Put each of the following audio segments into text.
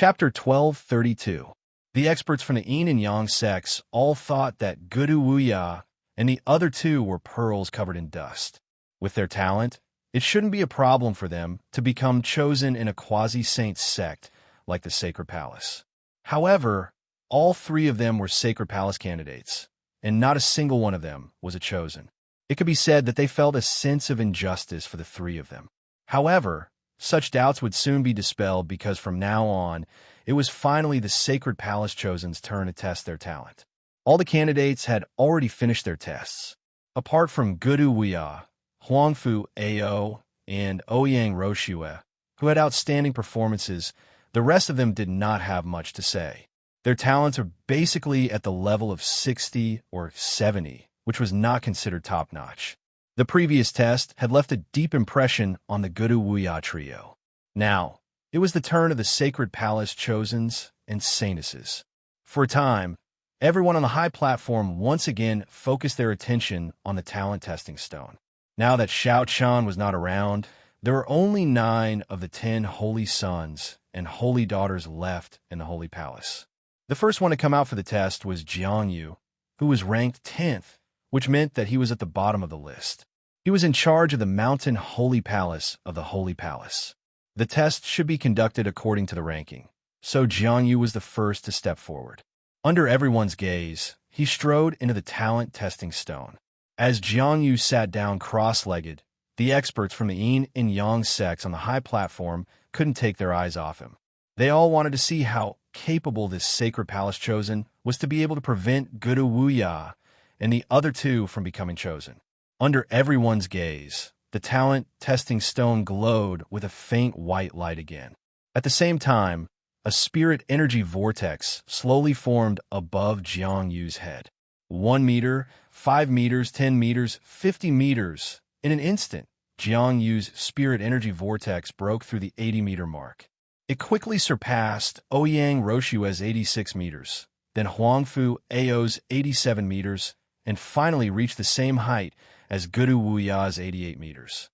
Chapter 1232. The experts from the yin and yang sects all thought that Guru Wuya and the other two were pearls covered in dust. With their talent, it shouldn't be a problem for them to become chosen in a quasi-saint sect like the Sacred Palace. However, all three of them were Sacred Palace candidates, and not a single one of them was a chosen. It could be said that they felt a sense of injustice for the three of them. However, such doubts would soon be dispelled because from now on, it was finally the Sacred Palace chosen's turn to test their talent. All the candidates had already finished their tests. Apart from Guru Wuya, Huangfu Ao, and Ouyang Roshue, who had outstanding performances, the rest of them did not have much to say. Their talents are basically at the level of 60 or 70, which was not considered top-notch. The previous test had left a deep impression on the Guru Wuya trio. Now, it was the turn of the Sacred Palace chosens and saintesses. For a time, everyone on the high platform once again focused their attention on the talent testing stone. Now that Xiao Chan was not around, there were only 9 of the 10 holy sons and holy daughters left in the Holy Palace. The first one to come out for the test was Jiang Yu, who was ranked 10th, which meant that he was at the bottom of the list. He was in charge of the Mountain Holy Palace of the Holy Palace. The test should be conducted according to the ranking, so Jiang Yu was the first to step forward. Under everyone's gaze, he strode into the talent testing stone. As Jiang Yu sat down cross-legged, the experts from the yin and yang sects on the high platform couldn't take their eyes off him. They all wanted to see how capable this Sacred Palace chosen was to be able to prevent Guru Wuya and the other two from becoming chosen. Under everyone's gaze, the talent testing stone glowed with a faint white light again. At the same time, a spirit energy vortex slowly formed above Jiang Yu's head. 1 meter, 5 meters, 10 meters, 50 meters. In an instant, Jiang Yu's spirit energy vortex broke through the 80-meter mark. It quickly surpassed Ouyang Roshue's 86 meters, then Huangfu Ao's 87 meters, and finally reached the same height as Guru Wuya's 88 meters.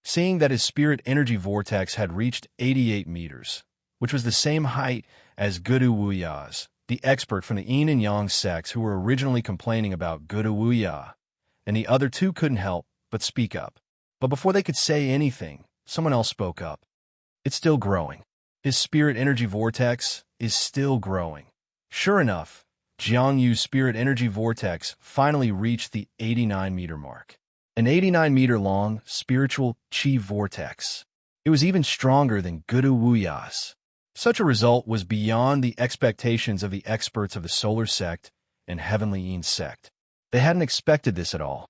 Seeing that his spirit energy vortex had reached 88 meters, which was the same height as Guru Wuya's, the expert from the yin and yang sects who were originally complaining about Guru Wuya, and the other two couldn't help but speak up. But before they could say anything, someone else spoke up. It's still growing. His spirit energy vortex is still growing. Sure enough, Jiang Yu's spirit energy vortex finally reached the 89-meter mark. An 89-meter-long spiritual chi vortex. It was even stronger than Guru Wuya's. Such a result was beyond the expectations of the experts of the Solar Sect and Heavenly Yin Sect. They hadn't expected this at all.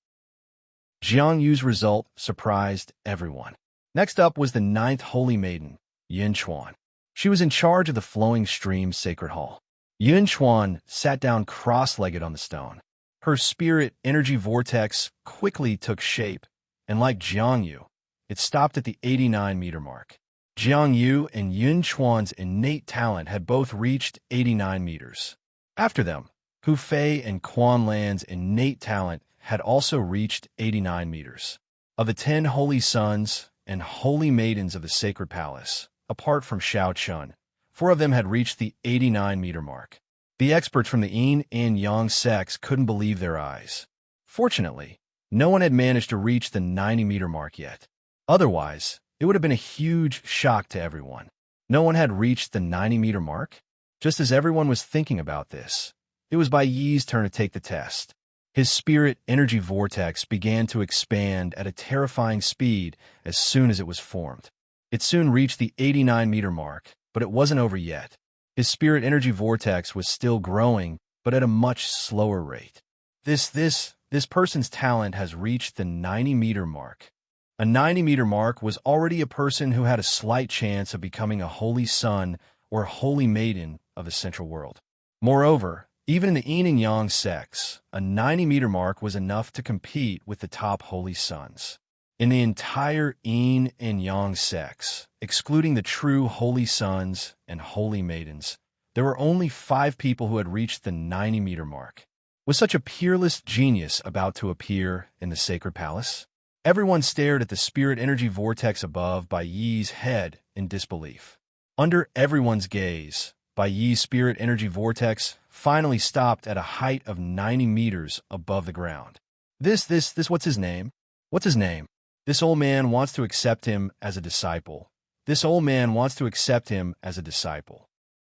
Jiang Yu's result surprised everyone. Next up was the 9th Holy Maiden, Yin Chuan. She was in charge of the Flowing Stream Sacred Hall. Yin Chuan sat down cross-legged on the stone. Her spirit energy vortex quickly took shape, and like Jiang Yu, it stopped at the 89-meter mark. Jiang Yu and Yin Chuan's innate talent had both reached 89 meters. After them, Hu Fei and Quan Lan's innate talent had also reached 89 meters. Of the 10 holy sons and holy maidens of the Sacred Palace, apart from Xiao Chun, 4 of them had reached the 89-meter mark. The experts from the yin and yang sects couldn't believe their eyes. Fortunately, no one had managed to reach the 90-meter mark yet. Otherwise, it would have been a huge shock to everyone. No one had reached the 90-meter mark? Just as everyone was thinking about this, it was Bai Yi's turn to take the test. His spirit energy vortex began to expand at a terrifying speed as soon as it was formed. It soon reached the 89-meter mark, but it wasn't over yet. His spirit energy vortex was still growing, but at a much slower rate. This person's talent has reached the 90-meter mark. A 90-meter mark was already a person who had a slight chance of becoming a holy son or holy maiden of the Central World. Moreover, even in the yin and yang sects, a 90-meter mark was enough to compete with the top holy sons. In the entire yin and yang sects, excluding the true holy sons and holy maidens, there were only 5 people who had reached the 90-meter mark. Was such a peerless genius about to appear in the Sacred Palace? Everyone stared at the spirit energy vortex above Bai Yi's head in disbelief. Under everyone's gaze, Bai Yi's spirit energy vortex finally stopped at a height of 90 meters above the ground. This, what's his name? What's his name? This old man wants to accept him as a disciple. This old man wants to accept him as a disciple.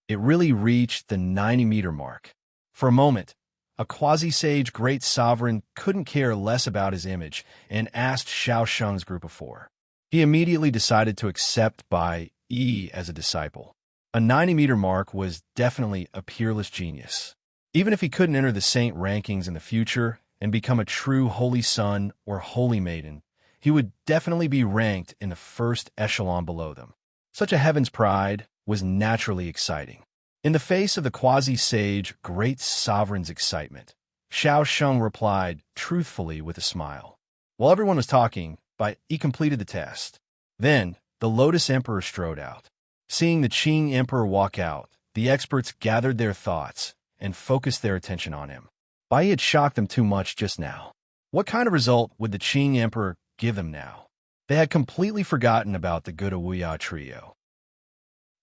It really reached the 90-meter mark. For a moment, a quasi-sage great sovereign couldn't care less about his image and asked Xiao Sheng's group of four. He immediately decided to accept Bai Yi as a disciple. A 90-meter mark was definitely a peerless genius. Even if he couldn't enter the saint rankings in the future and become a true holy son or holy maiden, he would definitely be ranked in the first echelon below them. Such a heaven's pride was naturally exciting. In the face of the quasi-sage great sovereign's excitement, Xiao Sheng replied truthfully with a smile. While everyone was talking, Bai Yi completed the test. Then, the Lotus Emperor strode out. Seeing the Qing Emperor walk out, the experts gathered their thoughts and focused their attention on him. Bai Yi had shocked them too much just now. What kind of result would the Qing Emperor give them now? They had completely forgotten about the Good Wuya trio.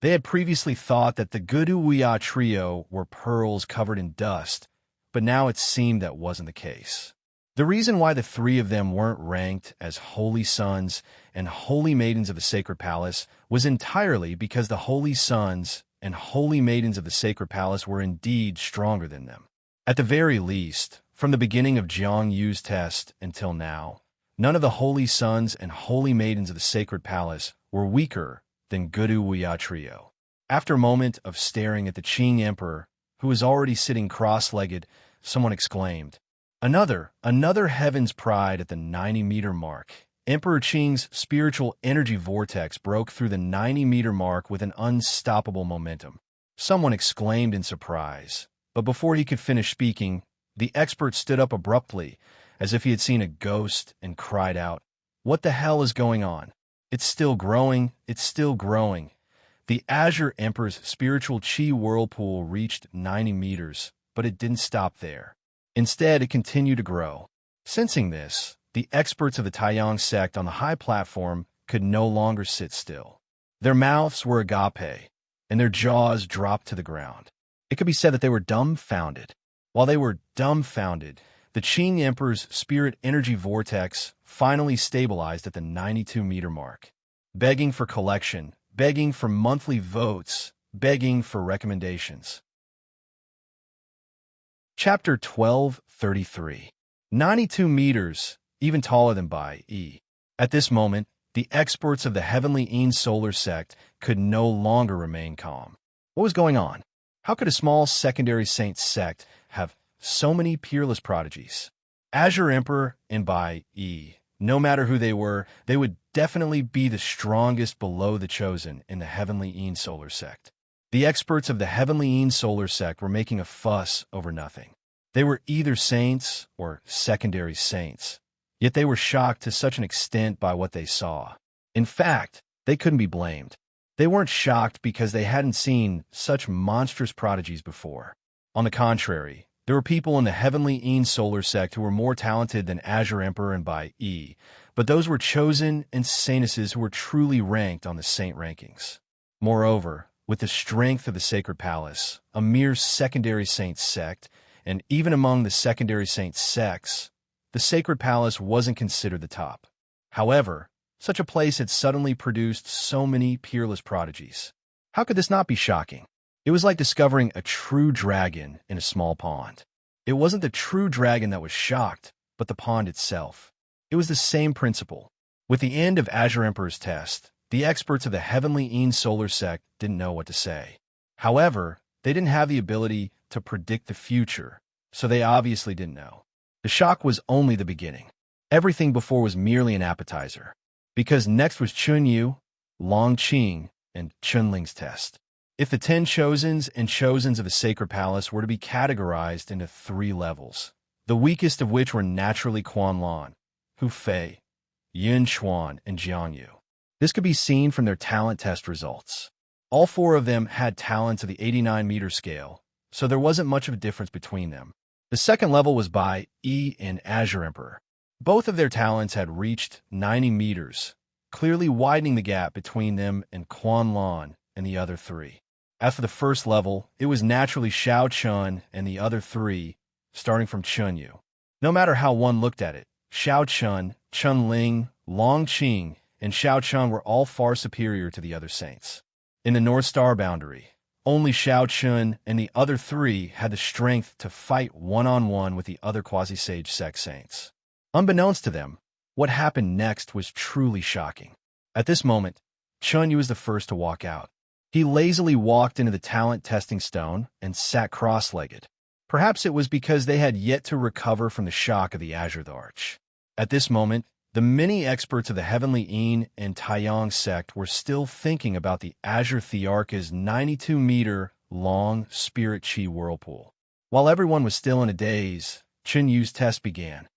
They had previously thought that the Good Wuya trio were pearls covered in dust, but now it seemed that wasn't the case. The reason why the three of them weren't ranked as holy sons and holy maidens of the sacred palace was entirely because the holy sons and holy maidens of the sacred palace were indeed stronger than them. At the very least, from the beginning of Jiang Yu's test until now, none of the holy sons and holy maidens of the sacred palace were weaker than Gudu Wuya trio. After a moment of staring at the Qing Emperor, who was already sitting cross-legged, someone exclaimed, Another heaven's pride at the 90-meter mark. Emperor Qing's spiritual energy vortex broke through the 90-meter mark with an unstoppable momentum. Someone exclaimed in surprise, but before he could finish speaking, the expert stood up abruptly, as if he had seen a ghost, and cried out, What the hell is going on? It's still growing, it's still growing. The Azure Emperor's spiritual chi whirlpool reached 90 meters, but it didn't stop there. Instead, it continued to grow. Sensing this, the experts of the Taiyang sect on the high platform could no longer sit still. Their mouths were agape, and their jaws dropped to the ground. It could be said that they were dumbfounded. While they were dumbfounded, the Qing Emperor's spirit energy vortex finally stabilized at the 92-meter mark. Begging for collection, begging for monthly votes, begging for recommendations. Chapter 12:33. 92 meters, even taller than Bai Yi. At this moment, the experts of the Heavenly Yin Solar Sect could no longer remain calm. What was going on? How could a small secondary saint sect have so many peerless prodigies? Azure Emperor and Bai Yi, no matter who they were, they would definitely be the strongest below the chosen in the Heavenly Yin Solar Sect. The experts of the Heavenly Yin Solar Sect were making a fuss over nothing. They were either saints or secondary saints, yet they were shocked to such an extent by what they saw. In fact, they couldn't be blamed. They weren't shocked because they hadn't seen such monstrous prodigies before. On the contrary, there were people in the Heavenly Yin Solar Sect who were more talented than Azure Emperor and Bai Yi, but those were chosen and saintesses who were truly ranked on the saint rankings. Moreover, with the strength of the Sacred Palace, a mere secondary saint sect, and even among the secondary saint sects, the Sacred Palace wasn't considered the top. However, such a place had suddenly produced so many peerless prodigies. How could this not be shocking? It was like discovering a true dragon in a small pond. It wasn't the true dragon that was shocked, but the pond itself. It was the same principle. With the end of Azure Emperor's test, the experts of the Heavenly Yin Solar Sect didn't know what to say. However, they didn't have the ability to predict the future, so they obviously didn't know. The shock was only the beginning. Everything before was merely an appetizer, because next was Chunyu, Long Qing, and Chunling's test. If the 10 chosens and chosens of the Sacred Palace were to be categorized into 3 levels, the weakest of which were naturally Quanlan, Hu Fei, Yun Chuan, and Jiang Yu. This could be seen from their talent test results. All 4 of them had talents of the 89-meter scale, so there wasn't much of a difference between them. The second level was Bai Yi and Azure Emperor. Both of their talents had reached 90 meters, clearly widening the gap between them and Quanlan, and the other 3. After the first level, it was naturally Xiao Chun and the other 3, starting from Chun Yu. No matter how one looked at it, Xiao Chun, Chun Ling, Long Qing, and Xiao Chun were all far superior to the other saints. In the North Star boundary, only Xiao Chun and the other 3 had the strength to fight one-on-one with the other quasi-sage sect saints. Unbeknownst to them, what happened next was truly shocking. At this moment, Chun Yu was the first to walk out. He lazily walked into the talent testing stone and sat cross-legged. Perhaps it was because they had yet to recover from the shock of the Azure Arch. At this moment, the many experts of the Heavenly Yin and Taiyang sect were still thinking about the Azure Thearka's 92-meter-long spirit chi whirlpool. While everyone was still in a daze, Chun Yu's test began.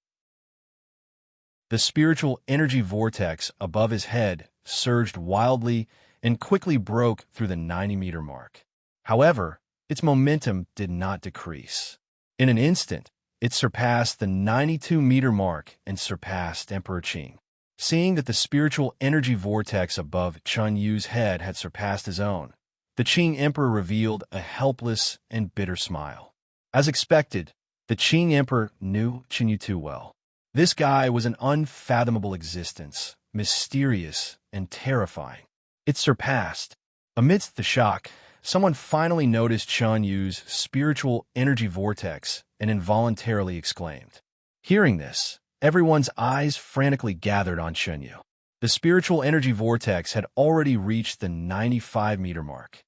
The spiritual energy vortex above his head surged wildly and quickly broke through the 90-meter mark. However, its momentum did not decrease. In an instant, it surpassed the 92-meter mark and surpassed Emperor Qing. Seeing that the spiritual energy vortex above Chun Yu's head had surpassed his own, the Qing Emperor revealed a helpless and bitter smile. As expected, the Qing Emperor knew Chun Yu too well. This guy was an unfathomable existence, mysterious and terrifying. It surpassed. Amidst the shock, someone finally noticed Chun Yu's spiritual energy vortex and involuntarily exclaimed. Hearing this, everyone's eyes frantically gathered on Chun Yu. The spiritual energy vortex had already reached the 95-meter mark.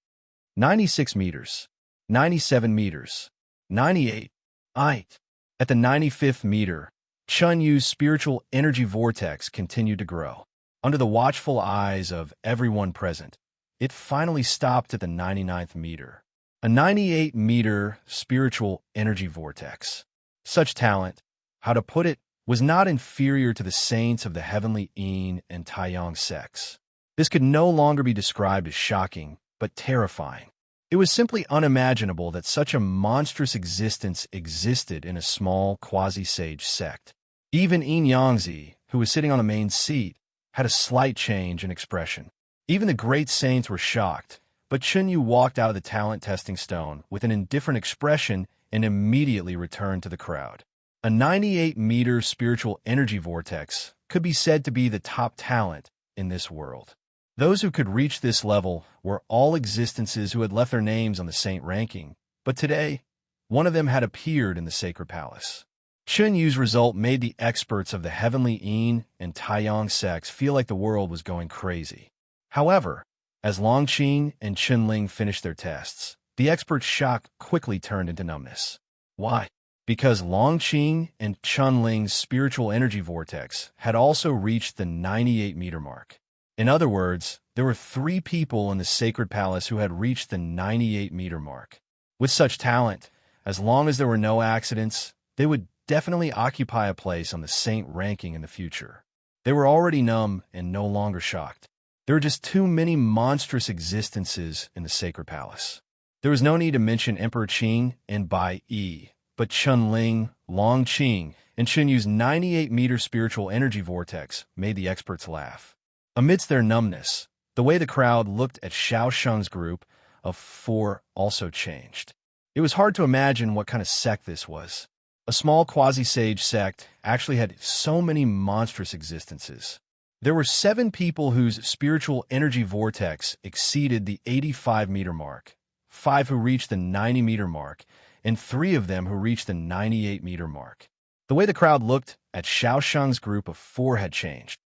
96 meters. 97 meters. 98. At the 95th meter, Chun Yu's spiritual energy vortex continued to grow. Under the watchful eyes of everyone present, it finally stopped at the 99th meter. A 98-meter spiritual energy vortex. Such talent, how to put it, was not inferior to the saints of the Heavenly Yin and Taiyang sects. This could no longer be described as shocking, but terrifying. It was simply unimaginable that such a monstrous existence existed in a small quasi-sage sect. Even Yin Yangzi, who was sitting on the main seat, had a slight change in expression. Even the great saints were shocked, but Chun Yu walked out of the talent testing stone with an indifferent expression and immediately returned to the crowd. A 98-meter spiritual energy vortex could be said to be the top talent in this world. Those who could reach this level were all existences who had left their names on the saint ranking, but today, one of them had appeared in the sacred palace. Chun Yu's result made the experts of the Heavenly Yin and Taiyang sects feel like the world was going crazy. However, as Long Qing and Chun Ling finished their tests, the experts' shock quickly turned into numbness. Why? Because Long Qing and Chun Ling's spiritual energy vortex had also reached the 98-meter mark. In other words, there were 3 people in the sacred palace who had reached the 98-meter mark. With such talent, as long as there were no accidents, they would definitely occupy a place on the saint ranking in the future. They were already numb and no longer shocked. There were just too many monstrous existences in the sacred palace. There was no need to mention Emperor Qing and Bai Yi, but Chun Ling, Long Qing, and Chun Yu's 98-meter spiritual energy vortex made the experts laugh. Amidst their numbness, the way the crowd looked at Xiao Sheng's group of 4 also changed. It was hard to imagine what kind of sect this was. A small quasi-sage sect actually had so many monstrous existences. There were 7 people whose spiritual energy vortex exceeded the 85-meter mark, 5 who reached the 90-meter mark, and 3 of them who reached the 98-meter mark. The way the crowd looked at Xiao Sheng's group of 4 had changed.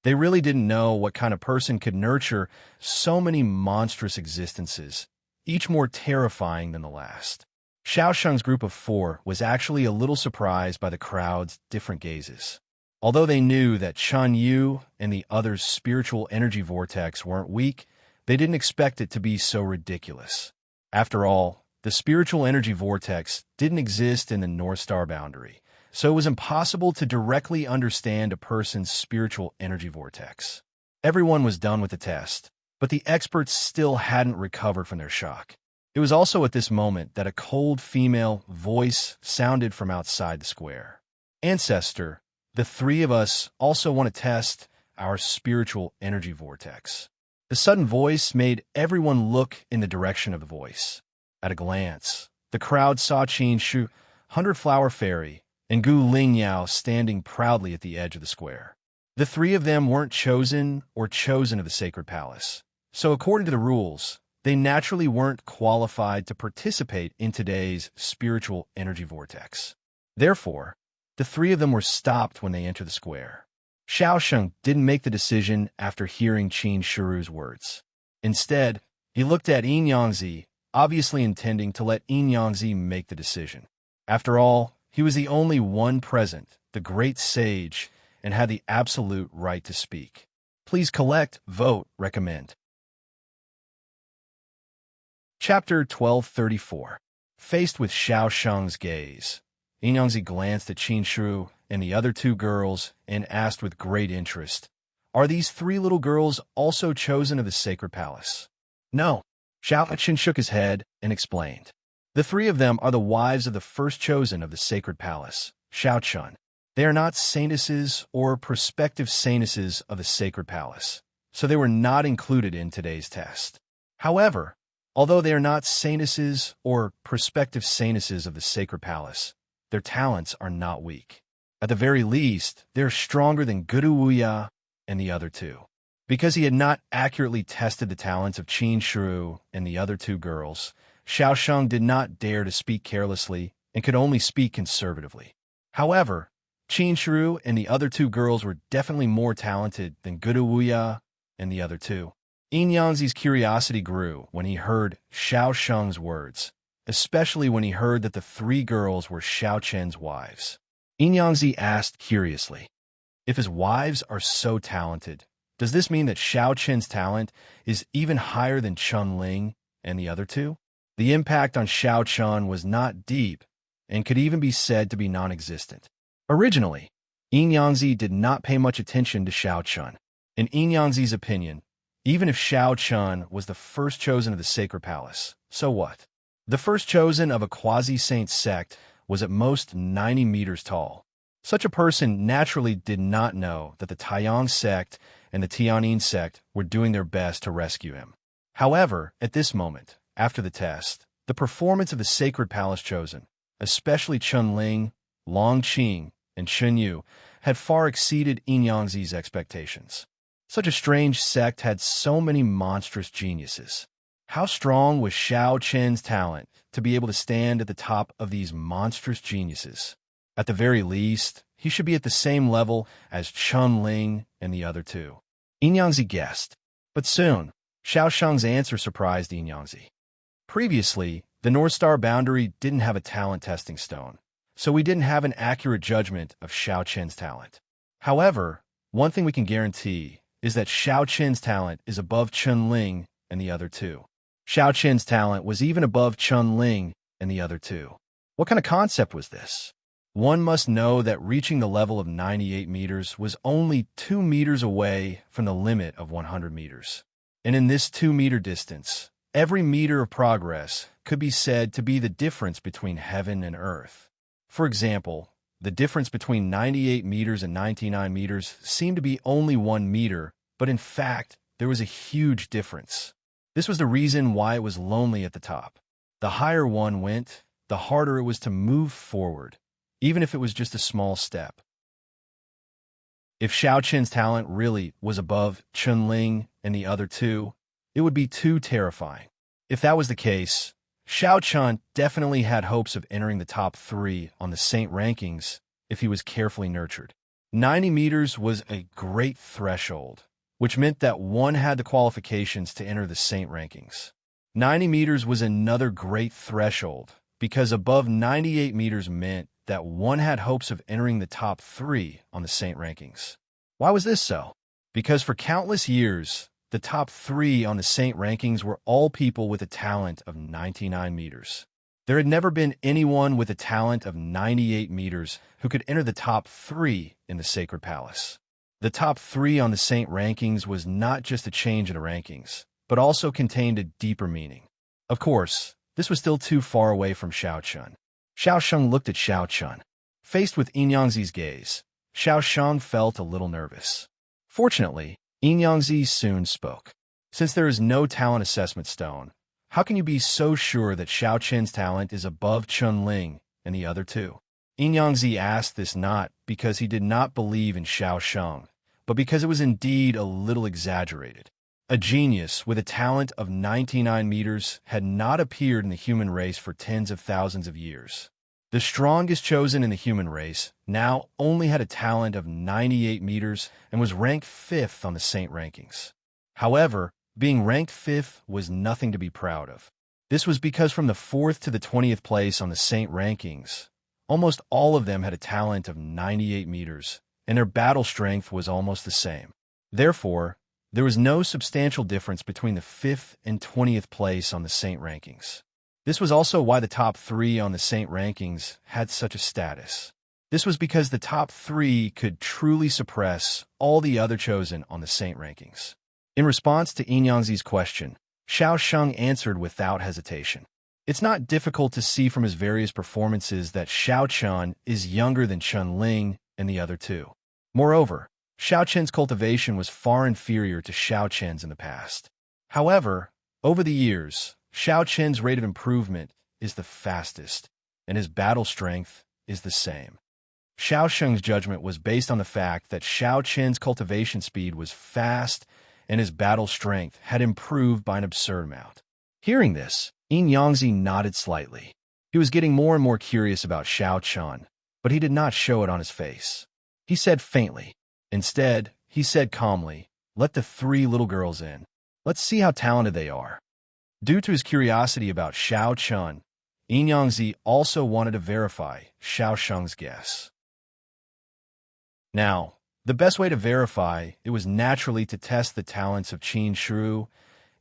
They really didn't know what kind of person could nurture so many monstrous existences, each more terrifying than the last. Xiao Sheng's group of 4 was actually a little surprised by the crowd's different gazes. Although they knew that Chun Yu and the others' spiritual energy vortex weren't weak, they didn't expect it to be so ridiculous. After all, the spiritual energy vortex didn't exist in the North Star boundary, so it was impossible to directly understand a person's spiritual energy vortex. Everyone was done with the test, but the experts still hadn't recovered from their shock. It was also at this moment that a cold female voice sounded from outside the square. "Ancestor, the 3 of us also want to test our spiritual energy vortex." The sudden voice made everyone look in the direction of the voice. At a glance, the crowd saw Qin Shu, 100-Flower Fairy, and Gu Lingyao standing proudly at the edge of the square. The three of them weren't chosen of the sacred palace, so according to the rules, they naturally weren't qualified to participate in today's spiritual energy vortex. Therefore, the three of them were stopped when they entered the square. Xiao Sheng didn't make the decision after hearing Qin Shiru's words. Instead, he looked at Yin Yangzi, obviously intending to let Yin Yangzi make the decision. After all, he was the only one present, the great sage, and had the absolute right to speak. Please collect, vote, recommend. Chapter 1234. Faced with Xiao Sheng's gaze, Yin Yangzi glanced at Qin Shiru and the other two girls and asked with great interest, "Are these three little girls also chosen of the sacred palace?" "No." Xiao Chen shook his head and explained. "The three of them are the wives of the first chosen of the sacred palace, Xiao Chun. They are not saintesses or prospective saintesses of the sacred palace, so they were not included in today's test. However, although they are not saintesses or prospective saintesses of the sacred palace, their talents are not weak. At the very least, they're stronger than Guru Wuya and the other two." Because he had not accurately tested the talents of Qin Shiru and the other two girls, Xiao Sheng did not dare to speak carelessly and could only speak conservatively. However, Qin Shiru and the other two girls were definitely more talented than Guru Wuya and the other two. Yin Yangzi's curiosity grew when he heard Xiao Sheng's words, especially when he heard that the three girls were Xiao Chen's wives. Yin Yangzi asked curiously, "If his wives are so talented, does this mean that Xiao Chen's talent is even higher than Chun Ling and the other two?" The impact on Xiao Chen was not deep and could even be said to be non-existent. Originally, Yin Yangzi did not pay much attention to Xiao Chen. In Yin Yangzi's opinion, even if Xiao Chen was the first chosen of the sacred palace, so what? The first chosen of a quasi-saint sect was at most 90 meters tall. Such a person naturally did not know that the Taiyang sect and the Tianyin sect were doing their best to rescue him. However, at this moment, after the test, the performance of the sacred palace chosen, especially Chun Ling, Long Qing, and Chen Yu, had far exceeded Yin Yangzi's expectations. Such a strange sect had so many monstrous geniuses. How strong was Xiao Chen's talent to be able to stand at the top of these monstrous geniuses? At the very least, he should be at the same level as Chun Ling and the other two. Yin Yangzi guessed, but soon, Xiao Sheng's answer surprised Yin Yangzi. Previously, the North Star boundary didn't have a talent testing stone, so we didn't have an accurate judgment of Xiao Chen's talent. However, one thing we can guarantee is that Xiao Chen's talent is above Chun Ling and the other two. Xiao Chen's talent was even above Chun Ling and the other two. What kind of concept was this? One must know that reaching the level of 98 meters was only 2 meters away from the limit of 100 meters. And in this 2-meter distance, every meter of progress could be said to be the difference between heaven and earth. For example, the difference between 98 meters and 99 meters seemed to be only 1 meter, but in fact, there was a huge difference. This was the reason why it was lonely at the top. The higher one went, the harder it was to move forward, even if it was just a small step. If Xiao Chen's talent really was above Chun Ling and the other two, it would be too terrifying. If that was the case, Xiao Chen definitely had hopes of entering the top 3 on the saint rankings if he was carefully nurtured. 90 meters was a great threshold, which meant that one had the qualifications to enter the saint rankings. 90 meters was another great threshold, because above 98 meters meant that one had hopes of entering the top 3 on the saint rankings. Why was this so? Because for countless years, the top 3 on the saint rankings were all people with a talent of 99 meters. There had never been anyone with a talent of 98 meters who could enter the top 3 in the sacred palace. The top 3 on the saint rankings was not just a change in the rankings, but also contained a deeper meaning. Of course, this was still too far away from Xiao Chen. Xiao Sheng looked at Xiao Chen. Faced with Yin Yangzi's gaze, Xiao Sheng felt a little nervous. Fortunately, Yin Yangzi soon spoke. Since there is no talent assessment stone, how can you be so sure that Xiao Qin's talent is above Chun Ling and the other two? Yin Yangzi asked this not because he did not believe in Xiao Sheng, but because it was indeed a little exaggerated. A genius with a talent of 99 meters had not appeared in the human race for tens of thousands of years. The strongest chosen in the human race now only had a talent of 98 meters and was ranked 5th on the Saint rankings. However, being ranked 5th was nothing to be proud of. This was because from the 4th to the 20th place on the Saint rankings, almost all of them had a talent of 98 meters, and their battle strength was almost the same. Therefore, there was no substantial difference between the 5th and 20th place on the Saint rankings. This was also why the top 3 on the Saint rankings had such a status. This was because the top 3 could truly suppress all the other chosen on the Saint rankings. In response to Yin Yangzi's question, Xiao Sheng answered without hesitation. It's not difficult to see from his various performances that Xiao Chun is younger than Chun Ling and the other two. Moreover, Xiao Qin's cultivation was far inferior to Xiao Qin's in the past. However, over the years, Xiao Qin's rate of improvement is the fastest, and his battle strength is the same. Xiao Sheng's judgment was based on the fact that Xiao Qin's cultivation speed was fast and his battle strength had improved by an absurd amount. Hearing this, Yin Yangzi nodded slightly. He was getting more and more curious about Xiao Chun, but he did not show it on his face. He said faintly. Instead, he said calmly, "Let the 3 little girls in. Let's see how talented they are." Due to his curiosity about Xiao Chun, Yin Yangzi also wanted to verify Xiao Sheng's guess. Now, the best way to verify it was naturally to test the talents of Qin Shru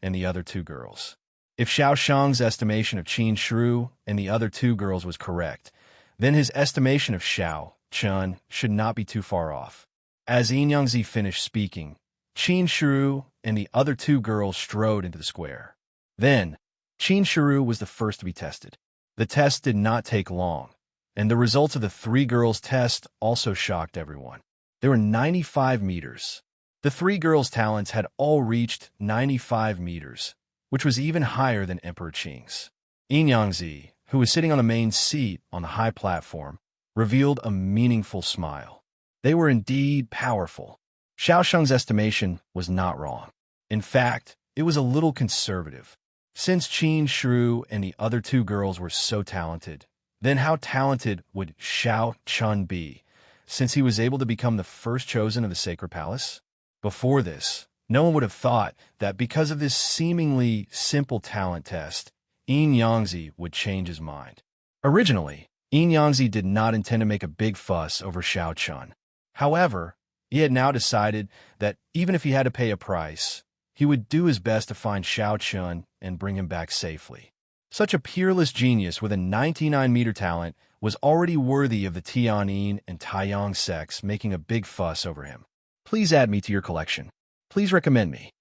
and the other 2 girls. If Xiao Sheng's estimation of Qin Shru and the other 2 girls was correct, then his estimation of Xiao Chun should not be too far off. As Yin Yangzi finished speaking, Qin Shru and the other 2 girls strode into the square. Then, Qin Shru was the first to be tested. The test did not take long, and the results of the 3 girls' test also shocked everyone. They were 95 meters. The 3 girls' talents had all reached 95 meters, which was even higher than Emperor Qing's. Yin Yangzi, who was sitting on the main seat on the high platform, revealed a meaningful smile. They were indeed powerful. Xiao Sheng's estimation was not wrong. In fact, it was a little conservative. Since Qin Shru and the other 2 girls were so talented, then how talented would Xiao Chun be, since he was able to become the first chosen of the Sacred Palace? Before this, no one would have thought that because of this seemingly simple talent test, Yin Yangzi would change his mind. Originally, Yin Yangzi did not intend to make a big fuss over Xiao Chun. However, he had now decided that even if he had to pay a price, he would do his best to find Xiao Chun and bring him back safely. Such a peerless genius with a 99-meter talent was already worthy of the Tianyin and Taiyang sects making a big fuss over him. Please add me to your collection. Please recommend me.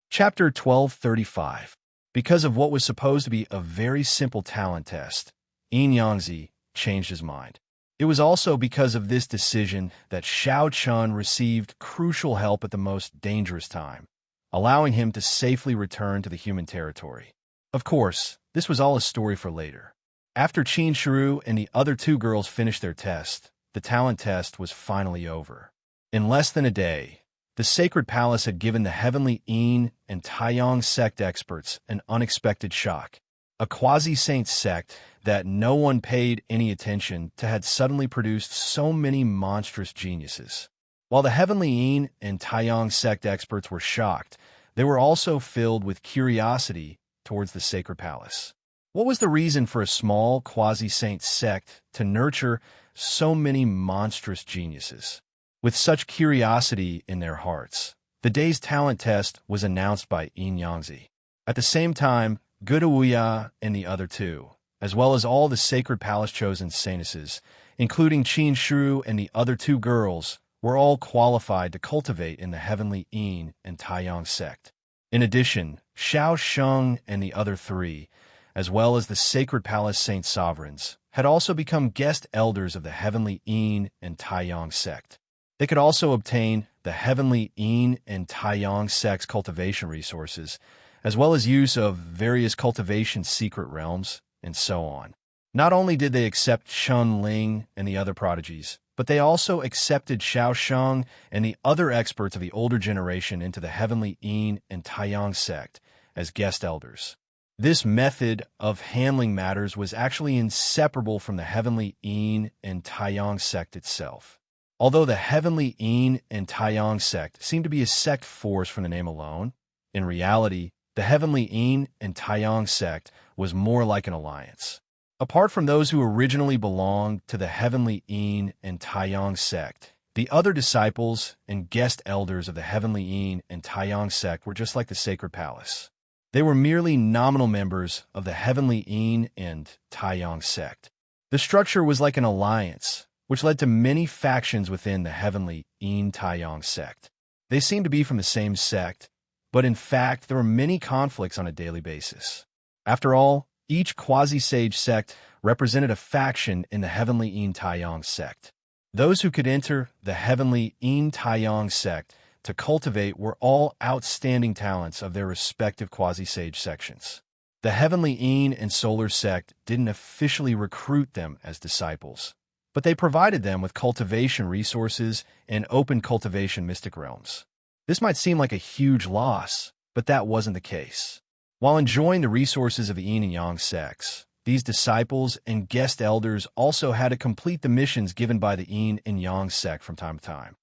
Chapter 1235. Because of what was supposed to be a very simple talent test, Yin Yangzi changed his mind. It was also because of this decision that Xiao Chun received crucial help at the most dangerous time, allowing him to safely return to the human territory. Of course, this was all a story for later. After Qin Shru and the other 2 girls finished their test, the talent test was finally over. In less than a day, the Sacred Palace had given the Heavenly Yin and Taiyang sect experts an unexpected shock. A quasi-saint sect that no one paid any attention to had suddenly produced so many monstrous geniuses. While the Heavenly Yin and Taiyang sect experts were shocked, they were also filled with curiosity towards the Sacred Palace. What was the reason for a small quasi-saint sect to nurture so many monstrous geniuses? With such curiosity in their hearts, the day's talent test was announced by Yin Yangzi. At the same time, Guduya and the other 2, as well as all the Sacred Palace chosen saintesses, including Qin Shru and the other 2 girls, were all qualified to cultivate in the Heavenly Yin and Taiyang sect. In addition, Xiao Sheng and the other 3, as well as the Sacred Palace Saint Sovereigns, had also become guest elders of the Heavenly Yin and Taiyang sect. They could also obtain the heavenly yin and taiyang sects' cultivation resources, as well as use of various cultivation secret realms, and so on. Not only did they accept Chun Ling and the other prodigies, but they also accepted Xiao Sheng and the other experts of the older generation into the heavenly yin and taiyang sect as guest elders. This method of handling matters was actually inseparable from the heavenly yin and taiyang sect itself. Although the heavenly yin and taiyang sect seemed to be a sect forced from the name alone, in reality, the heavenly yin and taiyang sect was more like an alliance. Apart from those who originally belonged to the heavenly yin and taiyang sect, the other disciples and guest elders of the heavenly yin and taiyang sect were just like the sacred palace. They were merely nominal members of the heavenly yin and taiyang sect. The structure was like an alliance, which led to many factions within the heavenly yin taiyang sect. They seemed to be from the same sect, but in fact there were many conflicts on a daily basis. After all, each quasi-sage sect represented a faction in the heavenly yin taiyang sect. Those who could enter the heavenly yin taiyang sect to cultivate were all outstanding talents of their respective quasi-sage sections. The heavenly yin and solar sect didn't officially recruit them as disciples, but they provided them with cultivation resources and open cultivation mystic realms. This might seem like a huge loss, but that wasn't the case. While enjoying the resources of the yin and yang sects, these disciples and guest elders also had to complete the missions given by the yin and yang sect from time to time.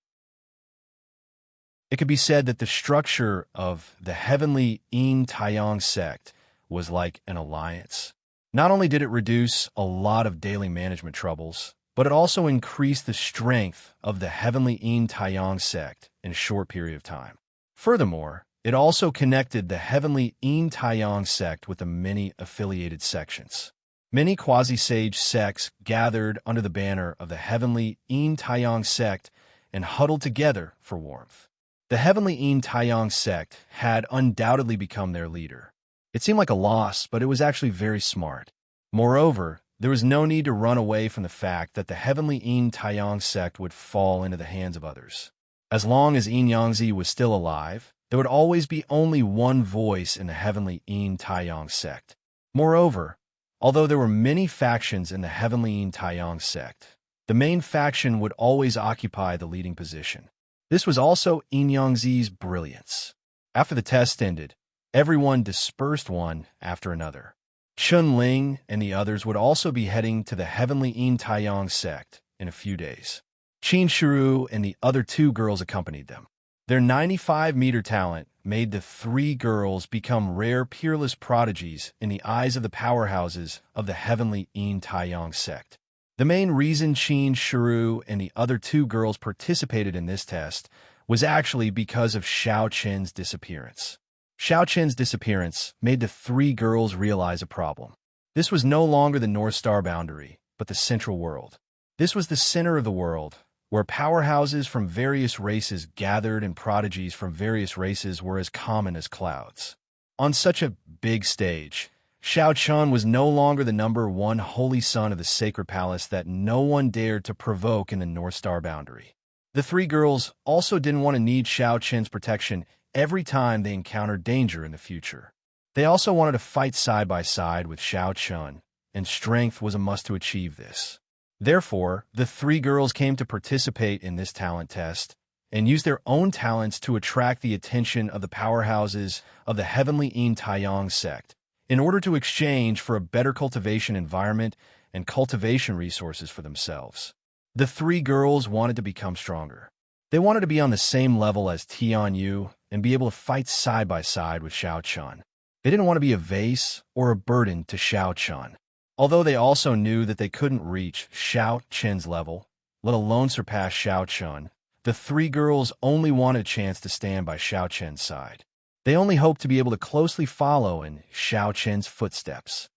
It could be said that the structure of the heavenly yin taiyang sect was like an alliance. Not only did it reduce a lot of daily management troubles, but it also increased the strength of the heavenly yin taiyang sect in a short period of time. Furthermore, it also connected the heavenly yin taiyang sect with the many affiliated sections. Many quasi-sage sects gathered under the banner of the heavenly yin taiyang sect and huddled together for warmth. The heavenly yin taiyang sect had undoubtedly become their leader. It seemed like a loss, but it was actually very smart. Moreover, there was no need to run away from the fact that the heavenly yin taiyang sect would fall into the hands of others. As long as Yin Yangzi was still alive, there would always be only one voice in the heavenly yin taiyang sect. Moreover, although there were many factions in the heavenly yin taiyang sect, the main faction would always occupy the leading position. This was also Yin Yangzi's brilliance. After the test ended, everyone dispersed one after another. Chun Ling and the others would also be heading to the heavenly yin taiyang sect in a few days. Qin Shiru and the other two girls accompanied them. Their 95-meter talent made the three girls become rare peerless prodigies in the eyes of the powerhouses of the heavenly yin taiyang sect. The main reason Qin Shiru and the other two girls participated in this test was actually because of Xiao Qin's disappearance. Xiao Qin's disappearance made the three girls realize a problem. This was no longer the North Star boundary, but the central world. This was the center of the world, where powerhouses from various races gathered and prodigies from various races were as common as clouds. On such a big stage, Xiao Chun was no longer the number one holy son of the sacred palace that no one dared to provoke in the North Star boundary. The three girls also didn't want to need Xiao Qin's protection every time they encountered danger in the future. They also wanted to fight side by side with Xiao Chun, and strength was a must to achieve this. Therefore, the three girls came to participate in this talent test and use their own talents to attract the attention of the powerhouses of the heavenly yin taiyang sect in order to exchange for a better cultivation environment and cultivation resources for themselves. The three girls wanted to become stronger. They wanted to be on the same level as Tian Yu and be able to fight side by side with Xiao Chun. They didn't want to be a vase or a burden to Xiao Chun. Although they also knew that they couldn't reach Xiao Qin's level, let alone surpass Xiao Chun, the three girls only wanted a chance to stand by Xiao Qin's side. They only hoped to be able to closely follow in Xiao Qin's footsteps.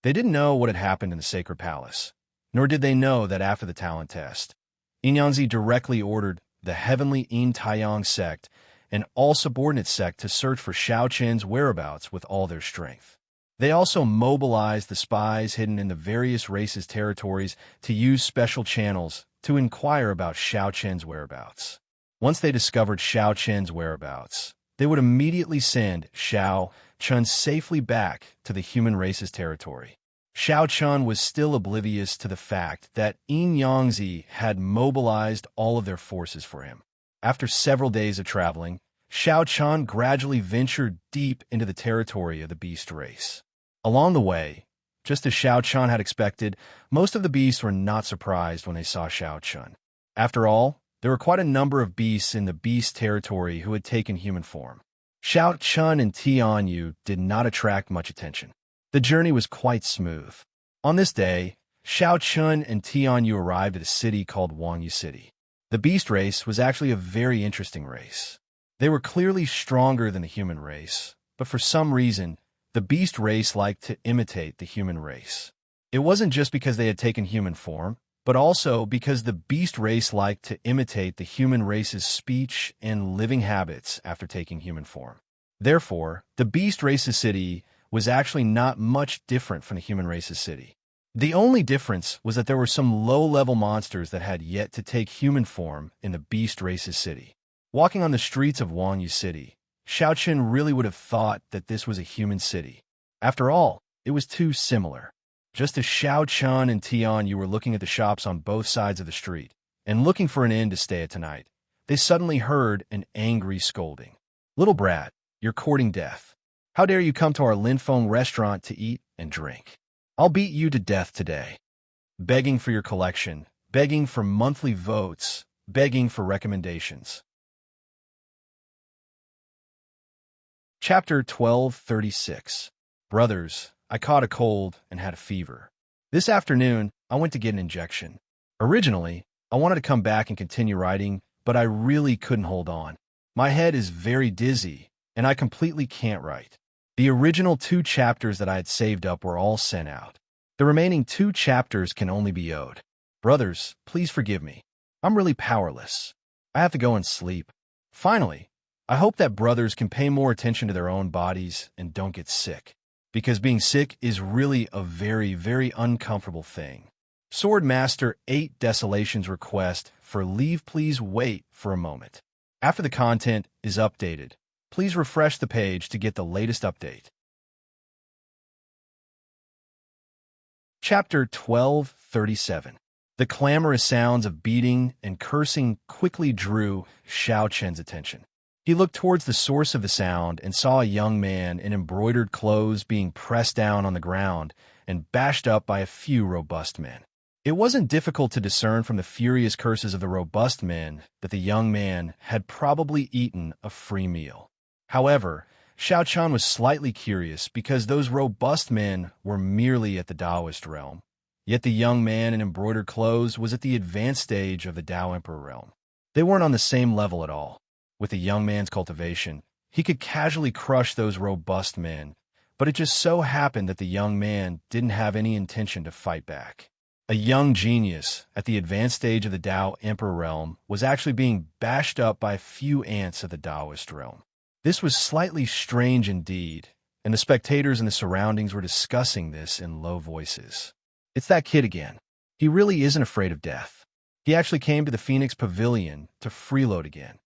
They didn't know what had happened in the sacred palace, nor did they know that after the talent test, Yin Yangzi directly ordered the heavenly yin taiyang sect and all subordinate sect to search for Xiao Qin's whereabouts with all their strength. They also mobilized the spies hidden in the various races' territories to use special channels to inquire about Xiao Chen's whereabouts. Once they discovered Xiao Chen's whereabouts, they would immediately send Xiao Chen safely back to the human race's territory. Xiao Chen was still oblivious to the fact that Yin Yangzi had mobilized all of their forces for him. After several days of traveling, Xiao Chen gradually ventured deep into the territory of the beast race. Along the way, just as Xiao Chen had expected, most of the beasts were not surprised when they saw Xiao Chen. After all, there were quite a number of beasts in the beast territory who had taken human form. Xiao Chen and Tianyu did not attract much attention. The journey was quite smooth. On this day, Xiao Chen and Tianyu arrived at a city called Wangyu City. The beast race was actually a very interesting race. They were clearly stronger than the human race, but for some reason, the beast race liked to imitate the human race. It wasn't just because they had taken human form, but also because the beast race liked to imitate the human race's speech and living habits after taking human form. Therefore, the beast race's city was actually not much different from the human race's city. The only difference was that there were some low-level monsters that had yet to take human form in the beast race's city. Walking on the streets of Wangyu City, Xiao Chen really would have thought that this was a human city. After all, it was too similar. Just as Xiao Chen and Tianyu were looking at the shops on both sides of the street and looking for an inn to stay at tonight, they suddenly heard an angry scolding. "Little brat, you're courting death. How dare you come to our Linfeng restaurant to eat and drink? I'll beat you to death today." Begging for your collection, begging for monthly votes, begging for recommendations. Chapter 1236. Brothers, I caught a cold and had a fever. This afternoon, I went to get an injection. Originally, I wanted to come back and continue writing, but I really couldn't hold on. My head is very dizzy, and I completely can't write. The original 2 chapters that I had saved up were all sent out. The remaining 2 chapters can only be owed. Brothers, please forgive me. I'm really powerless. I have to go and sleep. Finally, I hope that brothers can pay more attention to their own bodies and don't get sick, because being sick is really a very, very uncomfortable thing. Sword Master 8 Desolation's request for leave, please wait for a moment. After the content is updated, please refresh the page to get the latest update. Chapter 1237. The clamorous sounds of beating and cursing quickly drew Xiao Chen's attention. He looked towards the source of the sound and saw a young man in embroidered clothes being pressed down on the ground and bashed up by a few robust men. It wasn't difficult to discern from the furious curses of the robust men that the young man had probably eaten a free meal. However, Xiao Chen was slightly curious because those robust men were merely at the Taoist realm, yet the young man in embroidered clothes was at the advanced stage of the Tao Emperor realm. They weren't on the same level at all. With the young man's cultivation, he could casually crush those robust men, but it just so happened that the young man didn't have any intention to fight back. A young genius at the advanced stage of the Tao Emperor realm was actually being bashed up by a few ants of the Taoist realm. This was slightly strange indeed, and the spectators in the surroundings were discussing this in low voices. It's that kid again. He really isn't afraid of death. He actually came to the Phoenix Pavilion to freeload again.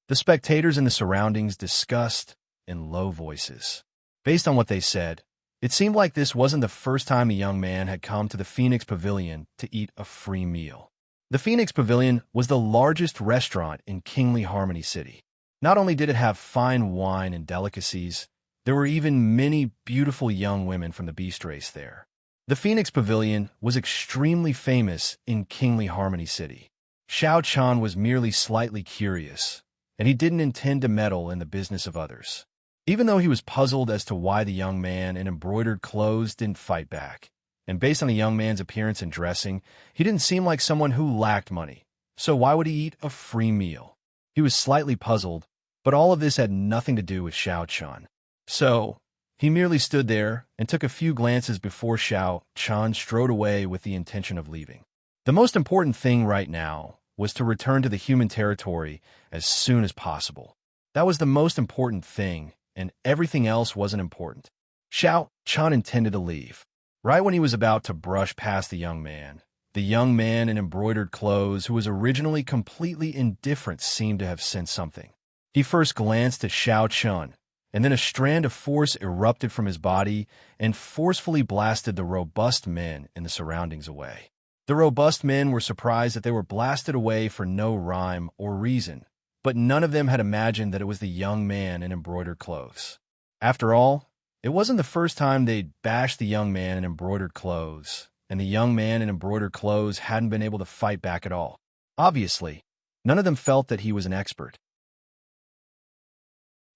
The spectators in the surroundings discussed in low voices. Based on what they said, it seemed like this wasn't the first time a young man had come to the Phoenix Pavilion to eat a free meal. The Phoenix Pavilion was the largest restaurant in Kingly Harmony City. Not only did it have fine wine and delicacies, there were even many beautiful young women from the beast race there. The Phoenix Pavilion was extremely famous in Kingly Harmony City. Xiao Chen was merely slightly curious, and he didn't intend to meddle in the business of others. Even though he was puzzled as to why the young man in embroidered clothes didn't fight back, and based on the young man's appearance and dressing, he didn't seem like someone who lacked money, so why would he eat a free meal? He was slightly puzzled, but all of this had nothing to do with Xiao Chen. So, he merely stood there and took a few glances before Xiao Chen strode away with the intention of leaving. The most important thing right now was to return to the human territory as soon as possible. That was the most important thing, and everything else wasn't important. Xiao Chen intended to leave. Right when he was about to brush past the young man, The young man in embroidered clothes, who was originally completely indifferent, seemed to have sensed something. He first glanced at Xiao Chun, and then a strand of force erupted from his body and forcefully blasted the robust men in the surroundings away. The robust men were surprised that they were blasted away for no rhyme or reason, but none of them had imagined that it was the young man in embroidered clothes. After all, it wasn't the first time they'd bashed the young man in embroidered clothes, and the young man in embroidered clothes hadn't been able to fight back at all. Obviously, none of them felt that he was an expert.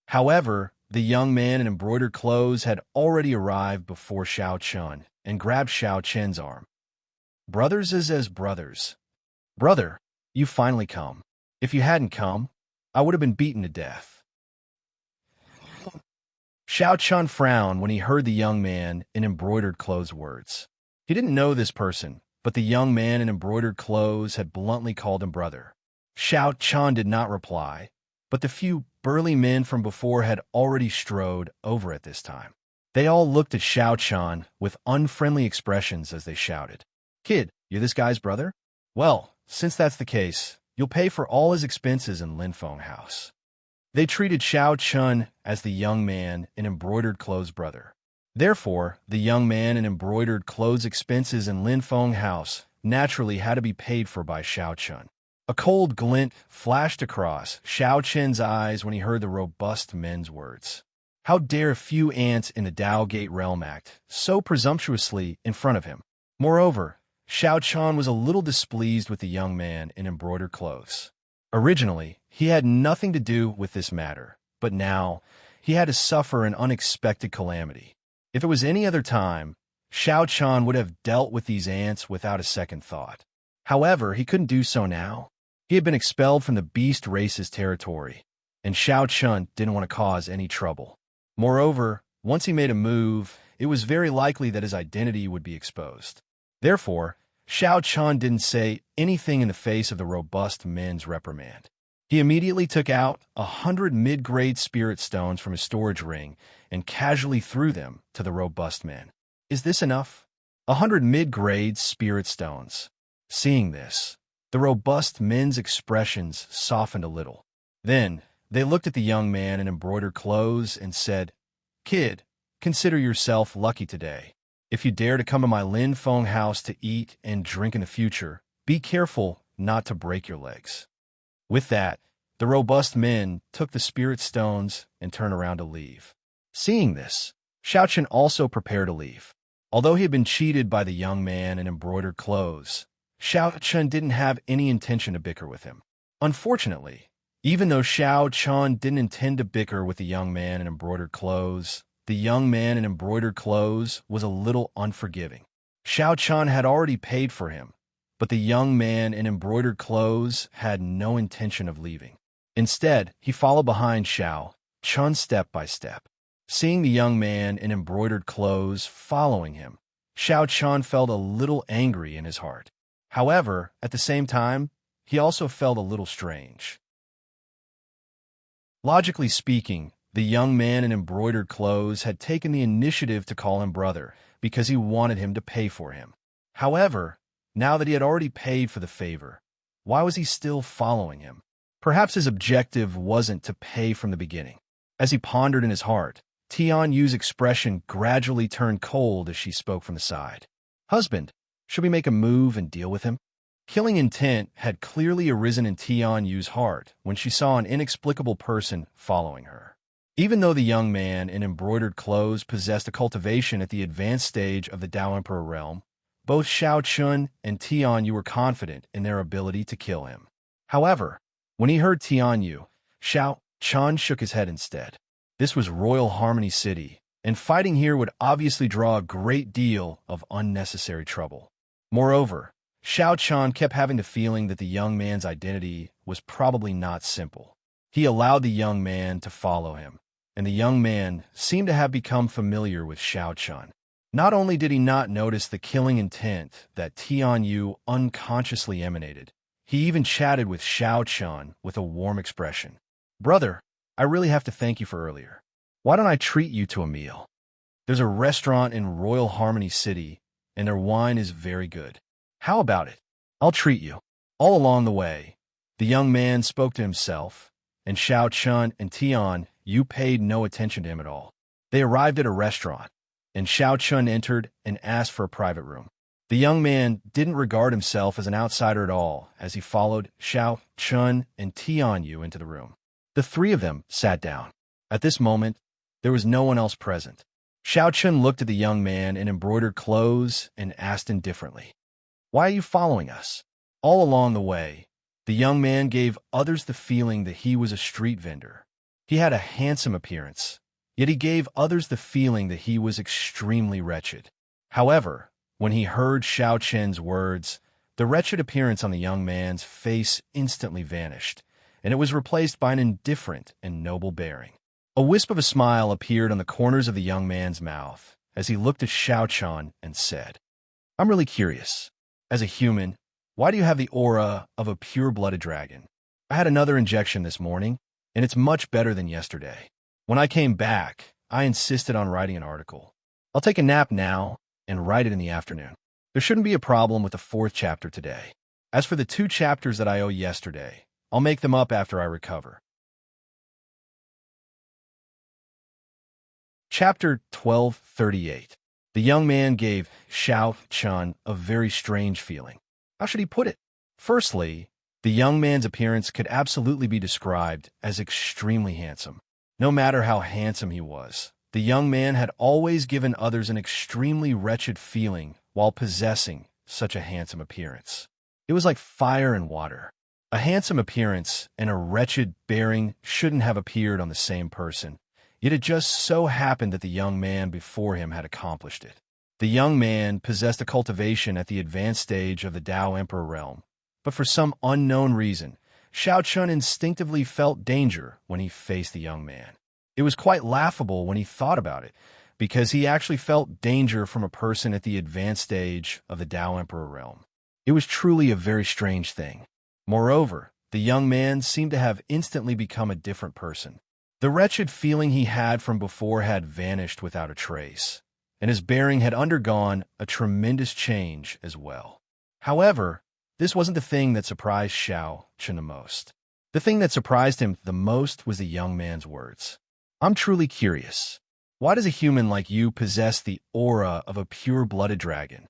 However, the young man in embroidered clothes had already arrived before Xiao Chun and grabbed Xiao Chen's arm. Brothers is as brothers. Brother, you finally come. If you hadn't come, I would have been beaten to death. Xiao Chun frowned when he heard the young man in embroidered clothes' words. He didn't know this person, but the young man in embroidered clothes had bluntly called him brother. Xiao Chun did not reply, but the few burly men from before had already strode over at this time. They all looked at Xiao Chun with unfriendly expressions as they shouted, "Kid, you're this guy's brother? Well, since that's the case, you'll pay for all his expenses in Linfeng House." They treated Xiao Chun as the young man in embroidered clothes' brother. Therefore, the young man in embroidered clothes' expenses in Linfeng House naturally had to be paid for by Xiao Chun. A cold glint flashed across Xiao Chen's eyes when he heard the robust men's words. How dare a few ants in the Dao Gate realm act so presumptuously in front of him? Moreover, Xiao Chun was a little displeased with the young man in embroidered clothes. Originally, he had nothing to do with this matter, but now he had to suffer an unexpected calamity. If it was any other time, Xiao Chun would have dealt with these ants without a second thought. However, he couldn't do so now. He had been expelled from the beast race's territory, and Xiao Chun didn't want to cause any trouble. Moreover, once he made a move, it was very likely that his identity would be exposed. Therefore, Xiao Chun didn't say anything in the face of the robust men's reprimand. He immediately took out 100 mid-grade spirit stones from his storage ring and casually threw them to the robust men. Is this enough? 100 mid-grade spirit stones. Seeing this, the robust men's expressions softened a little. Then, they looked at the young man in embroidered clothes and said, "Kid, consider yourself lucky today. If you dare to come to my Linfeng house to eat and drink in the future, be careful not to break your legs." With that, the robust men took the spirit stones and turned around to leave. Seeing this, Xiao Chun also prepared to leave. Although he had been cheated by the young man in embroidered clothes, Xiao Chun didn't have any intention to bicker with him. Unfortunately, even though Xiao Chun didn't intend to bicker with the young man in embroidered clothes, the young man in embroidered clothes was a little unforgiving. Xiao Chun had already paid for him, but the young man in embroidered clothes had no intention of leaving. Instead, he followed behind Xiao Chun step by step. Seeing the young man in embroidered clothes following him, Xiao Chun felt a little angry in his heart. However, at the same time, he also felt a little strange. Logically speaking, the young man in embroidered clothes had taken the initiative to call him brother because he wanted him to pay for him. However, now that he had already paid for the favor, why was he still following him? Perhaps his objective wasn't to pay from the beginning. As he pondered in his heart, Tian Yu's expression gradually turned cold as she spoke from the side. "Husband, should we make a move and deal with him?" Killing intent had clearly arisen in Tian Yu's heart when she saw an inexplicable person following her. Even though the young man in embroidered clothes possessed a cultivation at the advanced stage of the Dao Emperor realm, both Xiao Chun and Tian Yu were confident in their ability to kill him. However, when he heard Tian Yu, Xiao Chun shook his head instead. This was Royal Harmony City, and fighting here would obviously draw a great deal of unnecessary trouble. Moreover, Xiao Chun kept having the feeling that the young man's identity was probably not simple. He allowed the young man to follow him, and the young man seemed to have become familiar with Xiao Chun. Not only did he not notice the killing intent that Tian Yu unconsciously emanated, he even chatted with Xiao Chun with a warm expression. "Brother, I really have to thank you for earlier. Why don't I treat you to a meal? There's a restaurant in Royal Harmony City, and their wine is very good." How about it? I'll treat you. All along the way, the young man spoke to himself, and Xiao Chun and Tian Yu paid no attention to him at all. They arrived at a restaurant, and Xiao Chun entered and asked for a private room. The young man didn't regard himself as an outsider at all as he followed Xiao Chun and Tian Yu into the room. The three of them sat down. At this moment, there was no one else present. Xiao Chun looked at the young man in embroidered clothes and asked indifferently, "Why are you following us?" All along the way, the young man gave others the feeling that he was a street vendor. He had a handsome appearance, yet he gave others the feeling that he was extremely wretched. However, when he heard Xiao Chen's words, the wretched appearance on the young man's face instantly vanished, and it was replaced by an indifferent and noble bearing. A wisp of a smile appeared on the corners of the young man's mouth as he looked at Xiao Chen and said, "I'm really curious. As a human, why do you have the aura of a pure-blooded dragon? I had another injection this morning, and it's much better than yesterday. When I came back, I insisted on writing an article. I'll take a nap now and write it in the afternoon. There shouldn't be a problem with the 4th chapter today. As for the 2 chapters that I owe yesterday, I'll make them up after I recover." Chapter 1238. The young man gave Xiao Chun a very strange feeling. How should he put it? Firstly, the young man's appearance could absolutely be described as extremely handsome. No matter how handsome he was, the young man had always given others an extremely wretched feeling while possessing such a handsome appearance. It was like fire and water. A handsome appearance and a wretched bearing shouldn't have appeared on the same person, yet it just so happened that the young man before him had accomplished it. The young man possessed a cultivation at the advanced stage of the Tao Emperor realm, but for some unknown reason, Xiao Chun instinctively felt danger when he faced the young man. It was quite laughable when he thought about it, because he actually felt danger from a person at the advanced stage of the Tao Emperor realm. It was truly a very strange thing. Moreover, the young man seemed to have instantly become a different person. The wretched feeling he had from before had vanished without a trace, and his bearing had undergone a tremendous change as well. However, this wasn't the thing that surprised Xiao Chun the most. The thing that surprised him the most was the young man's words. "I'm truly curious. Why does a human like you possess the aura of a pure-blooded dragon?"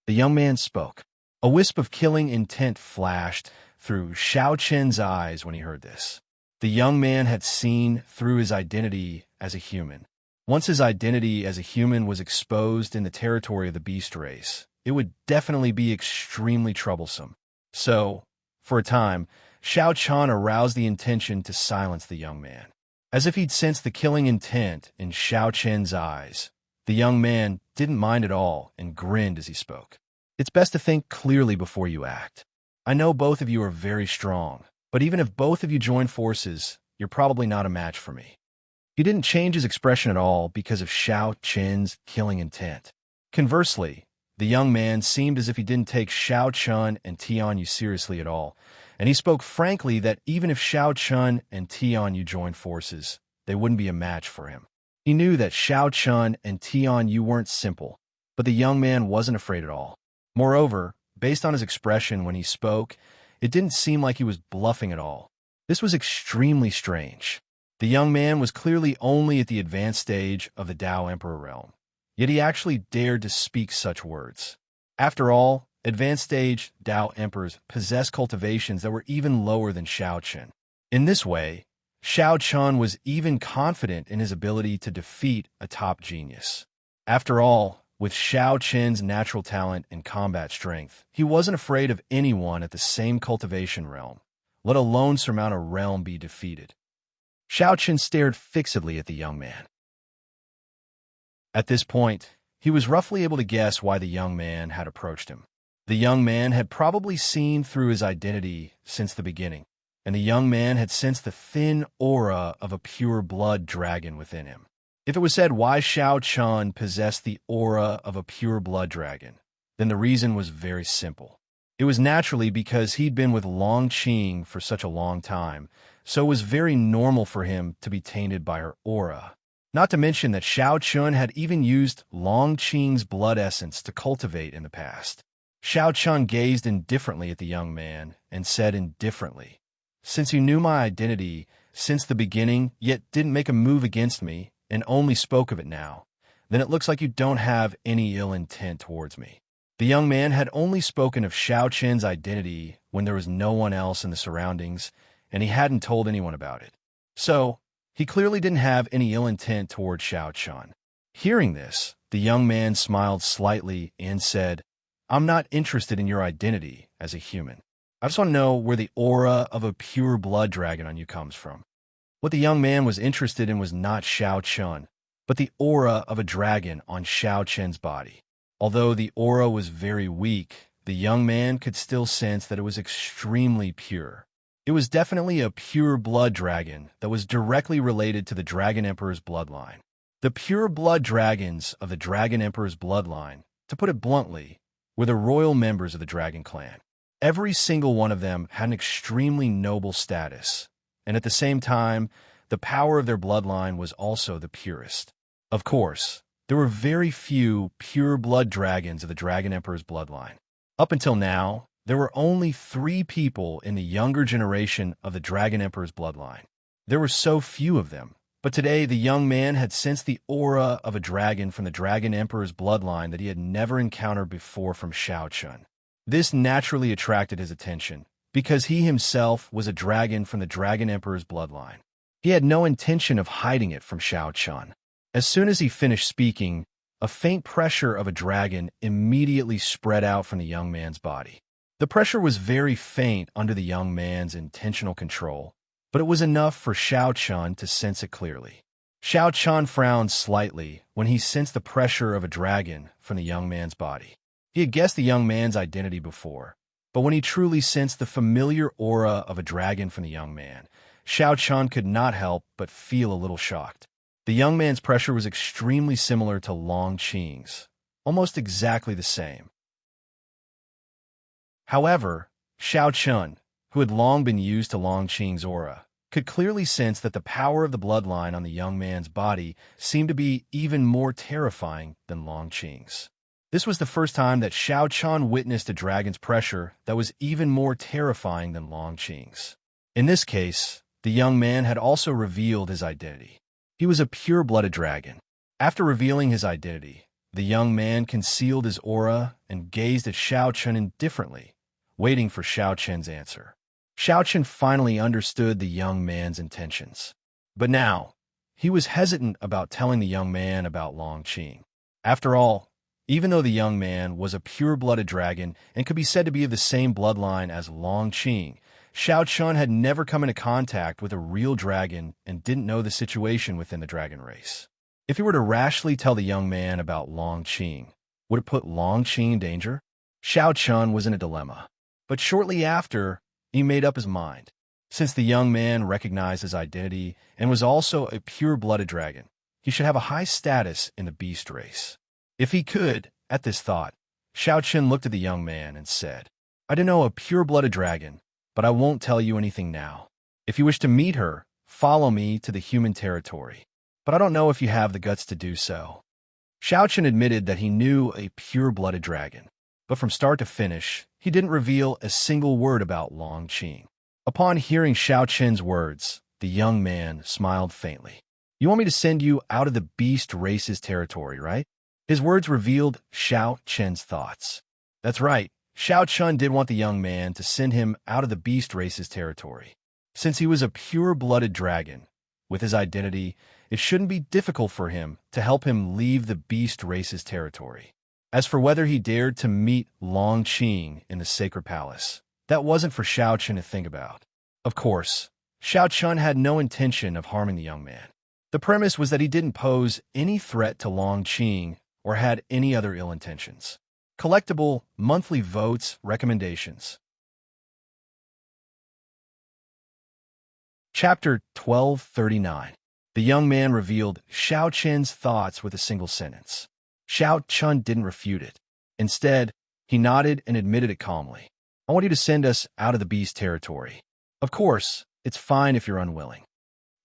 The young man spoke. A wisp of killing intent flashed through Xiao Chen's eyes when he heard this. The young man had seen through his identity as a human. Once his identity as a human was exposed in the territory of the beast race, it would definitely be extremely troublesome. So, for a time, Xiao Chan aroused the intention to silence the young man. As if he'd sensed the killing intent in Xiao Chen's eyes, the young man didn't mind at all and grinned as he spoke. "It's best to think clearly before you act. I know both of you are very strong, but even if both of you join forces, you're probably not a match for me." He didn't change his expression at all because of Xiao Chen's killing intent. Conversely, the young man seemed as if he didn't take Xiao Chun and Tian Yu seriously at all, and he spoke frankly that even if Xiao Chun and Tian Yu joined forces, they wouldn't be a match for him. He knew that Xiao Chun and Tian Yu weren't simple, but the young man wasn't afraid at all. Moreover, based on his expression when he spoke, it didn't seem like he was bluffing at all. This was extremely strange. The young man was clearly only at the advanced stage of the Tao Emperor realm, yet he actually dared to speak such words. After all, advanced stage Tao Emperors possess cultivations that were even lower than Xiao Chen. In this way, Xiao Chen was even confident in his ability to defeat a top genius. After all, with Xiao Chen's natural talent and combat strength, he wasn't afraid of anyone at the same cultivation realm, let alone surmount a realm be defeated. Xiao Chen stared fixedly at the young man. At this point, he was roughly able to guess why the young man had approached him. The young man had probably seen through his identity since the beginning, and the young man had sensed the thin aura of a pure-blood dragon within him. If it was said why Xiao Chun possessed the aura of a pure-blood dragon, then the reason was very simple. It was naturally because he'd been with Long Qing for such a long time, so it was very normal for him to be tainted by her aura. Not to mention that Xiao Chun had even used Long Qing's blood essence to cultivate in the past. Xiao Chun gazed indifferently at the young man and said indifferently, "Since you knew my identity since the beginning, yet didn't make a move against me, and only spoke of it now, then it looks like you don't have any ill intent towards me." The young man had only spoken of Xiao Chen's identity when there was no one else in the surroundings, and he hadn't told anyone about it. So, he clearly didn't have any ill intent toward Xiao Chun. Hearing this, the young man smiled slightly and said, "I'm not interested in your identity as a human. I just want to know where the aura of a pure blood dragon on you comes from." What the young man was interested in was not Xiao Chun, but the aura of a dragon on Xiao Chen's body. Although the aura was very weak, the young man could still sense that it was extremely pure. It was definitely a pure blood dragon that was directly related to the Dragon Emperor's bloodline. The pure blood dragons of the Dragon Emperor's bloodline, to put it bluntly, were the royal members of the Dragon Clan. Every single one of them had an extremely noble status, and at the same time, the power of their bloodline was also the purest. Of course, there were very few pure blood dragons of the Dragon Emperor's bloodline. Up until now, there were only 3 people in the younger generation of the Dragon Emperor's bloodline. There were so few of them, but today the young man had sensed the aura of a dragon from the Dragon Emperor's bloodline that he had never encountered before from Xiao Chun. This naturally attracted his attention, because he himself was a dragon from the Dragon Emperor's bloodline. He had no intention of hiding it from Xiao Chun. As soon as he finished speaking, a faint pressure of a dragon immediately spread out from the young man's body. The pressure was very faint under the young man's intentional control, but it was enough for Xiao Chun to sense it clearly. Xiao Chun frowned slightly when he sensed the pressure of a dragon from the young man's body. He had guessed the young man's identity before, but when he truly sensed the familiar aura of a dragon from the young man, Xiao Chun could not help but feel a little shocked. The young man's pressure was extremely similar to Long Qing's, almost exactly the same. However, Xiao Chun, who had long been used to Long Qing's aura, could clearly sense that the power of the bloodline on the young man's body seemed to be even more terrifying than Long Qing's. This was the first time that Xiao Chun witnessed a dragon's pressure that was even more terrifying than Long Qing's. In this case, the young man had also revealed his identity. He was a pure-blooded dragon. After revealing his identity, the young man concealed his aura and gazed at Xiao Chun indifferently, waiting for Xiao Chun's answer. Xiao Chun finally understood the young man's intentions. But now, he was hesitant about telling the young man about Long Qing. After all, even though the young man was a pure-blooded dragon and could be said to be of the same bloodline as Long Qing, Xiao Chun had never come into contact with a real dragon and didn't know the situation within the dragon race. If he were to rashly tell the young man about Long Qing, would it put Long Qing in danger? Xiao Chun was in a dilemma. But shortly after, he made up his mind. Since the young man recognized his identity and was also a pure-blooded dragon, he should have a high status in the beast race. If he could, at this thought, Xiao Chun looked at the young man and said, "I do know a pure-blooded dragon, but I won't tell you anything now. If you wish to meet her, follow me to the human territory. But I don't know if you have the guts to do so." Xiao Chun admitted that he knew a pure-blooded dragon, but from start to finish, he didn't reveal a single word about Long Qing. Upon hearing Xiao Chun's words, the young man smiled faintly. "You want me to send you out of the beast race's territory, right?" His words revealed Xiao Chun's thoughts. That's right, Xiao Chun did want the young man to send him out of the beast race's territory. Since he was a pure-blooded dragon, with his identity, it shouldn't be difficult for him to help him leave the beast race's territory. As for whether he dared to meet Long Qing in the sacred palace, that wasn't for Xiao Chun to think about. Of course, Xiao Chun had no intention of harming the young man. The premise was that he didn't pose any threat to Long Qing or had any other ill intentions. Collectible monthly votes recommendations. Chapter 1239. The young man revealed Xiao Chun's thoughts with a single sentence. Xiao Chun didn't refute it. Instead, he nodded and admitted it calmly. "I want you to send us out of the beast territory. Of course, it's fine if you're unwilling.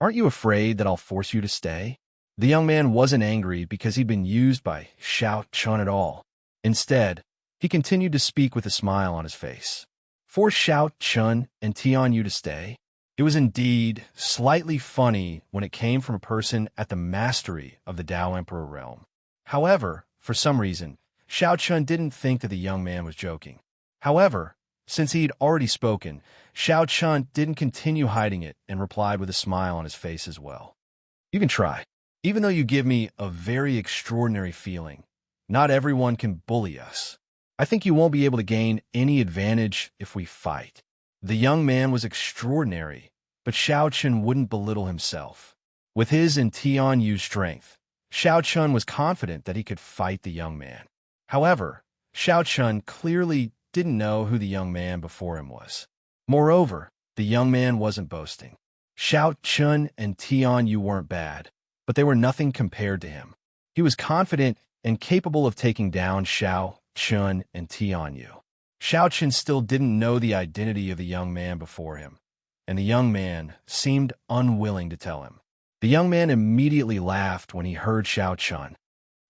Aren't you afraid that I'll force you to stay?" The young man wasn't angry because he'd been used by Xiao Chun at all. Instead, He continued to speak with a smile on his face. Force Xiao Chun and Tian Yu to stay. It was indeed slightly funny when it came from a person at the mastery of the Tao Emperor realm. However, for some reason, Xiao Chun didn't think that the young man was joking. However, since he had already spoken, Xiao Chun didn't continue hiding it and replied with a smile on his face as well. You can try. Even though you give me a very extraordinary feeling, not everyone can bully us. I think you won't be able to gain any advantage if we fight. The young man was extraordinary, but Xiao Chun wouldn't belittle himself. With his and Tian Yu's strength, Xiao Chun was confident that he could fight the young man. However, Xiao Chun clearly didn't know who the young man before him was. Moreover, the young man wasn't boasting. Xiao Chun and Tian Yu weren't bad, but they were nothing compared to him. He was confident and capable of taking down Xiao Chun and Tian Yu. Xiao Chun still didn't know the identity of the young man before him, and the young man seemed unwilling to tell him. The young man immediately laughed when he heard Xiao Chun.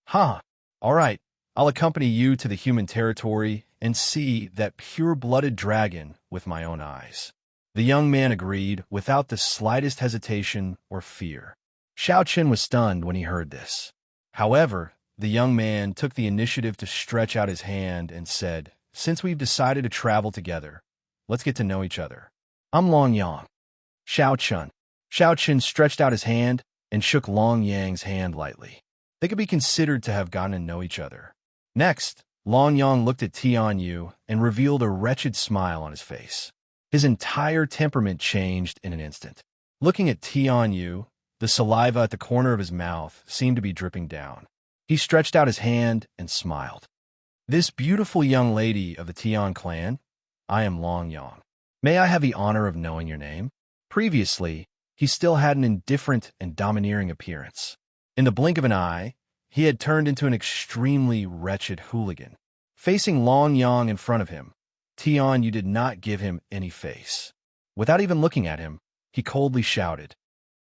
Huh, all right, I'll accompany you to the human territory and see that pure-blooded dragon with my own eyes. The young man agreed without the slightest hesitation or fear. Xiao Chun was stunned when he heard this. However, the young man took the initiative to stretch out his hand and said, "Since we've decided to travel together, let's get to know each other. I'm Long Yang." Xiao Chun. Xiao Chun stretched out his hand and shook Long Yang's hand lightly. They could be considered to have gotten to know each other. Next, Long Yang looked at Tian Yu and revealed a wretched smile on his face. His entire temperament changed in an instant. Looking at Tian Yu, the saliva at the corner of his mouth seemed to be dripping down. He stretched out his hand and smiled. "This beautiful young lady of the Tian clan, I am Long Yang. May I have the honor of knowing your name?" Previously, he still had an indifferent and domineering appearance. In the blink of an eye, he had turned into an extremely wretched hooligan. Facing Long Yang in front of him, Tian Yu did not give him any face. Without even looking at him, he coldly shouted,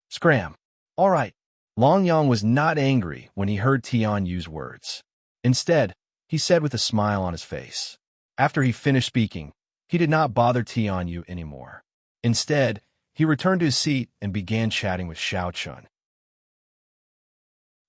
"Scram! All right." Long Yang was not angry when he heard Tian Yu's words. Instead, he said with a smile on his face. After he finished speaking, he did not bother Tian Yu anymore. Instead, he returned to his seat and began chatting with Xiao Chun.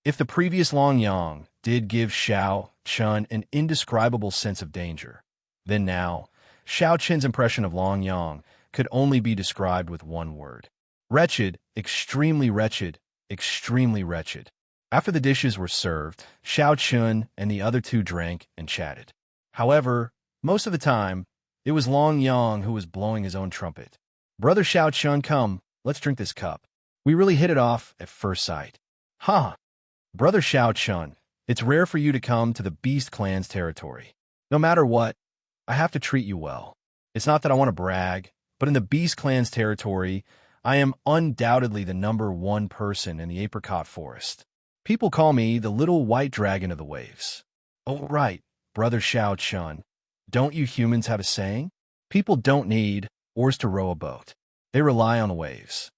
If the previous Long Yang did give Xiao Chun an indescribable sense of danger, then now, Xiao Chun's impression of Long Yang could only be described with one word. Wretched, extremely wretched, extremely wretched. After the dishes were served, Xiao Chun and the other two drank and chatted. However, most of the time, it was Long Yang who was blowing his own trumpet. "Brother Xiao Chun, come, let's drink this cup. We really hit it off at first sight." "Ha! Brother Xiao Chun, it's rare for you to come to the Beast Clan's territory. No matter what, I have to treat you well. It's not that I want to brag, but in the Beast Clan's territory, I am undoubtedly the #1 person in the apricot forest. People call me the little white dragon of the waves." "Oh, right, Brother Xiao Chun. Don't you humans have a saying? People don't need oars to row a boat. They rely on the waves."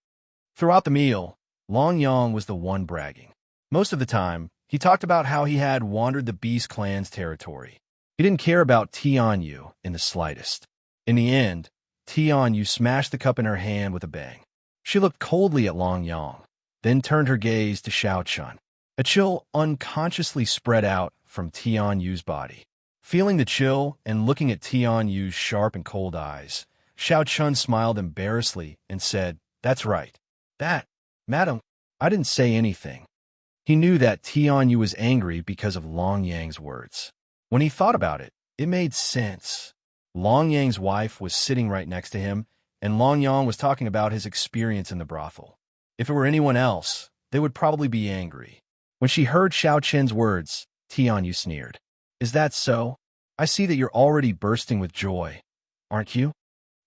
Throughout the meal, Long Yang was the one bragging. Most of the time, he talked about how he had wandered the Beast Clan's territory. He didn't care about Tian Yu in the slightest. In the end, Tian Yu smashed the cup in her hand with a bang. She looked coldly at Long Yang, then turned her gaze to Xiao Chun. A chill unconsciously spread out from Tian Yu's body. Feeling the chill and looking at Tian Yu's sharp and cold eyes, Xiao Chun smiled embarrassedly and said, "That's right. That, madam, I didn't say anything." He knew that Tian Yu was angry because of Long Yang's words. When he thought about it, it made sense. Long Yang's wife was sitting right next to him, and Long Yang was talking about his experience in the brothel. If it were anyone else, they would probably be angry. When she heard Xiao Chun's words, Tian Yu sneered. "Is that so? I see that you're already bursting with joy, aren't you?"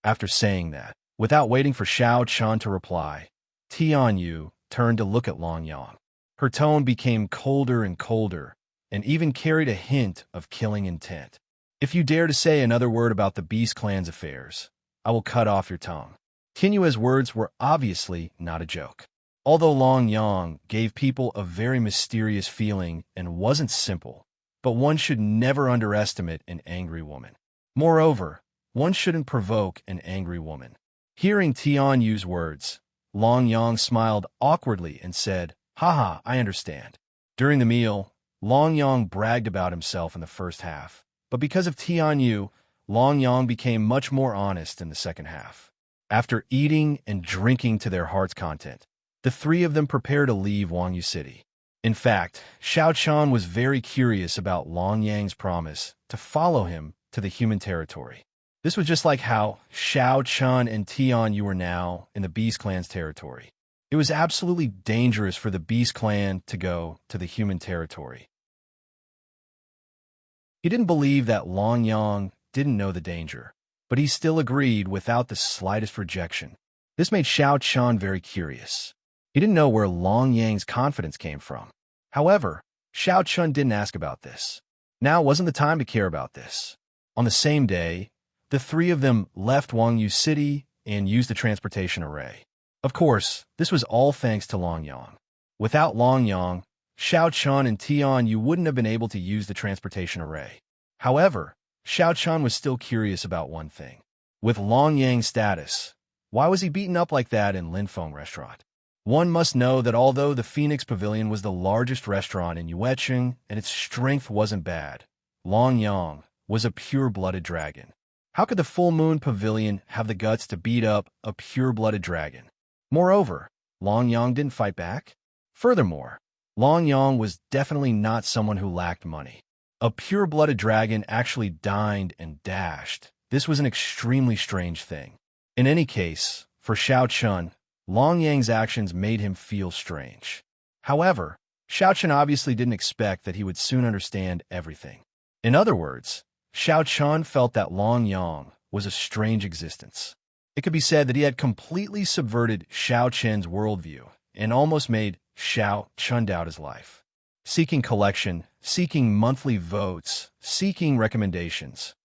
After saying that, without waiting for Xiao Chun to reply, Tian Yu turned to look at Long Yang. Her tone became colder and colder, and even carried a hint of killing intent. "If you dare to say another word about the Beast Clan's affairs, I will cut off your tongue." Tian Yu's words were obviously not a joke. Although Long Yang gave people a very mysterious feeling and wasn't simple, but one should never underestimate an angry woman. Moreover, one shouldn't provoke an angry woman. Hearing Tian Yu's words, Long Yang smiled awkwardly and said, "Haha, I understand." During the meal, Long Yang bragged about himself in the first half, but because of Tian Yu, Long Yang became much more honest in the second half. After eating and drinking to their heart's content, the three of them prepared to leave Wangyu City. In fact, Xiao Qian was very curious about Long Yang's promise to follow him to the human territory. This was just like how Xiao Qian and Tian Yu were now in the Beast Clan's territory. It was absolutely dangerous for the Beast Clan to go to the human territory. He didn't believe that Long Yang didn't know the danger, but he still agreed without the slightest rejection. This made Xiao Qian very curious. He didn't know where Long Yang's confidence came from. However, Xiao Qian didn't ask about this. Now wasn't the time to care about this. On the same day, the three of them left Wangyu City and used the transportation array. Of course, this was all thanks to Long Yang. Without Long Yang, Xiao Qian and Tian Yu wouldn't have been able to use the transportation array. However, Xiao Qian was still curious about one thing. With Long Yang's status, why was he beaten up like that in Linfeng restaurant? One must know that although the Phoenix Pavilion was the largest restaurant in Yueching and its strength wasn't bad, Long Yang was a pure-blooded dragon. How could the Full Moon Pavilion have the guts to beat up a pure-blooded dragon? Moreover, Long Yang didn't fight back. Furthermore, Long Yang was definitely not someone who lacked money. A pure-blooded dragon actually dined and dashed. This was an extremely strange thing. In any case, for Xiao Qian, Long Yang's actions made him feel strange. However, Xiao Qian obviously didn't expect that he would soon understand everything. In other words, Xiao Qian felt that Long Yang was a strange existence. It could be said that he had completely subverted Xiao Qian's worldview and almost made Xiao Qian doubt his life. Seeking collection, seeking monthly votes, seeking recommendations.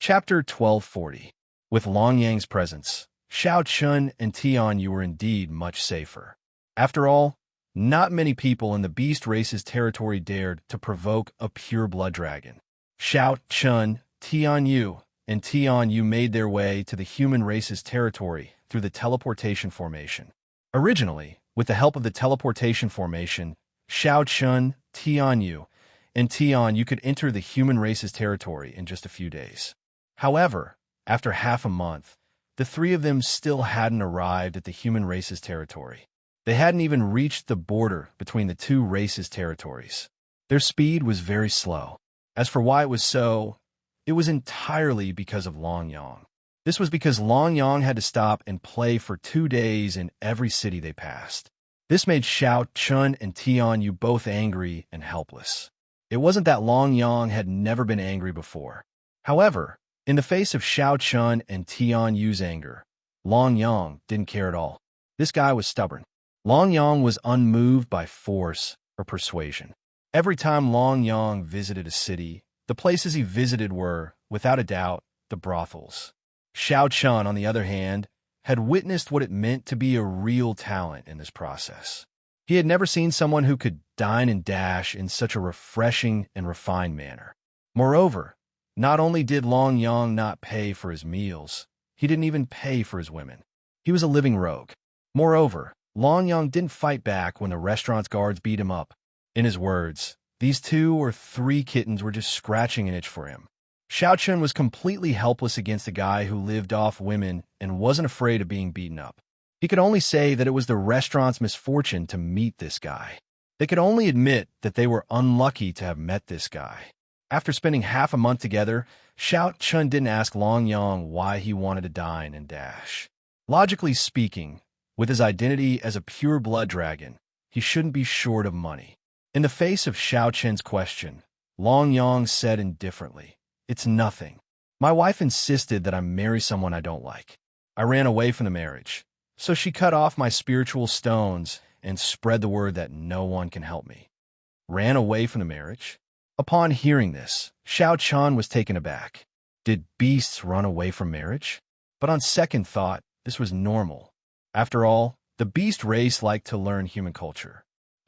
Chapter 1240. With Long Yang's presence, Xiao Qian and Tian Yu were indeed much safer. After all, not many people in the beast race's territory dared to provoke a pure-blood dragon. Xiao Qian, Tian Yu, and Tian Yu made their way to the human race's territory through the teleportation formation. Originally, with the help of the teleportation formation, Xiao Qian, Tian Yu, and Tian Yu could enter the human race's territory in just a few days. However, after half a month, the three of them still hadn't arrived at the human race's territory. They hadn't even reached the border between the two races' territories. Their speed was very slow. As for why it was so, it was entirely because of Long Yang. This was because Long Yang had to stop and play for 2 days in every city they passed. This made Xiao Qian and Tian Yu both angry and helpless. It wasn't that Long Yang had never been angry before. However, in the face of Xiao Qian and Tian Yu's anger, Long Yang didn't care at all. This guy was stubborn. Long Yang was unmoved by force or persuasion. Every time Long Yang visited a city, the places he visited were, without a doubt, the brothels. Xiao Qian, on the other hand, had witnessed what it meant to be a real talent in this process. He had never seen someone who could dine and dash in such a refreshing and refined manner. Moreover, not only did Long Yang not pay for his meals, he didn't even pay for his women. He was a living rogue. Moreover, Long Yang didn't fight back when the restaurant's guards beat him up. In his words, these 2 or 3 kittens were just scratching an itch for him. Xiao Qian was completely helpless against a guy who lived off women and wasn't afraid of being beaten up. He could only say that it was the restaurant's misfortune to meet this guy. They could only admit that they were unlucky to have met this guy. After spending half a month together, Xiao Qian didn't ask Long Yang why he wanted to dine and dash. Logically speaking, with his identity as a pure-blood dragon, he shouldn't be short of money. In the face of Xiao Qian's question, Long Yang said indifferently, "It's nothing. My wife insisted that I marry someone I don't like. I ran away from the marriage, so she cut off my spiritual stones and spread the word that no one can help me." Ran away from the marriage? Upon hearing this, Xiao Qian was taken aback. Did beasts run away from marriage? But on second thought, this was normal. After all, the beast race liked to learn human culture.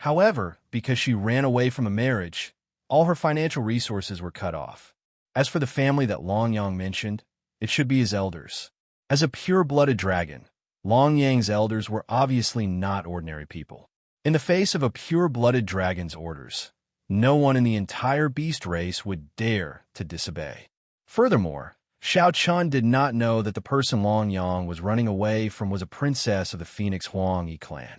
However, because she ran away from a marriage, all her financial resources were cut off. As for the family that Long Yang mentioned, it should be his elders. As a pure-blooded dragon, Long Yang's elders were obviously not ordinary people. In the face of a pure-blooded dragon's orders, no one in the entire beast race would dare to disobey. Furthermore, Xiao Chun did not know that the person Long Yang was running away from was a princess of the Phoenix Huang Yi clan.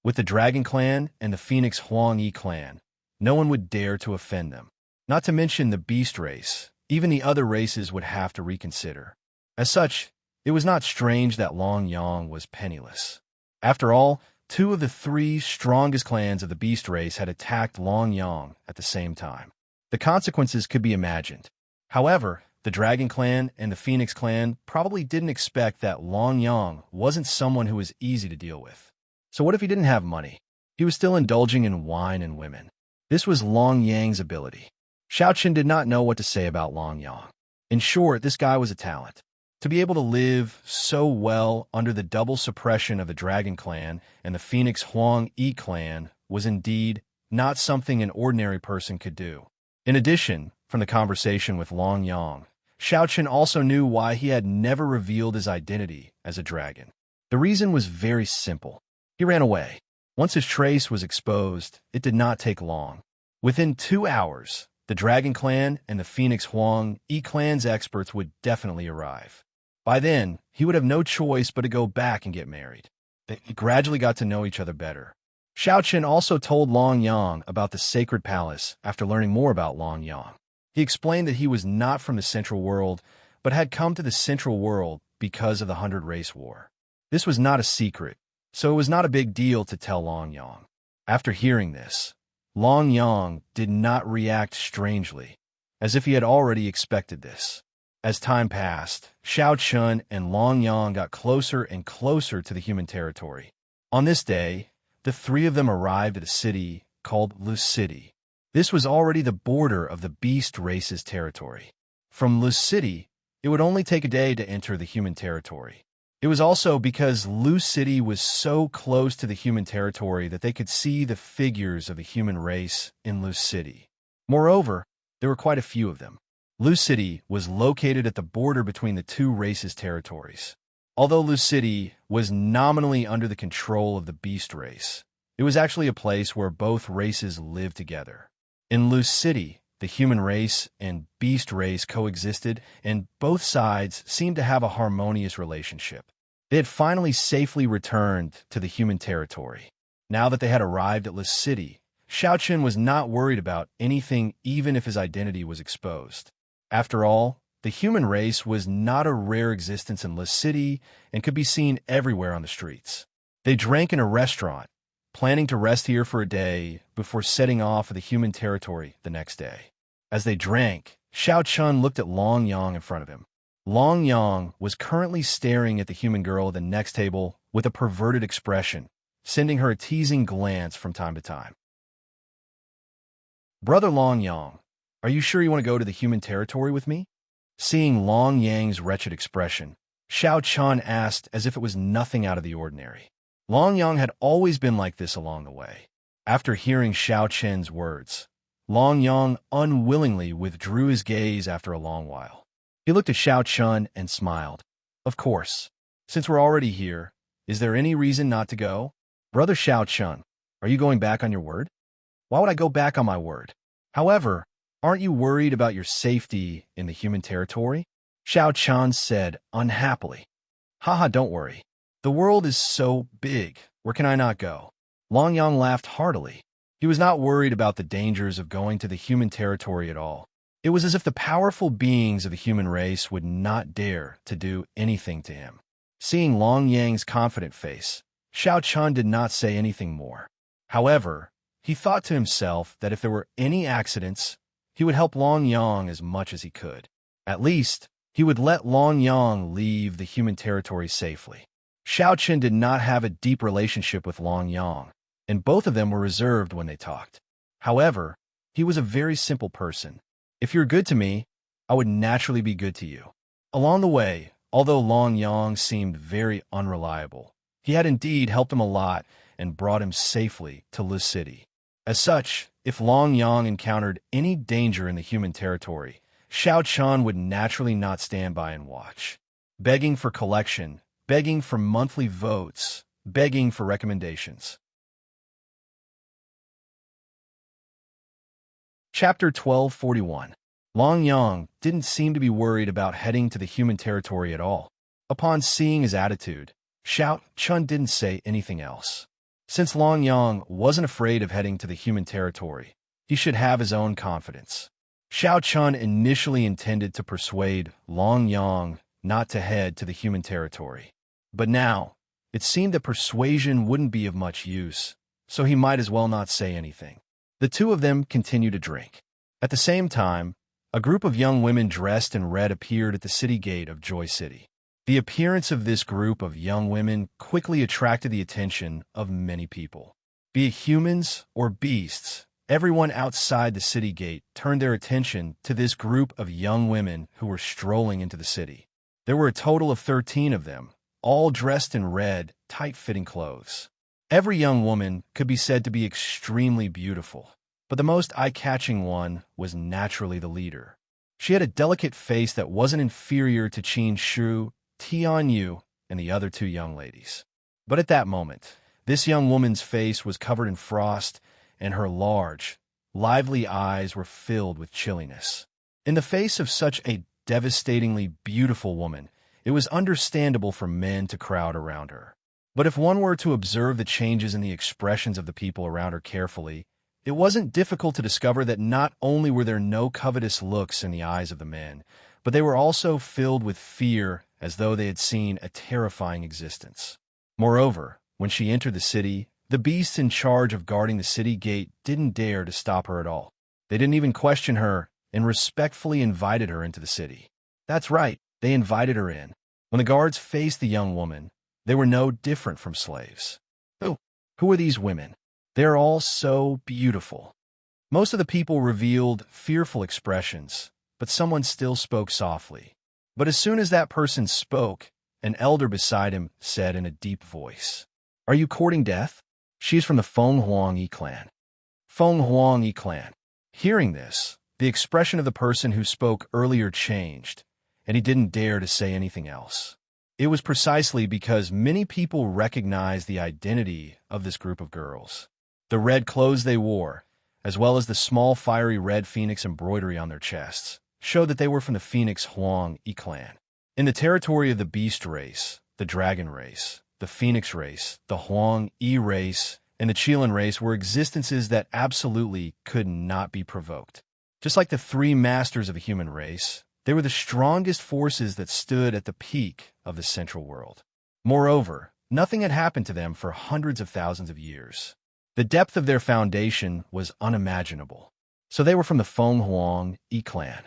With the Dragon Clan and the Phoenix Huang Yi clan, no one would dare to offend them. Not to mention the beast race, even the other races would have to reconsider. As such, it was not strange that Long Yang was penniless. After all, 2 of the 3 strongest clans of the beast race had attacked Long Yang at the same time. The consequences could be imagined. However, the Dragon Clan and the Phoenix Clan probably didn't expect that Long Yang wasn't someone who was easy to deal with. So what if he didn't have money? He was still indulging in wine and women. This was Long Yang's ability. Xiao Qin did not know what to say about Long Yang. In short, this guy was a talent. To be able to live so well under the double suppression of the Dragon Clan and the Phoenix Huang Yi clan was indeed not something an ordinary person could do. In addition, from the conversation with Long Yang, Xiao Qin also knew why he had never revealed his identity as a dragon. The reason was very simple. He ran away. Once his trace was exposed, it did not take long. Within 2 hours, the Dragon Clan and the Phoenix Huang Yi clan's experts would definitely arrive. By then, he would have no choice but to go back and get married. They gradually got to know each other better. Xiao Qin also told Long Yang about the sacred palace after learning more about Long Yang. He explained that he was not from the Central World, but had come to the Central World because of the 100 Race War. This was not a secret, so it was not a big deal to tell Long Yang. After hearing this, Long Yang did not react strangely, as if he had already expected this. As time passed, Xiao Chun and Long Yang got closer and closer to the human territory. On this day, the 3 of them arrived at a city called Lu City. This was already the border of the beast race's territory. From Lu City, it would only take a day to enter the human territory. It was also because Lu City was so close to the human territory that they could see the figures of the human race in Lu City. Moreover, there were quite a few of them. Lu City was located at the border between the 2 races' territories. Although Lu City was nominally under the control of the beast race, it was actually a place where both races lived together. In Lu City, the human race and beast race coexisted, and both sides seemed to have a harmonious relationship. They had finally safely returned to the human territory. Now that they had arrived at Lu City, Xiao Qin was not worried about anything even if his identity was exposed. After all, the human race was not a rare existence in Lu City and could be seen everywhere on the streets. They drank in a restaurant, planning to rest here for a day before setting off for the human territory the next day. As they drank, Xiao Chun looked at Long Yang in front of him. Long Yang was currently staring at the human girl at the next table with a perverted expression, sending her a teasing glance from time to time. "Brother Long Yang, are you sure you want to go to the human territory with me?" Seeing Long Yang's wretched expression, Xiao Chun asked as if it was nothing out of the ordinary. Long Yang had always been like this along the way. After hearing Xiao Chen's words, Long Yang unwillingly withdrew his gaze after a long while. He looked at Xiao Chun and smiled. "Of course. Since we're already here, is there any reason not to go?" "Brother Xiao Chun, are you going back on your word?" "Why would I go back on my word? However, aren't you worried about your safety in the human territory?" Xiao Chun said unhappily. "Haha, don't worry. The world is so big. Where can I not go?" Long Yang laughed heartily. He was not worried about the dangers of going to the human territory at all. It was as if the powerful beings of the human race would not dare to do anything to him. Seeing Long Yang's confident face, Xiao Chun did not say anything more. However, he thought to himself that if there were any accidents, he would help Long Yang as much as he could. At least, he would let Long Yang leave the human territory safely. Xiao Qin did not have a deep relationship with Long Yang, and both of them were reserved when they talked. However, he was a very simple person. "If you're good to me, I would naturally be good to you." Along the way, although Long Yang seemed very unreliable, He had indeed helped him a lot and brought him safely to Liz City. As such, if Long Yang encountered any danger in the human territory, Xiao Chun would naturally not stand by and watch. Begging for collection, begging for monthly votes, begging for recommendations. Chapter 1241. Long Yang didn't seem to be worried about heading to the human territory at all. Upon seeing his attitude, Xiao Chun didn't say anything else. Since Long Yang wasn't afraid of heading to the human territory, he should have his own confidence. Xiao Chun initially intended to persuade Long Yang not to head to the human territory. But now, it seemed that persuasion wouldn't be of much use, so he might as well not say anything. The two of them continued to drink. At the same time, a group of young women dressed in red appeared at the city gate of Joy City. The appearance of this group of young women quickly attracted the attention of many people. Be it humans or beasts, everyone outside the city gate turned their attention to this group of young women who were strolling into the city. There were a total of 13 of them, all dressed in red, tight-fitting clothes. Every young woman could be said to be extremely beautiful, but the most eye-catching one was naturally the leader. She had a delicate face that wasn't inferior to Qin Shu, Tian Yu, and the other two young ladies. But at that moment, this young woman's face was covered in frost, and her large, lively eyes were filled with chilliness. In the face of such a devastatingly beautiful woman, it was understandable for men to crowd around her. But if one were to observe the changes in the expressions of the people around her carefully, it wasn't difficult to discover that not only were there no covetous looks in the eyes of the men, but they were also filled with fear as though they had seen a terrifying existence. Moreover, when she entered the city, the beasts in charge of guarding the city gate didn't dare to stop her at all. They didn't even question her and respectfully invited her into the city. That's right, they invited her in. When the guards faced the young woman, they were no different from slaves. Who are these women? They are all so beautiful. Most of the people revealed fearful expressions, but someone still spoke softly. But as soon as that person spoke, an elder beside him said in a deep voice, "Are you courting death? She's from the Feng Huang clan." Feng Huang clan. Hearing this, the expression of the person who spoke earlier changed, and he didn't dare to say anything else. It was precisely because many people recognized the identity of this group of girls. The red clothes they wore, as well as the small fiery red phoenix embroidery on their chests, showed that they were from the Phoenix Huang clan. In the territory of the beast race, the dragon race, the phoenix race, the Huang race, and the Qilin race were existences that absolutely could not be provoked. Just like the three masters of the human race, they were the strongest forces that stood at the peak of the central world. Moreover, nothing had happened to them for hundreds of thousands of years. The depth of their foundation was unimaginable. So they were from the Feng Huang clan.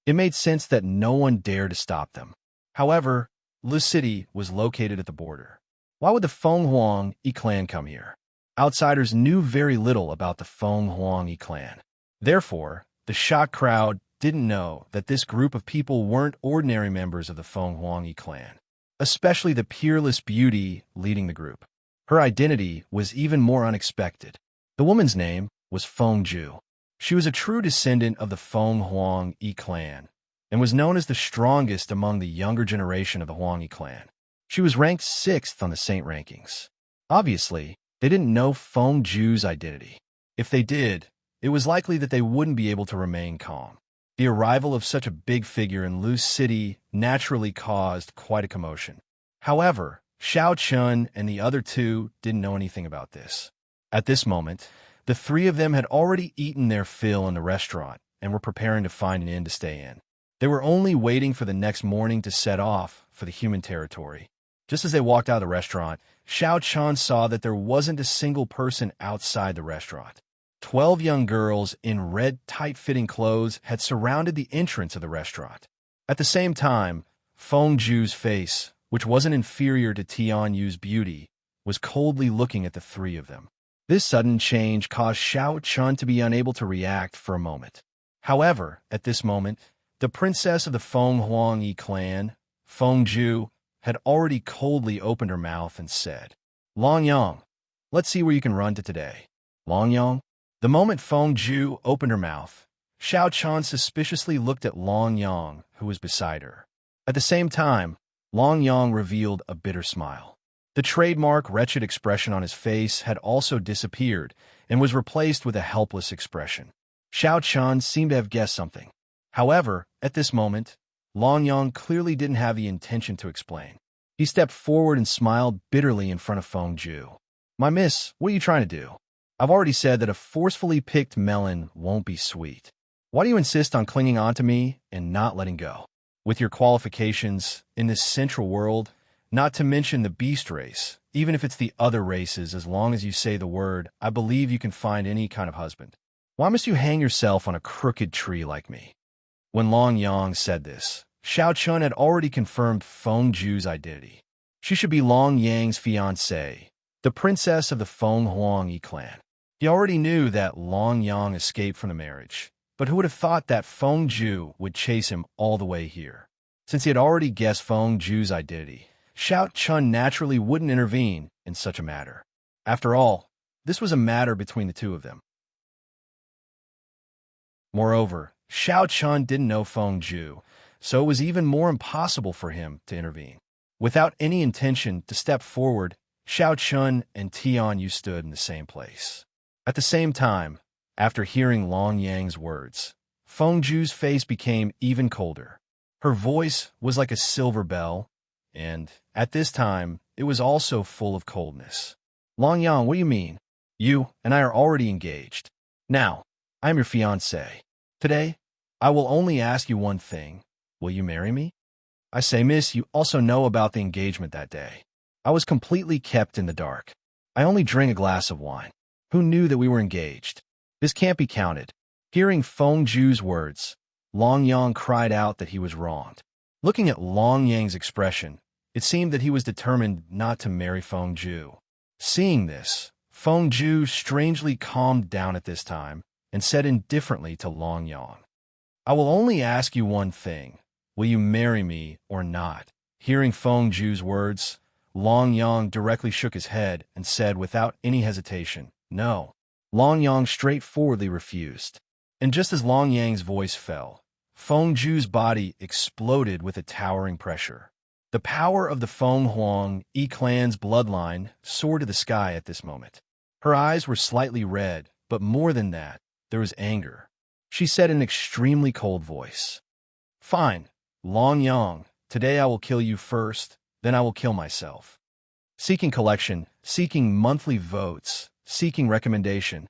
It made sense that no one dared to stop them. However, Liz City was located at the border. Why would the Feng Huang clan come here? Outsiders knew very little about the Feng Huang clan. Therefore, the shocked crowd didn't know that this group of people weren't ordinary members of the Feng Huang clan, especially the peerless beauty leading the group. Her identity was even more unexpected. The woman's name was Feng Ju. She was a true descendant of the Feng Huang clan and was known as the strongest among the younger generation of the Huang clan. She was ranked 6th on the saint rankings. Obviously, they didn't know Feng Ju's identity. If they did, it was likely that they wouldn't be able to remain calm. The arrival of such a big figure in Liu City naturally caused quite a commotion. However, Xiao Chun and the other two didn't know anything about this. At this moment, the three of them had already eaten their fill in the restaurant and were preparing to find an inn to stay in. They were only waiting for the next morning to set off for the human territory. Just as they walked out of the restaurant, Xiao Chun saw that there wasn't a single person outside the restaurant. 12 young girls in red, tight-fitting clothes had surrounded the entrance of the restaurant. At the same time, Feng Ju's face, which wasn't inferior to Tian Yu's beauty, was coldly looking at the three of them. This sudden change caused Xiao Chun to be unable to react for a moment. However, at this moment, the princess of the Feng Huang clan, Feng Ju, had already coldly opened her mouth and said, "Long Yang, let's see where you can run to today." Long Yang? The moment Feng Ju opened her mouth, Xiao Chan suspiciously looked at Long Yang, who was beside her. At the same time, Long Yang revealed a bitter smile. The trademark wretched expression on his face had also disappeared and was replaced with a helpless expression. Xiao Chan seemed to have guessed something. However, at this moment, Long Yang clearly didn't have the intention to explain. He stepped forward and smiled bitterly in front of Feng Ju. "My miss, what are you trying to do? I've already said that a forcefully picked melon won't be sweet. Why do you insist on clinging on to me and not letting go? With your qualifications in this central world, not to mention the beast race, even if it's the other races, as long as you say the word, I believe you can find any kind of husband. Why must you hang yourself on a crooked tree like me?" When Long Yang said this, Xiao Chun had already confirmed Feng Ju's identity. She should be Long Yang's fiancée, the princess of the Feng Huang clan. He already knew that Long Yang escaped from the marriage, but who would have thought that Feng Ju would chase him all the way here? Since he had already guessed Feng Ju's identity, Xiao Chun naturally wouldn't intervene in such a matter. After all, this was a matter between the two of them. Moreover, Xiao Chun didn't know Feng Ju, so it was even more impossible for him to intervene. Without any intention to step forward, Xiao Chun and Tian Yu stood in the same place. At the same time, after hearing Long Yang's words, Feng Ju's face became even colder. Her voice was like a silver bell, and, at this time, it was also full of coldness. "Long Yang, what do you mean? You and I are already engaged. Now, I am your fiancé. Today, I will only ask you one thing. Will you marry me?" "I say, miss, you also know about the engagement that day. I was completely kept in the dark. I only drank a glass of wine. Who knew that we were engaged? This can't be counted." Hearing Feng Ju's words, Long Yang cried out that he was wronged. Looking at Long Yang's expression, it seemed that he was determined not to marry Feng Ju. Seeing this, Feng Ju strangely calmed down at this time and said indifferently to Long Yang, "I will only ask you one thing. Will you marry me or not?" Hearing Feng Ju's words, Long Yang directly shook his head and said without any hesitation, "No." Long Yang straightforwardly refused. And just as Long Yang's voice fell, Feng Ju's body exploded with a towering pressure. The power of the Feng Huang clan's bloodline soared to the sky at this moment. Her eyes were slightly red, but more than that, there was anger. She said in an extremely cold voice, "Fine, Long Yang, today I will kill you first, then I will kill myself." Seeking collection, seeking monthly votes, seeking recommendation.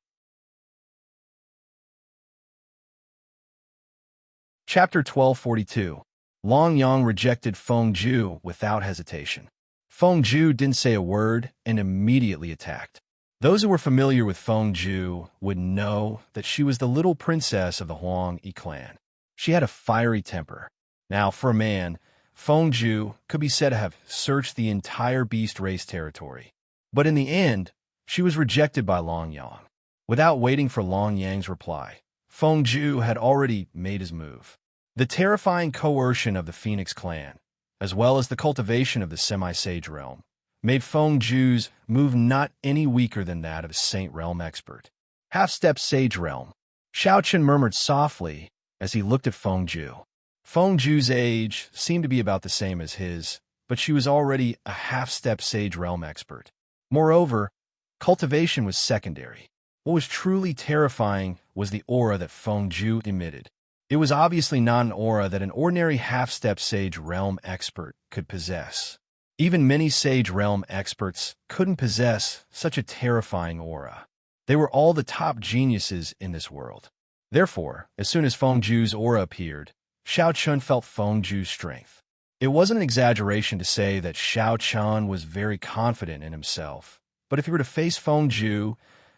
Chapter 1242. Long Yang rejected Feng Ju without hesitation. Feng Ju didn't say a word and immediately attacked. Those who were familiar with Feng Ju would know that she was the little princess of the Huang clan. She had a fiery temper. Now, for a man, Feng Ju could be said to have searched the entire beast race territory. But in the end, she was rejected by Long Yang. Without waiting for Long Yang's reply, Feng Ju had already made his move. The terrifying coercion of the Phoenix clan, as well as the cultivation of the semi-sage realm, made Feng Ju's move not any weaker than that of a Saint Realm expert. Half-step Sage Realm. Xiao Chen murmured softly as he looked at Feng Ju. Feng Ju's age seemed to be about the same as his, but she was already a half-step Sage Realm expert. Moreover, cultivation was secondary. What was truly terrifying was the aura that Feng Ju emitted. It was obviously not an aura that an ordinary half-step Sage Realm expert could possess. Even many Sage Realm experts couldn't possess such a terrifying aura. They were all the top geniuses in this world. Therefore, as soon as Feng Ju's aura appeared, Xiao Chun felt Feng Ju's strength. It wasn't an exaggeration to say that Xiao Chun was very confident in himself, but if he were to face Feng Ju,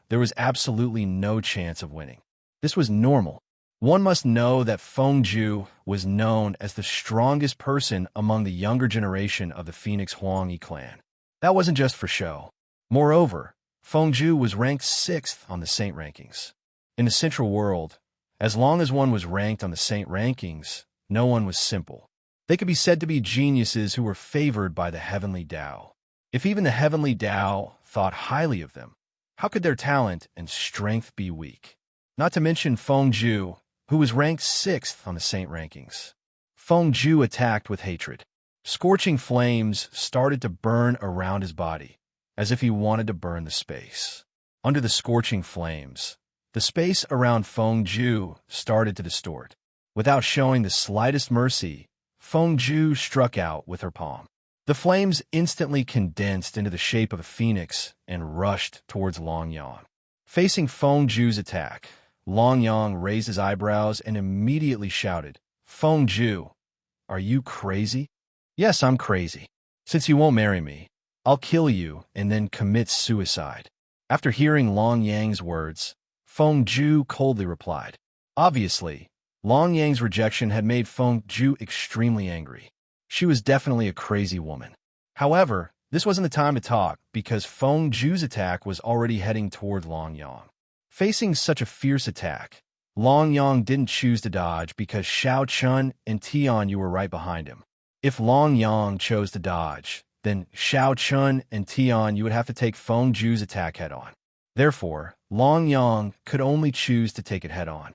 there was absolutely no chance of winning. This was normal. One must know that Feng Ju was known as the strongest person among the younger generation of the Phoenix Huang clan. That wasn't just for show. Moreover, Feng Ju was ranked 6th on the Saint rankings. In the Central world, as long as one was ranked on the Saint rankings, no one was simple. They could be said to be geniuses who were favored by the heavenly Tao. If even the heavenly Tao thought highly of them, how could their talent and strength be weak? Not to mention Feng Zhu, who was ranked 6th on the saint rankings. Feng Zhu attacked with hatred. Scorching flames started to burn around his body, as if he wanted to burn the space. Under the scorching flames, the space around Feng Zhu started to distort. Without showing the slightest mercy, Feng Zhu struck out with her palm. The flames instantly condensed into the shape of a phoenix and rushed towards Long Yang. Facing Feng Zhu's attack, Long Yang raised his eyebrows and immediately shouted, "Feng Zhu, are you crazy?" "Yes, I'm crazy. Since you won't marry me, I'll kill you and then commit suicide." After hearing Long Yang's words, Feng Zhu coldly replied. Obviously, Long Yang's rejection had made Feng Zhu extremely angry. She was definitely a crazy woman. However, this wasn't the time to talk because Feng Zhu's attack was already heading toward Long Yang. Facing such a fierce attack, Long Yang didn't choose to dodge because Xiao Chun and Tian Yu were right behind him. If Long Yang chose to dodge, then Xiao Chun and Tian Yu would have to take Feng Zhu's attack head-on. Therefore, Long Yang could only choose to take it head-on.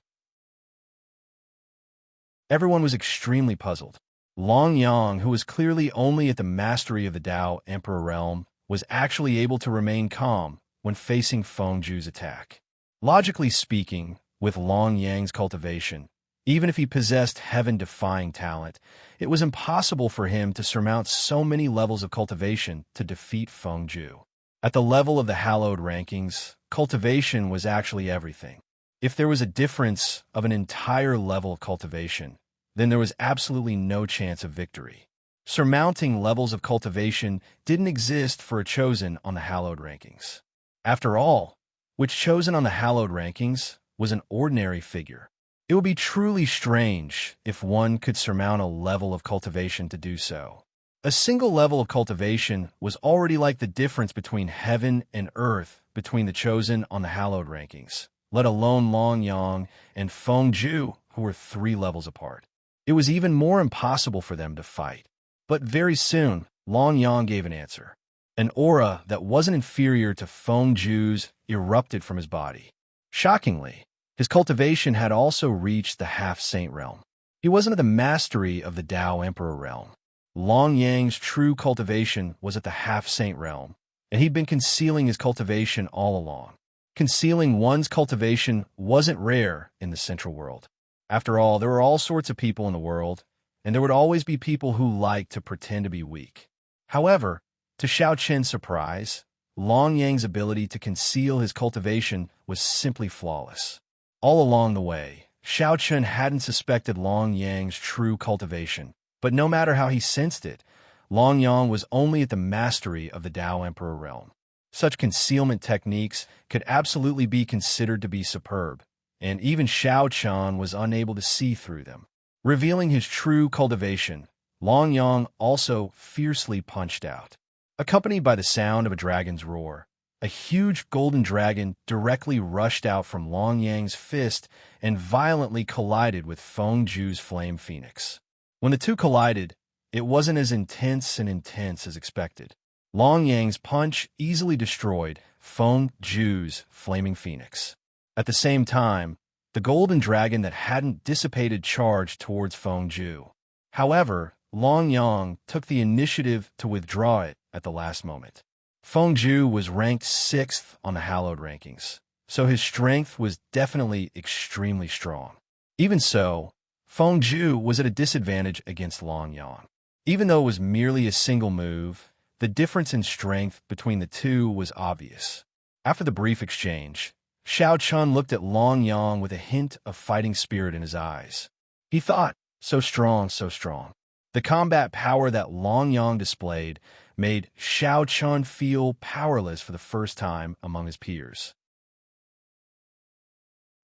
Everyone was extremely puzzled. Long Yang, who was clearly only at the mastery of the Tao Emperor realm, was actually able to remain calm when facing Feng Zhu's attack. Logically speaking, with Long Yang's cultivation, even if he possessed heaven-defying talent, it was impossible for him to surmount so many levels of cultivation to defeat Feng Zhu. At the level of the hallowed rankings, cultivation was actually everything. If there was a difference of an entire level of cultivation, then there was absolutely no chance of victory. Surmounting levels of cultivation didn't exist for a chosen on the hallowed rankings. After all, which chosen on the hallowed rankings was an ordinary figure. It would be truly strange if one could surmount a level of cultivation to do so. A single level of cultivation was already like the difference between heaven and earth between the chosen on the hallowed rankings, let alone Long Yang and Feng Zhu, who were 3 levels apart. It was even more impossible for them to fight. But very soon, Long Yang gave an answer. An aura that wasn't inferior to Feng Zhu's erupted from his body. Shockingly, his cultivation had also reached the half-saint realm. He wasn't at the mastery of the Tao Emperor realm. Long Yang's true cultivation was at the half-saint realm, and he'd been concealing his cultivation all along. Concealing one's cultivation wasn't rare in the Central world. After all, there were all sorts of people in the world, and there would always be people who liked to pretend to be weak. However, to Xiao Chen's surprise, Long Yang's ability to conceal his cultivation was simply flawless. All along the way, Xiao Chen hadn't suspected Long Yang's true cultivation, but no matter how he sensed it, Long Yang was only at the mastery of the Tao Emperor realm. Such concealment techniques could absolutely be considered to be superb, and even Xiao Chen was unable to see through them. Revealing his true cultivation, Long Yang also fiercely punched out. Accompanied by the sound of a dragon's roar, a huge golden dragon directly rushed out from Long Yang's fist and violently collided with Feng Zhu's flame phoenix. When the two collided, it wasn't as intense as expected. Long Yang's punch easily destroyed Feng Zhu's flaming phoenix. At the same time, the golden dragon that hadn't dissipated charged towards Feng Zhu. However, Long Yang took the initiative to withdraw it at the last moment. Feng Zhu was ranked 6th on the hallowed rankings, so his strength was definitely extremely strong. Even so, Feng Zhu was at a disadvantage against Long Yang. Even though it was merely a single move, the difference in strength between the two was obvious. After the brief exchange, Xiao Chun looked at Long Yang with a hint of fighting spirit in his eyes. He thought, so strong, so strong. The combat power that Long Yang displayed made Xiao Chun feel powerless for the first time among his peers.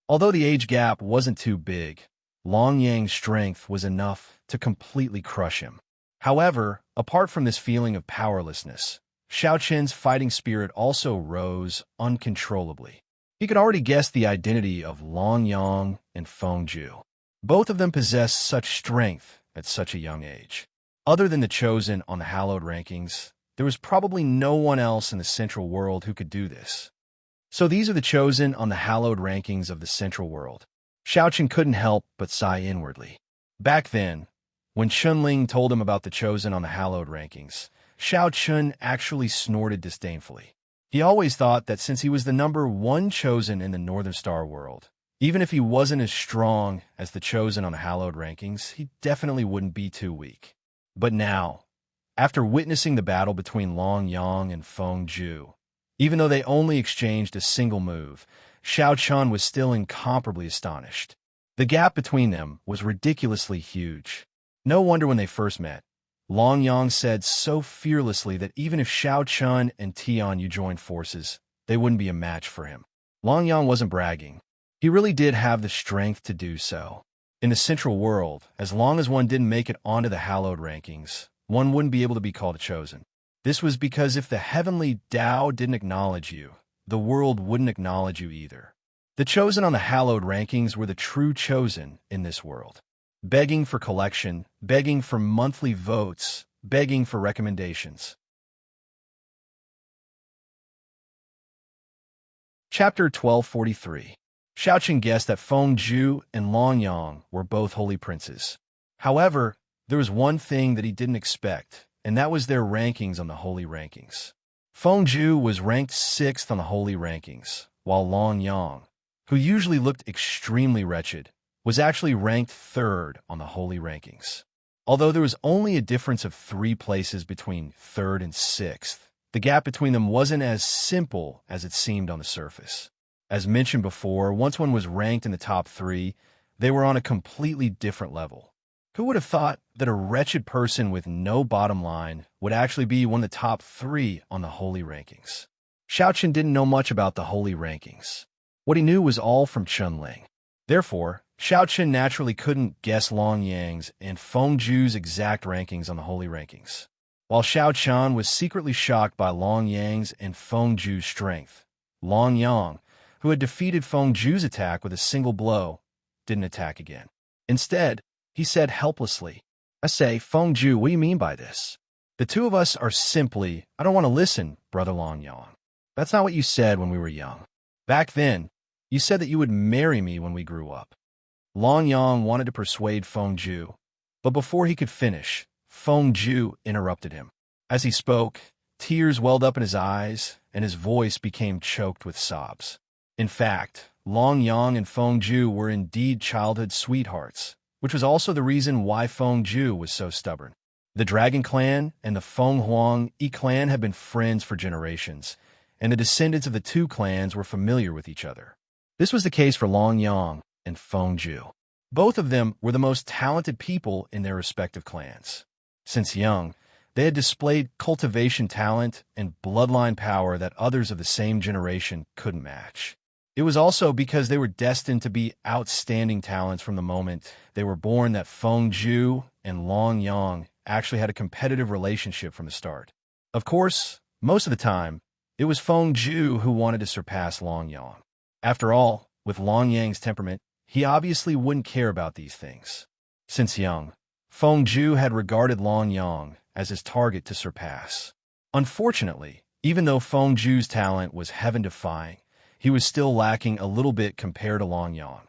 Although the age gap wasn't too big, Long Yang's strength was enough to completely crush him. However, apart from this feeling of powerlessness, Xiao Chen's fighting spirit also rose uncontrollably. He could already guess the identity of Long Yang and Feng Zhu. Both of them possessed such strength at such a young age. Other than the chosen on the hallowed rankings, there was probably no one else in the central world who could do this. So these are the chosen on the hallowed rankings of the central world. Xiaochen couldn't help but sigh inwardly. Back then, when Chunling told him about the chosen on the hallowed rankings, Xiao Chun actually snorted disdainfully. He always thought that since he was the #1 chosen in the Northern Star world, even if he wasn't as strong as the chosen on the hallowed rankings, he definitely wouldn't be too weak. But now, after witnessing the battle between Long Yang and Feng Zhu, even though they only exchanged a single move, Xiao Chun was still incomparably astonished. The gap between them was ridiculously huge. No wonder when they first met, Long Yang said so fearlessly that even if Xiao Chun and Tian Yu joined forces, they wouldn't be a match for him. Long Yang wasn't bragging. He really did have the strength to do so. In the central world, as long as one didn't make it onto the hallowed rankings, one wouldn't be able to be called a chosen. This was because if the heavenly Tao didn't acknowledge you, the world wouldn't acknowledge you either. The chosen on the hallowed rankings were the true chosen in this world. Begging for collection, begging for monthly votes, begging for recommendations. Chapter 1243. Xiaochen guessed that Feng Zhu and Long Yang were both holy princes. However, there was one thing that he didn't expect, and that was their rankings on the holy rankings. Feng Zhu was ranked 6th on the holy rankings, while Long Yang, who usually looked extremely wretched, was actually ranked 3rd on the holy rankings. Although there was only a difference of 3 places between 3rd and 6th, the gap between them wasn't as simple as it seemed on the surface. As mentioned before, once one was ranked in the top 3, they were on a completely different level. Who would have thought that a wretched person with no bottom line would actually be one of the top 3 on the holy rankings? Xiaochen didn't know much about the holy rankings. What he knew was all from Chunling. Therefore, Xiaochen naturally couldn't guess Long Yang's and Feng Zhu's exact rankings on the holy rankings. While Xiaochen was secretly shocked by Long Yang's and Feng Zhu's strength, Long Yang, who had defeated Feng Zhu's attack with a single blow, didn't attack again. Instead, he said helplessly, "I say, Feng Zhu, what do you mean by this? The two of us are simply, I don't want to listen, Brother Long Yang. That's not what you said when we were young. Back then, you said that you would marry me when we grew up." Long Yang wanted to persuade Feng Zhu, but before he could finish, Feng Zhu interrupted him. As he spoke, tears welled up in his eyes, and his voice became choked with sobs. In fact, Long Yang and Feng Zhu were indeed childhood sweethearts, which was also the reason why Feng Zhu was so stubborn. The Dragon Clan and the Feng Huang Yi clan had been friends for generations, and the descendants of the two clans were familiar with each other. This was the case for Long Yang and Feng Zhu. Both of them were the most talented people in their respective clans. Since young, they had displayed cultivation talent and bloodline power that others of the same generation couldn't match. It was also because they were destined to be outstanding talents from the moment they were born that Feng Zhu and Long Yang actually had a competitive relationship from the start. Of course, most of the time, it was Feng Zhu who wanted to surpass Long Yang. After all, with Long Yang's temperament, he obviously wouldn't care about these things. Since young, Feng Zhu had regarded Long Yang as his target to surpass. Unfortunately, even though Feng Zhu's talent was heaven-defying, he was still lacking a little bit compared to Long Yang.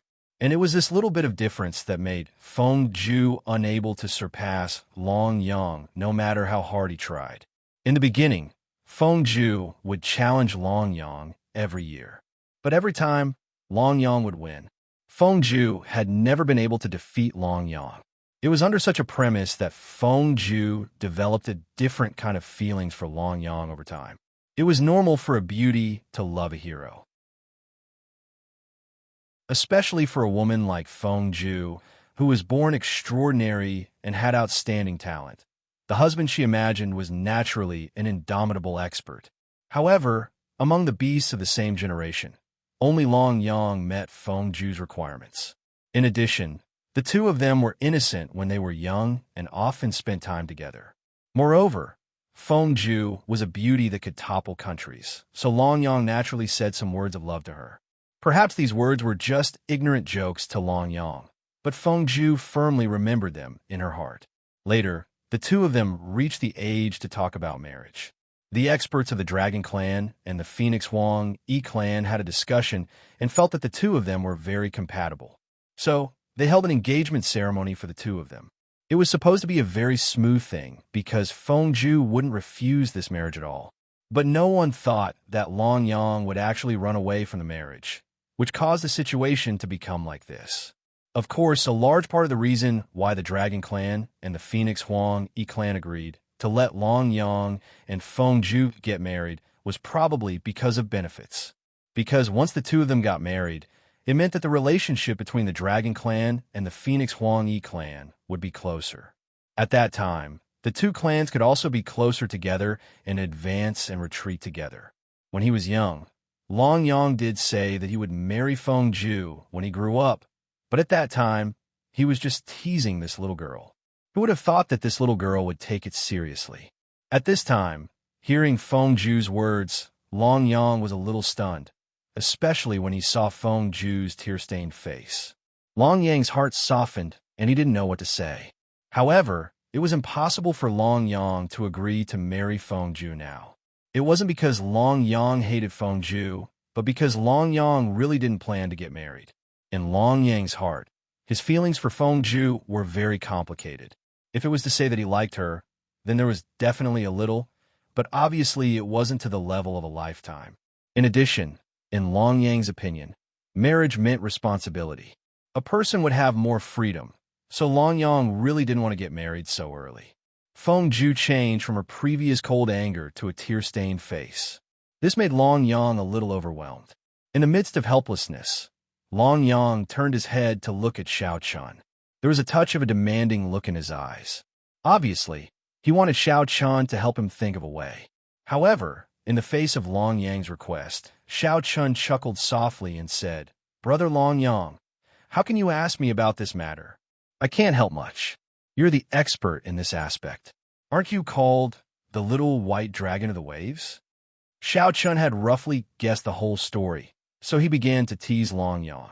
And it was this little bit of difference that made Feng Zhu unable to surpass Long Yang no matter how hard he tried. In the beginning, Feng Zhu would challenge Long Yang every year. But every time, Long Yang would win. Feng Zhu had never been able to defeat Long Yang. It was under such a premise that Feng Zhu developed a different kind of feelings for Long Yang over time. It was normal for a beauty to love a hero, especially for a woman like Feng Zhu, who was born extraordinary and had outstanding talent. The husband she imagined was naturally an indomitable expert. However, among the beasts of the same generation, only Long Yang met Feng Zhu's requirements. In addition, the two of them were innocent when they were young and often spent time together. Moreover, Feng Zhu was a beauty that could topple countries, so Long Yang naturally said some words of love to her. Perhaps these words were just ignorant jokes to Long Yang, but Feng Ju firmly remembered them in her heart. Later, the two of them reached the age to talk about marriage. The experts of the Dragon Clan and the Phoenix Huang Yi clan had a discussion and felt that the two of them were very compatible. So, they held an engagement ceremony for the two of them. It was supposed to be a very smooth thing because Feng Ju wouldn't refuse this marriage at all. But no one thought that Long Yang would actually run away from the marriage, which caused the situation to become like this. Of course, a large part of the reason why the Dragon Clan and the Phoenix Huang Yi clan agreed to let Long Yang and Feng Ju get married was probably because of benefits. Because once the two of them got married, it meant that the relationship between the Dragon Clan and the Phoenix Huang Yi clan would be closer. At that time, the two clans could also be closer together and advance and retreat together. When he was young, Long Yang did say that he would marry Feng Ju when he grew up, but at that time, he was just teasing this little girl. Who would have thought that this little girl would take it seriously? At this time, hearing Feng Ju's words, Long Yang was a little stunned, especially when he saw Feng Ju's tear-stained face. Long Yang's heart softened, and he didn't know what to say. However, it was impossible for Long Yang to agree to marry Feng Ju now. It wasn't because Long Yang hated Feng Ju, but because Long Yang really didn't plan to get married. In Long Yang's heart, his feelings for Feng Ju were very complicated. If it was to say that he liked her, then there was definitely a little, but obviously it wasn't to the level of a lifetime. In addition, in Long Yang's opinion, marriage meant responsibility. A person would have more freedom, so Long Yang really didn't want to get married so early. Feng Ju changed from her previous cold anger to a tear-stained face. This made Long Yang a little overwhelmed. In the midst of helplessness, Long Yang turned his head to look at Xiao Chun. There was a touch of a demanding look in his eyes. Obviously, he wanted Xiao Chun to help him think of a way. However, in the face of Long Yang's request, Xiao Chun chuckled softly and said, "Brother Long Yang, how can you ask me about this matter? I can't help much. You're the expert in this aspect. Aren't you called the little white dragon of the waves?" Xiao Chun had roughly guessed the whole story, so he began to tease Long Yang.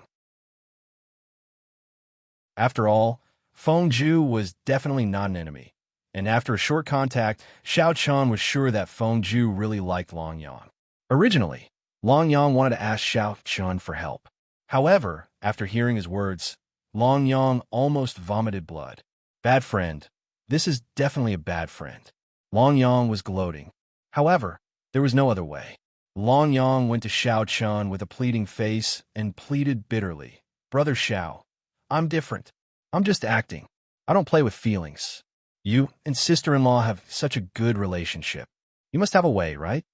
After all, Feng Ju was definitely not an enemy, and after a short contact, Xiao Chun was sure that Feng Ju really liked Long Yang. Originally, Long Yang wanted to ask Xiao Chun for help. However, after hearing his words, Long Yang almost vomited blood. Bad friend. This is definitely a bad friend. Long Yang was gloating. However, there was no other way. Long Yang went to Xiao Chun with a pleading face and pleaded bitterly, "Brother Xiao, I'm different. I'm just acting. I don't play with feelings. You and sister-in-law have such a good relationship. You must have a way, right?"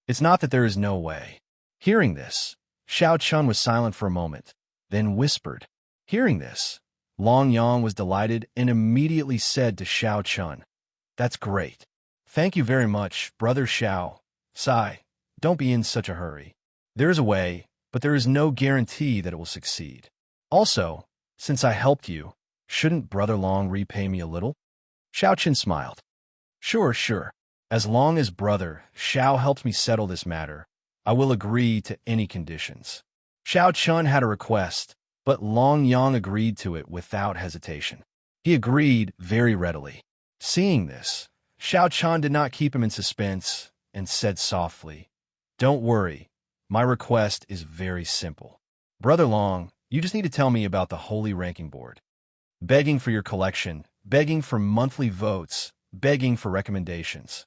"It's not that there is no way." Hearing this, Xiao Chun was silent for a moment, then whispered. Hearing this, Long Yang was delighted and immediately said to Xiao Chun, "That's great. Thank you very much, Brother Xiao. Sigh, don't be in such a hurry. There is a way, but there is no guarantee that it will succeed. Also, since I helped you, shouldn't Brother Long repay me a little?" Xiao Chun smiled. Sure. As long as Brother Xiao helps me settle this matter, I will agree to any conditions." Xiao Chun had a request, but Long Yang agreed to it without hesitation. He agreed very readily. Seeing this, Xiao Chun did not keep him in suspense and said softly, "Don't worry, my request is very simple. Brother Long, you just need to tell me about the Holy Ranking Board. Begging for your collection, begging for monthly votes, begging for recommendations."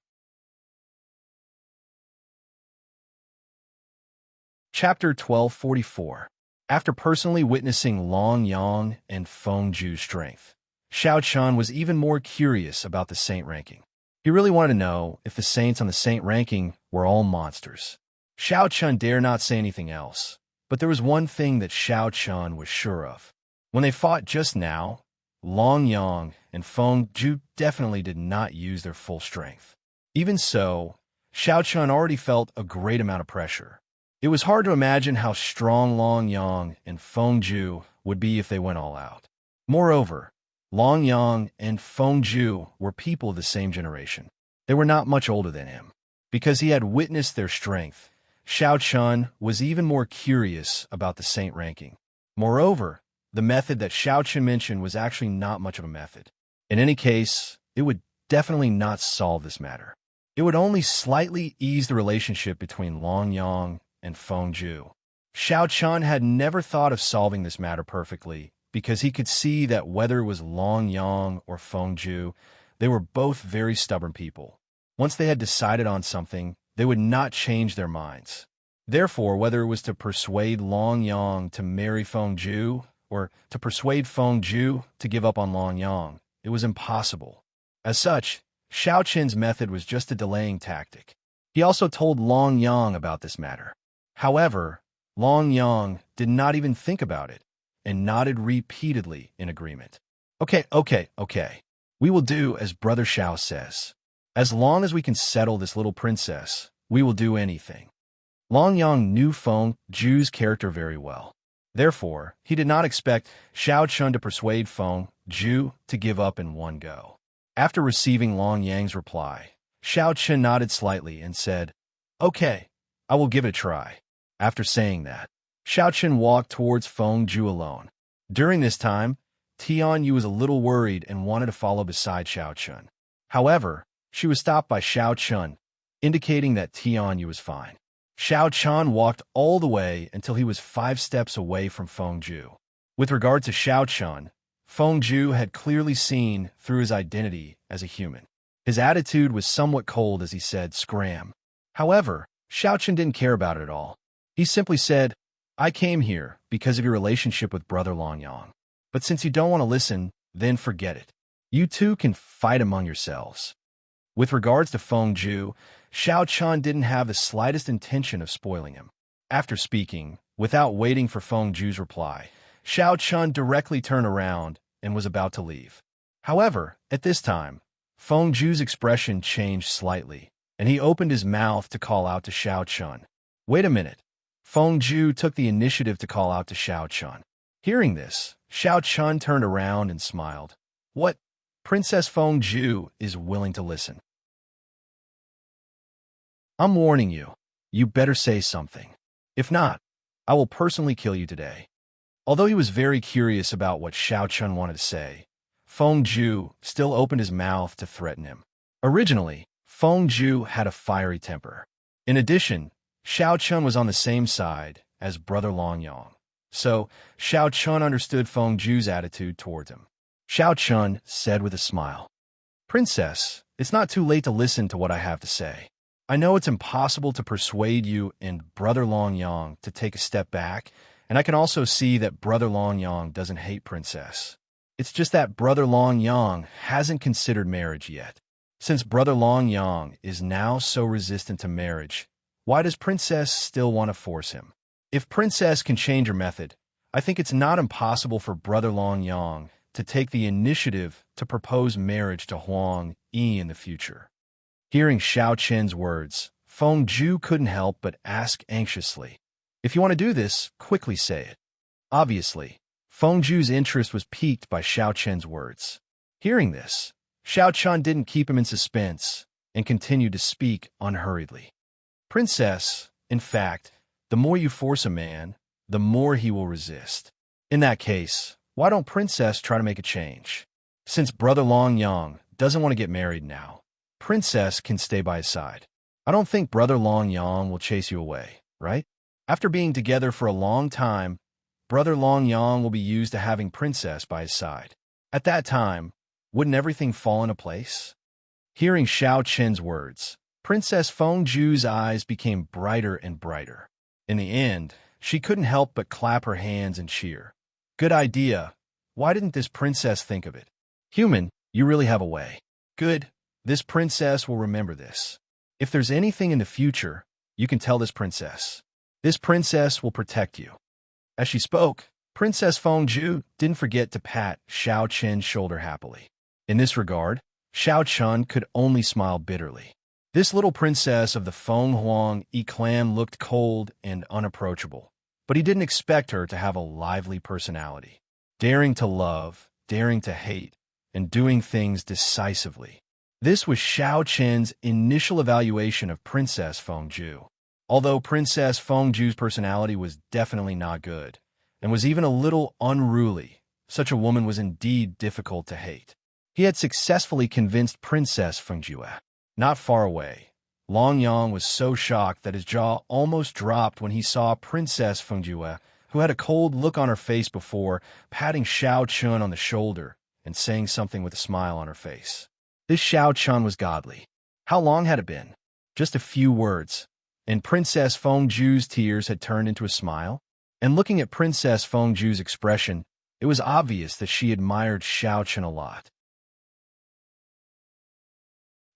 Chapter 1244. After personally witnessing Long Yang and Feng Ju's strength, Xiao Chun was even more curious about the saint ranking. He really wanted to know if the saints on the saint ranking were all monsters. Xiao Chun dare not say anything else, but there was one thing that Xiao Chun was sure of. When they fought just now, Long Yang and Feng Ju definitely did not use their full strength. Even so, Xiao Chun already felt a great amount of pressure. It was hard to imagine how strong Long Yang and Feng Ju would be if they went all out. Moreover, Long Yang and Feng Ju were people of the same generation. They were not much older than him. Because he had witnessed their strength, Xiao Chun was even more curious about the saint ranking. Moreover, The method that Xiao Chen mentioned was actually not much of a method. In any case, it would definitely not solve this matter. It would only slightly ease the relationship between Long Yang and Feng Ju. Xiao Chen had never thought of solving this matter perfectly because he could see that whether it was Long Yang or Feng Ju, they were both very stubborn people. Once they had decided on something, they would not change their minds. Therefore, whether it was to persuade Long Yang to marry Feng Ju or to persuade Feng Ju to give up on Long Yang, it was impossible. As such, Xiao Chen's method was just a delaying tactic. He also told Long Yang about this matter. However, Long Yang did not even think about it and nodded repeatedly in agreement. Okay. We will do as Brother Xiao says. As long as we can settle this little princess, we will do anything. Long Yang knew Feng Ju's character very well. Therefore, he did not expect Xiao Chen to persuade Feng Ju to give up in one go. After receiving Long Yang's reply, Xiao Chen nodded slightly and said, "Okay, I will give it a try." After saying that, Xiao Chen walked towards Feng Ju alone. During this time, Tian Yu was a little worried and wanted to follow beside Xiao Chen. However, she was stopped by Xiao Chen, indicating that Tian Yu was fine. Xiao Chen walked all the way until he was 5 steps away from Feng Ju. With regard to Xiao Chen, Feng Ju had clearly seen through his identity as a human. His attitude was somewhat cold as he said, "Scram." However, Xiao Chen didn't care about it at all. He simply said, "I came here because of your relationship with Brother Long Yang. But since you don't want to listen, then forget it. You two can fight among yourselves." With regards to Feng Ju, Xiao Chen didn't have the slightest intention of spoiling him. After speaking, without waiting for Feng Ju's reply, Xiao Chen directly turned around and was about to leave. However, at this time, Feng Ju's expression changed slightly, and he opened his mouth to call out to Xiao Chen. Wait a minute. Feng Ju took the initiative to call out to Xiao Chen. Hearing this, Xiao Chen turned around and smiled. What? Princess Feng Ju is willing to listen. I'm warning you. You better say something. If not, I will personally kill you today. Although he was very curious about what Xiao Chen wanted to say, Feng Ju still opened his mouth to threaten him. Originally, Feng Ju had a fiery temper. In addition, Xiao Chen was on the same side as Brother Long Yang. So, Xiao Chen understood Feng Ju's attitude towards him. Xiao Chen said with a smile, "Princess, it's not too late to listen to what I have to say. I know it's impossible to persuade you and Brother Long Yang to take a step back, and I can also see that Brother Long Yang doesn't hate Princess. It's just that Brother Long Yang hasn't considered marriage yet. Since Brother Long Yang is now so resistant to marriage, why does Princess still want to force him? If Princess can change her method, I think it's not impossible for Brother Long Yang to take the initiative to propose marriage to Huang Yi in the future." Hearing Xiao Chen's words, Feng Ju couldn't help but ask anxiously, "If you want to do this, quickly say it." Obviously, Feng Ju's interest was piqued by Xiao Chen's words. Hearing this, Xiao Chen didn't keep him in suspense and continued to speak unhurriedly. "Princess, in fact, the more you force a man, the more he will resist. In that case, why don't Princess try to make a change? Since Brother Long Yang doesn't want to get married now, Princess can stay by his side. I don't think Brother Long Yang will chase you away, right? After being together for a long time, Brother Long Yang will be used to having Princess by his side. At that time, wouldn't everything fall into place?" Hearing Xiao Chen's words, Princess Feng Ju's eyes became brighter and brighter. In the end, she couldn't help but clap her hands and cheer. "Good idea. Why didn't this princess think of it? Human, you really have a way. Good. This princess will remember this. If there's anything in the future, you can tell this princess. This princess will protect you." As she spoke, Princess Feng Ju didn't forget to pat Xiao Chen's shoulder happily. In this regard, Xiao Chen could only smile bitterly. This little princess of the Feng Huang Yi clan looked cold and unapproachable, but he didn't expect her to have a lively personality, daring to love, daring to hate, and doing things decisively. This was Xiao Chen's initial evaluation of Princess Feng Ju. Although Princess Feng Ju's personality was definitely not good, and was even a little unruly. Such a woman was indeed difficult to hate. He had successfully convinced Princess Fengjue. Not far away, Long Yang was so shocked that his jaw almost dropped when he saw Princess Fengjue, who had a cold look on her face before, patting Xiao Chun on the shoulder and saying something with a smile on her face. This Xiao Chun was godly. How long had it been? Just a few words, and Princess Fengju's tears had turned into a smile. And looking at Princess Fengju's expression, it was obvious that she admired Xiao Chun a lot.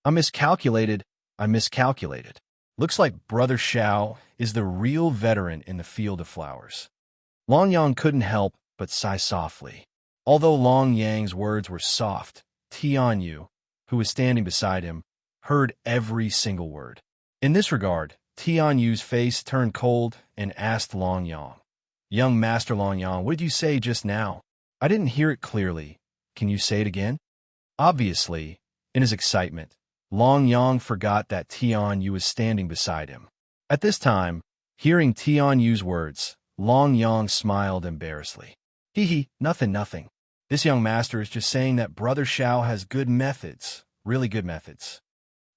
I miscalculated. Looks like Brother Xiao is the real veteran in the field of flowers. Long Yang couldn't help but sigh softly. Although Long Yang's words were soft, Tianyu, who was standing beside him, heard every single word. In this regard, Tianyu's face turned cold and asked Long Yang, "Young Master Long Yang, what did you say just now? I didn't hear it clearly. Can you say it again?" Obviously, in his excitement, Long Yang forgot that Tianyu was standing beside him. At this time, hearing Tianyu's words, Long Yang smiled embarrassedly. Hee, nothing. This young master is just saying that Brother Xiao has good methods, really good methods.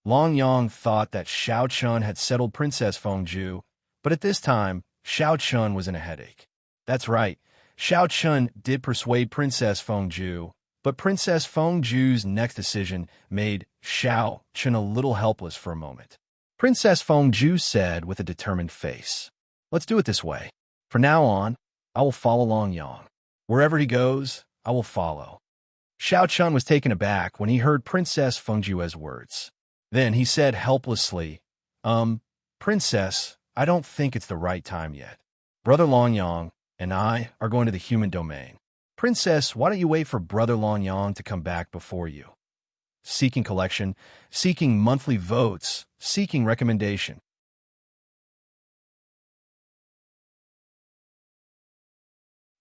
Long Yang thought that Xiao Chun had settled Princess Fengju, but at this time, Xiao Chun was in a headache. That's right, Xiao Chun did persuade Princess Fengju, but Princess Fengju's next decision made Xiao Chun a little helpless for a moment. Princess Fengju said with a determined face, "Let's do it this way. From now on, I will follow Long Yang. Wherever he goes, I will follow." Xiao Chun was taken aback when he heard Princess Fengju's words. Then he said helplessly, Princess, I don't think it's the right time yet. Brother Long Yang and I are going to the human domain. Princess, why don't you wait for Brother Long Yang to come back before you? Seeking collection, seeking monthly votes, seeking recommendation.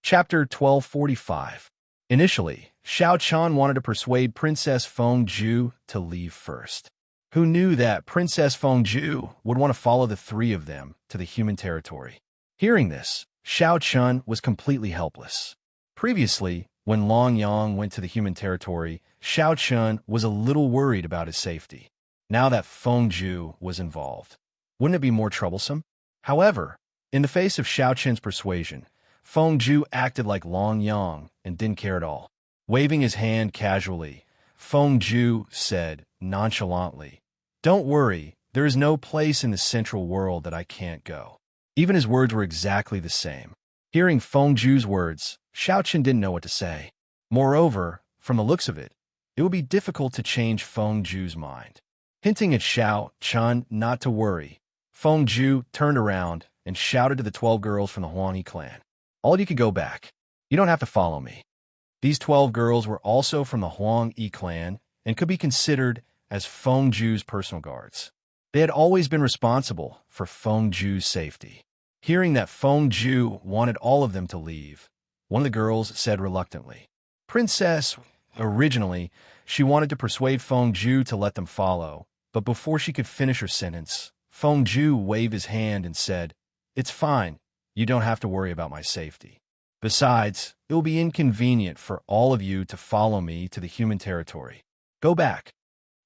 Chapter 1245. Initially, Xiao Chun wanted to persuade Princess Fengju to leave first. Who knew that Princess Fengju would want to follow the three of them to the human territory? Hearing this, Xiao Chun was completely helpless. Previously, when Long Yang went to the human territory, Xiao Chun was a little worried about his safety. Now that Fengju was involved, wouldn't it be more troublesome? However, in the face of Xiao Chun's persuasion, Fengju acted like Long Yang and didn't care at all. Waving his hand casually, Fengju said nonchalantly, "Don't worry, there is no place in the central world that I can't go." Even his words were exactly the same. Hearing Fengju's words, Xiao Chun didn't know what to say. Moreover, from the looks of it, it would be difficult to change Fengju's mind. Hinting at Xiao Chun not to worry, Fengju turned around and shouted to the 12 girls from the Huanghe clan, "All of you could go back. You don't have to follow me." These 12 girls were also from the Huanghe clan and could be considered as Fengju's personal guards. They had always been responsible for Fengju's safety. Hearing that Fengju wanted all of them to leave, one of the girls said reluctantly, "Princess," originally, she wanted to persuade Fengju to let them follow, but before she could finish her sentence, Fengju waved his hand and said, "It's fine. You don't have to worry about my safety. Besides, it will be inconvenient for all of you to follow me to the human territory. Go back."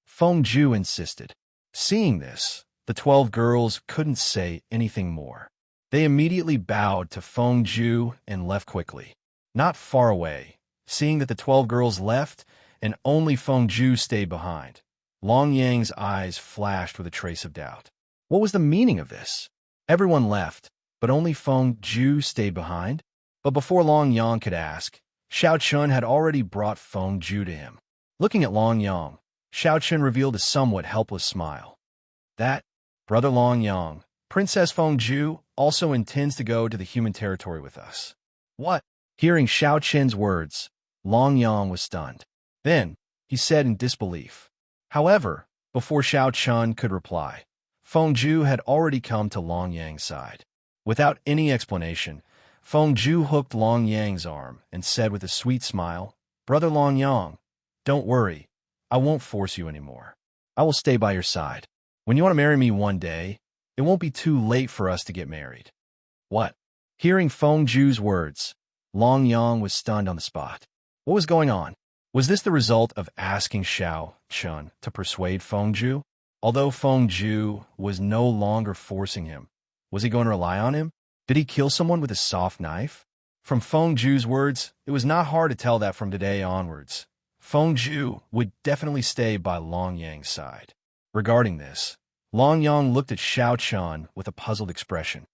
Fengju insisted. Seeing this, the 12 girls couldn't say anything more. They immediately bowed to Fengju and left quickly. Not far away, seeing that the 12 girls left and only Fengju stayed behind, Long Yang's eyes flashed with a trace of doubt. What was the meaning of this? Everyone left, but only Fengju stayed behind? But before Long Yang could ask, Xiao Chun had already brought Fengju to him. Looking at Long Yang, Xiao Chun revealed a somewhat helpless smile. That, Brother Long Yang, Princess Fengju also intends to go to the human territory with us. What? Hearing Xiao Chun's words, Long Yang was stunned. Then, he said in disbelief. However, before Xiao Chun could reply, Fengju had already come to Long Yang's side. Without any explanation, Fengju hooked Long Yang's arm and said with a sweet smile, "Brother Long Yang, don't worry. I won't force you anymore. I will stay by your side. When you want to marry me one day, it won't be too late for us to get married." What? Hearing Feng Zhu's words, Long Yang was stunned on the spot. What was going on? Was this the result of asking Xiao Chun to persuade Feng Zhu? Although Feng Zhu was no longer forcing him, was he going to rely on him? Did he kill someone with a soft knife? From Feng Zhu's words, it was not hard to tell that from today onwards, Feng Zhu would definitely stay by Long Yang's side. Regarding this, Long Yang looked at Xiao Chun with a puzzled expression.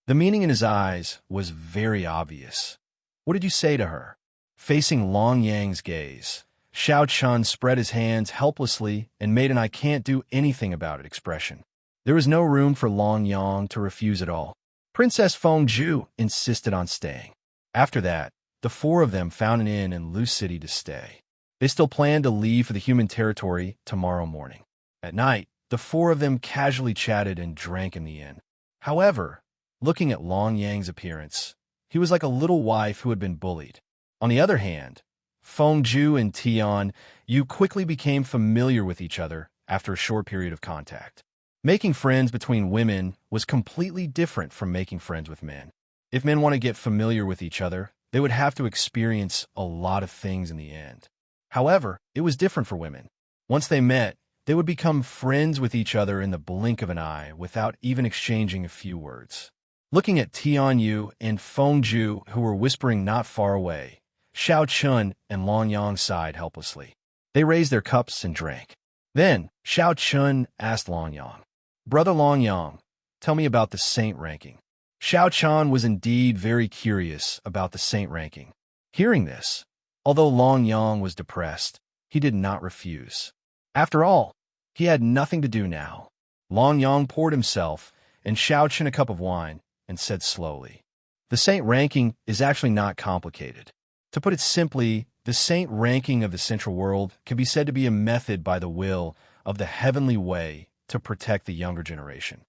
The meaning in his eyes was very obvious. What did you say to her? Facing Long Yang's gaze, Xiao Chun spread his hands helplessly and made an I can't do anything about it expression. There was no room for Long Yang to refuse at all. Princess Feng Zhu insisted on staying. After that, the four of them found an inn in Lu City to stay. They still planned to leave for the human territory tomorrow morning. At night, the four of them casually chatted and drank in the inn. However, looking at Long Yang's appearance, he was like a little wife who had been bullied. On the other hand, Feng Zhu and Tian Yu quickly became familiar with each other after a short period of contact. Making friends between women was completely different from making friends with men. If men want to get familiar with each other, they would have to experience a lot of things in the end. However, it was different for women. Once they met, they would become friends with each other in the blink of an eye without even exchanging a few words. Looking at Tian Yu and Feng Zhu, who were whispering not far away, Xiao Chun and Long Yang sighed helplessly. They raised their cups and drank. Then, Xiao Chun asked Long Yang, "Brother Long Yang, tell me about the saint ranking." Xiao Chun was indeed very curious about the saint ranking. Hearing this, although Long Yang was depressed, he did not refuse. After all, he had nothing to do now. Long Yang poured himself and Xiao Chun a cup of wine and said slowly, "The saint ranking is actually not complicated. To put it simply, the saint ranking of the central world can be said to be a method by the will of the heavenly way to protect the younger generation."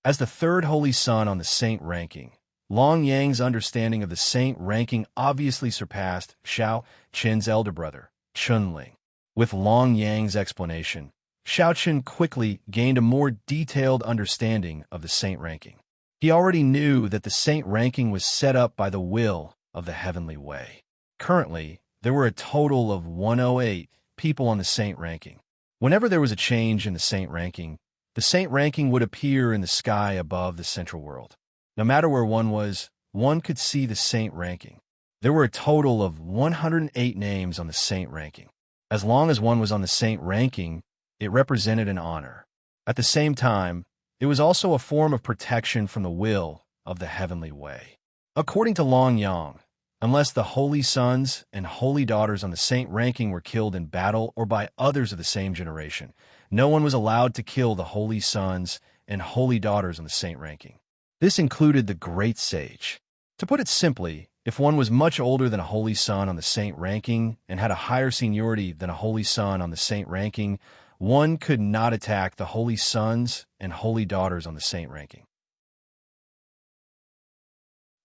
As the third holy son on the saint ranking, Long Yang's understanding of the saint ranking obviously surpassed Xiao Chun's elder brother, Chunling. With Long Yang's explanation, Xiao Chun quickly gained a more detailed understanding of the saint ranking. He already knew that the saint ranking was set up by the will of the heavenly way. Currently, there were a total of 108 people on the saint ranking. Whenever there was a change in the saint ranking would appear in the sky above the central world. No matter where one was, one could see the saint ranking. There were a total of 108 names on the saint ranking. As long as one was on the saint ranking, it represented an honor. At the same time, it was also a form of protection from the will of the heavenly way. According to Long Yang, unless the holy sons and holy daughters on the saint ranking were killed in battle or by others of the same generation, no one was allowed to kill the holy sons and holy daughters on the saint ranking. This included the great sage. To put it simply, if one was much older than a holy son on the saint ranking and had a higher seniority than a holy son on the saint ranking, one could not attack the holy sons and holy daughters on the saint ranking.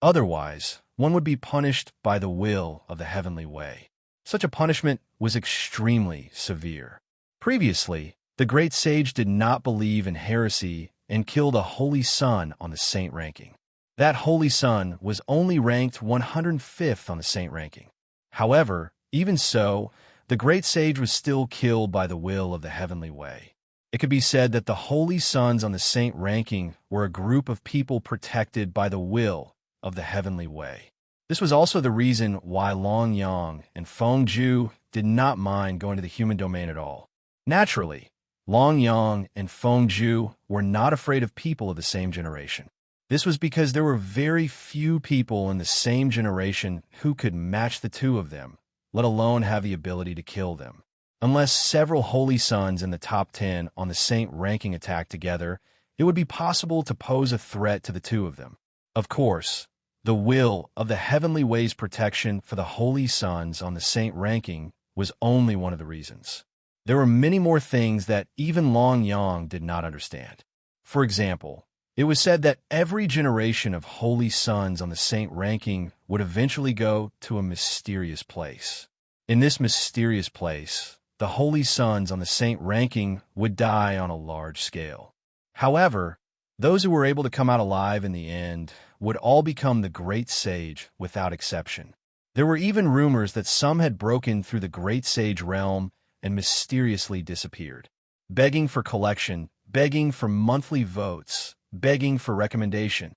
Otherwise, one would be punished by the will of the heavenly way. Such a punishment was extremely severe. Previously, the great sage did not believe in heresy and killed a holy son on the saint ranking. That holy son was only ranked 105th on the saint ranking. However, even so, the great sage was still killed by the will of the heavenly way. It could be said that the holy sons on the saint ranking were a group of people protected by the will of the heavenly way. This was also the reason why Long Yang and Feng Zhu did not mind going to the human domain at all. Naturally, Long Yang and Feng Zhu were not afraid of people of the same generation. This was because there were very few people in the same generation who could match the two of them, let alone have the ability to kill them. Unless several holy sons in the top 10 on the saint ranking attacked together, it would be possible to pose a threat to the two of them. Of course, the will of the heavenly way's protection for the holy sons on the saint ranking was only one of the reasons. There were many more things that even Long Yang did not understand. For example, it was said that every generation of holy sons on the saint ranking would eventually go to a mysterious place. In this mysterious place, the holy sons on the saint ranking would die on a large scale. However, Those who were able to come out alive in the end would all become the great sage without exception. There were even rumors that some had broken through the great sage realm and mysteriously disappeared, begging for collection, begging for monthly votes, begging for recommendation.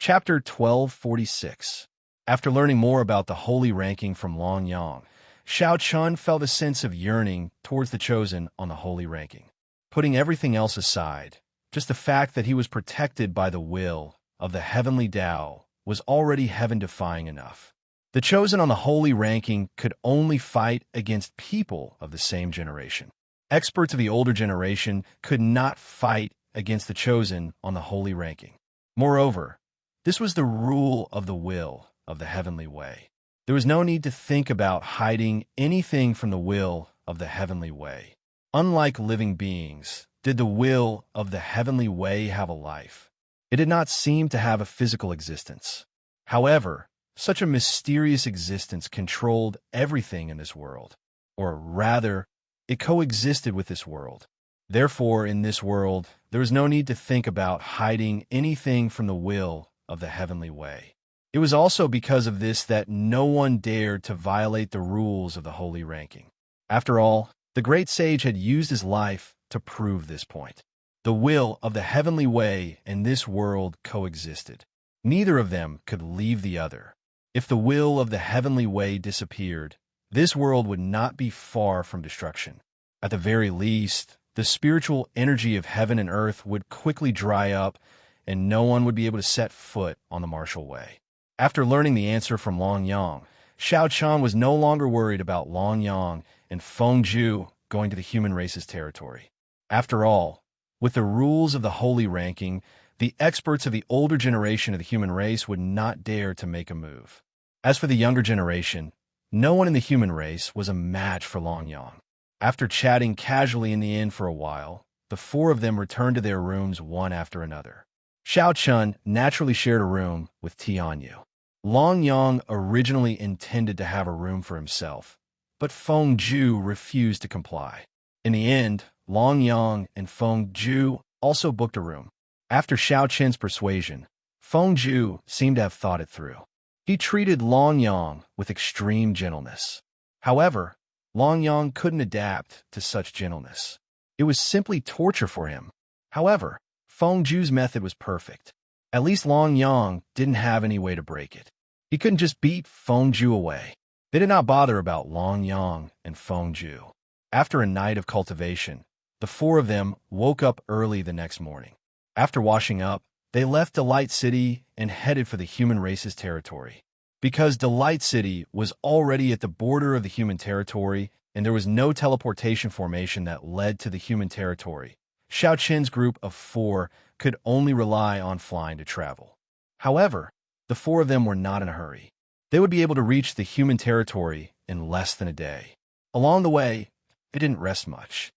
Chapter 1246. After learning more about the holy ranking from Long Yang, Xiao Chun felt a sense of yearning towards the chosen on the holy ranking. Putting everything else aside, just the fact that he was protected by the will of the heavenly Tao was already heaven-defying enough. The chosen on the holy ranking could only fight against people of the same generation. Experts of the older generation could not fight against the chosen on the holy ranking. Moreover, this was the rule of the will of the heavenly way. There was no need to think about hiding anything from the will of the heavenly way. Unlike living beings, did the will of the heavenly way have a life? It did not seem to have a physical existence. However, such a mysterious existence controlled everything in this world, or rather, it coexisted with this world. Therefore, in this world, there was no need to think about hiding anything from the will of the heavenly way. It was also because of this that no one dared to violate the rules of the holy ranking. After all, the great sage had used his life to prove this point. The will of the heavenly way and this world coexisted. Neither of them could leave the other. If the will of the heavenly way disappeared, this world would not be far from destruction. At the very least, the spiritual energy of heaven and earth would quickly dry up, and no one would be able to set foot on the martial way. After learning the answer from Long Yang, Xiao Chun was no longer worried about Long Yang and Feng Ju going to the human race's territory. After all, with the rules of the holy ranking, the experts of the older generation of the human race would not dare to make a move. As for the younger generation, no one in the human race was a match for Long Yang. After chatting casually in the inn for a while, the four of them returned to their rooms one after another. Xiao Chun naturally shared a room with Tianyu. Long Yang originally intended to have a room for himself, but Feng Ju refused to comply. In the end, Long Yang and Feng Ju also booked a room. After Xiao Chen's persuasion, Feng Ju seemed to have thought it through. He treated Long Yang with extreme gentleness. However, Long Yang couldn't adapt to such gentleness. It was simply torture for him. However, Feng Ju's method was perfect. At least Long Yang didn't have any way to break it. He couldn't just beat Feng Ju away. They did not bother about Long Yang and Feng Ju. After a night of cultivation, the four of them woke up early the next morning. After washing up, they left Delight City and headed for the human race's territory. Because Delight City was already at the border of the human territory and there was no teleportation formation that led to the human territory, Xiao Chen's group of four could only rely on flying to travel. However, the four of them were not in a hurry. They would be able to reach the human territory in less than a day. Along the way, they didn't rest much.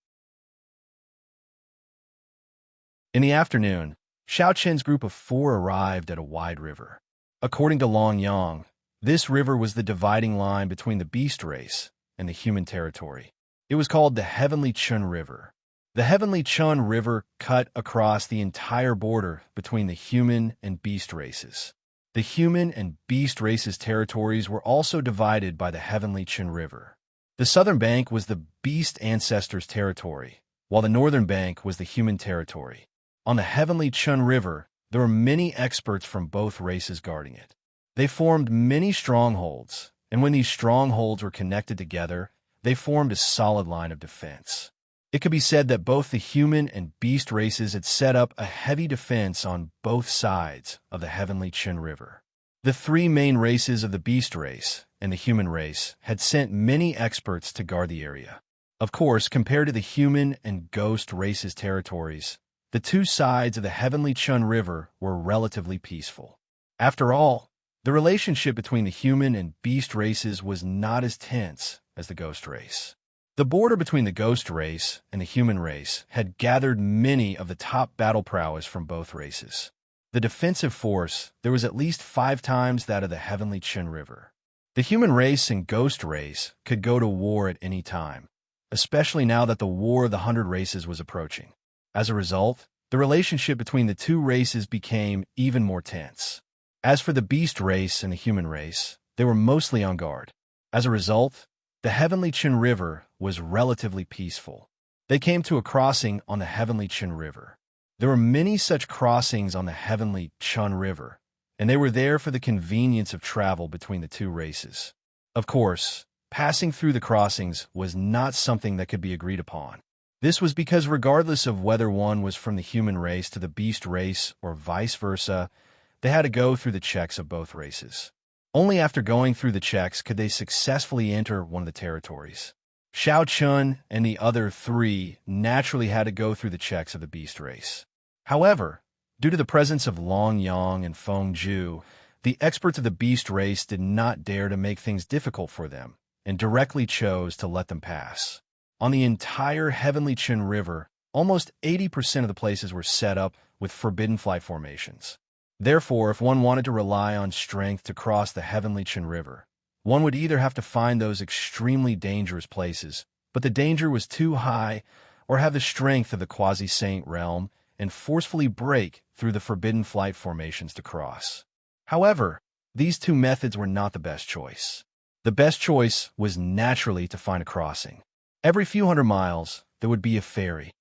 In the afternoon, Xiao Chen's group of four arrived at a wide river. According to Long Yang, this river was the dividing line between the beast race and the human territory. It was called the Heavenly Chun River. The Heavenly Chun River cut across the entire border between the human and beast races. The human and beast races' territories were also divided by the Heavenly Chun River. The southern bank was the beast ancestors' territory, while the northern bank was the human territory. On the Heavenly Chun River, there were many experts from both races guarding it. They formed many strongholds, and when these strongholds were connected together, they formed a solid line of defense. It could be said that both the human and beast races had set up a heavy defense on both sides of the Heavenly Chun River. The three main races of the beast race and the human race had sent many experts to guard the area. Of course, compared to the human and ghost races' territories, the two sides of the Heavenly Chun River were relatively peaceful. After all, the relationship between the human and beast races was not as tense as the ghost race. The border between the ghost race and the human race had gathered many of the top battle prowess from both races. The defensive force there was at least 5 times that of the Heavenly Chun River. The human race and ghost race could go to war at any time. especially now that the War of the 100 Races was approaching. As a result, the relationship between the two races became even more tense. As for the beast race and the human race, they were mostly on guard. As a result, the Heavenly Chin River was relatively peaceful. They came to a crossing on the Heavenly Chin River. There were many such crossings on the Heavenly Chun River, and they were there for the convenience of travel between the two races. Of course, passing through the crossings was not something that could be agreed upon. This was because regardless of whether one was from the human race to the beast race or vice versa, they had to go through the checks of both races. Only after going through the checks could they successfully enter one of the territories. Xiao Chun and the other three naturally had to go through the checks of the beast race. However, due to the presence of Long Yang and Feng Zhu, the experts of the beast race did not dare to make things difficult for them and directly chose to let them pass. On the entire Heavenly Chin River, almost 80% of the places were set up with forbidden flight formations. Therefore, if one wanted to rely on strength to cross the Heavenly Chin River, one would either have to find those extremely dangerous places, but the danger was too high, or have the strength of the quasi-saint realm and forcefully break through the forbidden flight formations to cross. However, these two methods were not the best choice. The best choice was naturally to find a crossing. Every few hundred miles, there would be a ferry.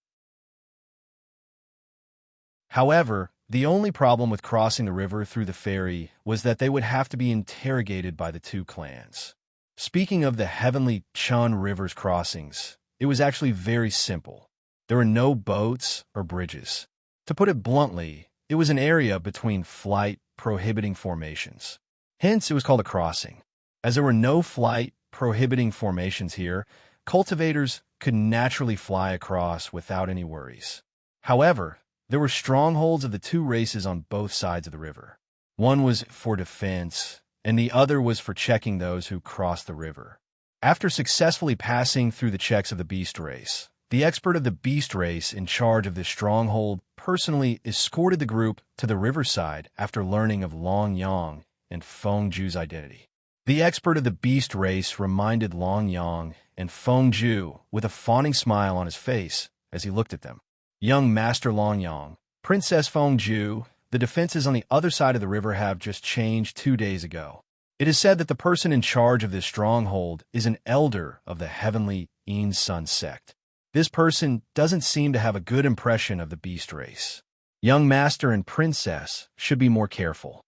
However, the only problem with crossing the river through the ferry was that they would have to be interrogated by the two clans. Speaking of the Heavenly Chun River's crossings, it was actually very simple. There were no boats or bridges. To put it bluntly, it was an area between flight-prohibiting formations. Hence, it was called a crossing. As there were no flight-prohibiting formations here, cultivators could naturally fly across without any worries. However, there were strongholds of the two races on both sides of the river. One was for defense, and the other was for checking those who crossed the river. After successfully passing through the checks of the beast race, the expert of the beast race in charge of this stronghold personally escorted the group to the riverside after learning of Long Yang and Feng Zhu's identity. The expert of the beast race reminded Long Yang and Feng Zhu with a fawning smile on his face as he looked at them. Young Master Long Yang, Princess Feng Zhu, the defenses on the other side of the river have just changed 2 days ago. It is said that the person in charge of this stronghold is an elder of the Heavenly Yin Sun sect. This person doesn't seem to have a good impression of the beast race. Young Master and Princess should be more careful.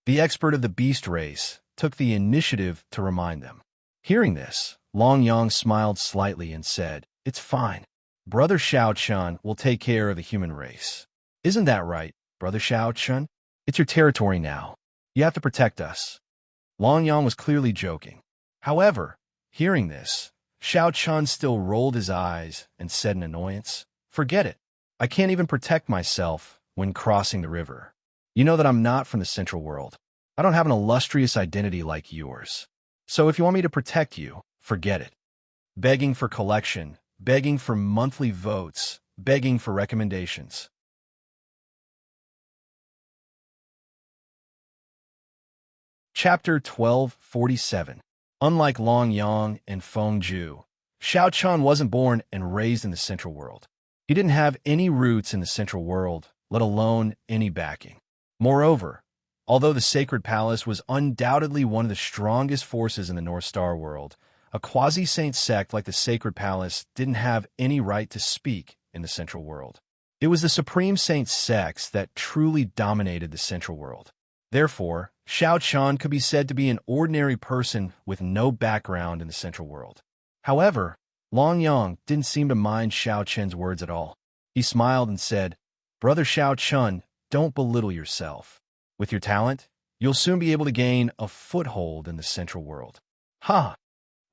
The expert of the beast race took the initiative to remind them. Hearing this, Long Yang smiled slightly and said, "It's fine. Brother Xiao Chun will take care of the human race. Isn't that right, Brother Xiao Chun? It's your territory now. You have to protect us." Long Yang was clearly joking. However, hearing this, Xiao Chun still rolled his eyes and said in annoyance, "Forget it. I can't even protect myself when crossing the river. You know that I'm not from the Central World. I don't have an illustrious identity like yours. So if you want me to protect you, forget it." Begging for collection, begging for monthly votes, begging for recommendations. Chapter 1247. Unlike Long Yang and Feng Zhu, Xiao Chun wasn't born and raised in the Central World. He didn't have any roots in the Central World, let alone any backing. Moreover, although the Sacred Palace was undoubtedly one of the strongest forces in the North Star world, a quasi-saint sect like the Sacred Palace didn't have any right to speak in the Central World. It was the Supreme Saint sects that truly dominated the Central World. Therefore, Xiao Chun could be said to be an ordinary person with no background in the Central World. However, Long Yang didn't seem to mind Xiao Chun's words at all. He smiled and said, "Brother Xiao Chun, don't belittle yourself. With your talent, you'll soon be able to gain a foothold in the Central World." Ha!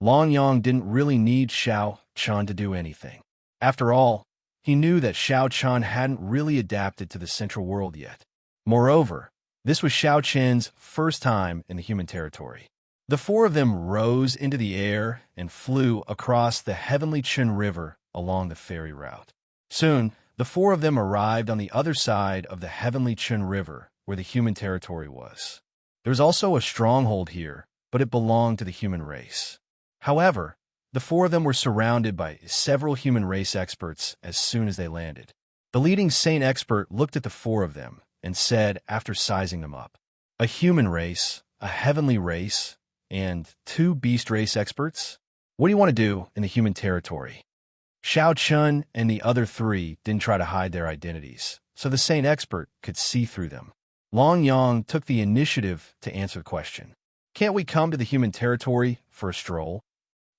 Long Yang didn't really need Xiao Chun to do anything. After all, he knew that Xiao Chun hadn't really adapted to the Central World yet. Moreover, this was Xiao Chun's first time in the human territory. The four of them rose into the air and flew across the Heavenly Chin River along the ferry route. Soon, the four of them arrived on the other side of the Heavenly Chin River, where the human territory was. There was also a stronghold here, but it belonged to the human race. However, The four of them were surrounded by several human race experts as soon as they landed. The leading saint expert looked at the four of them and said, after sizing them up, "A human race, a heavenly race, and two beast race experts? What do you want to do in the human territory?" Xiao Chun and the other three didn't try to hide their identities, so the saint expert could see through them. Long Yang took the initiative to answer the question. "Can't we come to the human territory for a stroll?"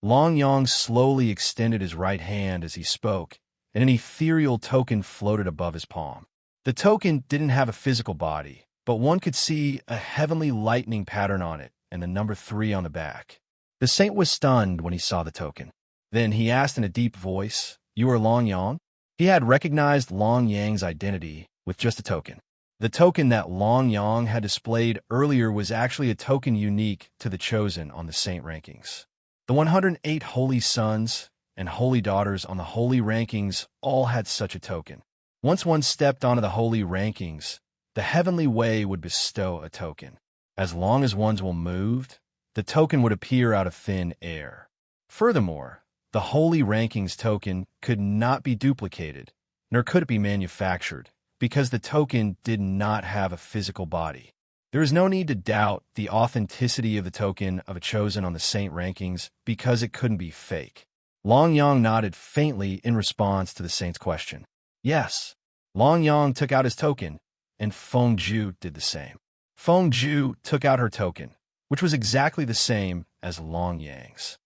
Long Yang slowly extended his right hand as he spoke, and an ethereal token floated above his palm. The token didn't have a physical body, but one could see a heavenly lightning pattern on it and the number 3 on the back. The saint was stunned when he saw the token. Then he asked in a deep voice, "You are Long Yang?" He had recognized Long Yang's identity with just a token. The token that Long Yang had displayed earlier was actually a token unique to the chosen on the saint rankings. The 108 holy sons and holy daughters on the holy rankings all had such a token. Once one stepped onto the holy rankings, the heavenly way would bestow a token. As long as one's will moved, the token would appear out of thin air. Furthermore, the holy rankings token could not be duplicated, nor could it be manufactured, because the token did not have a physical body. There is no need to doubt the authenticity of the token of a chosen on the saint rankings because it couldn't be fake. Long Yang nodded faintly in response to the saint's question. Yes. Long Yang took out his token, and Feng Zhu did the same. Feng Zhu took out her token, which was exactly the same as Long Yang's.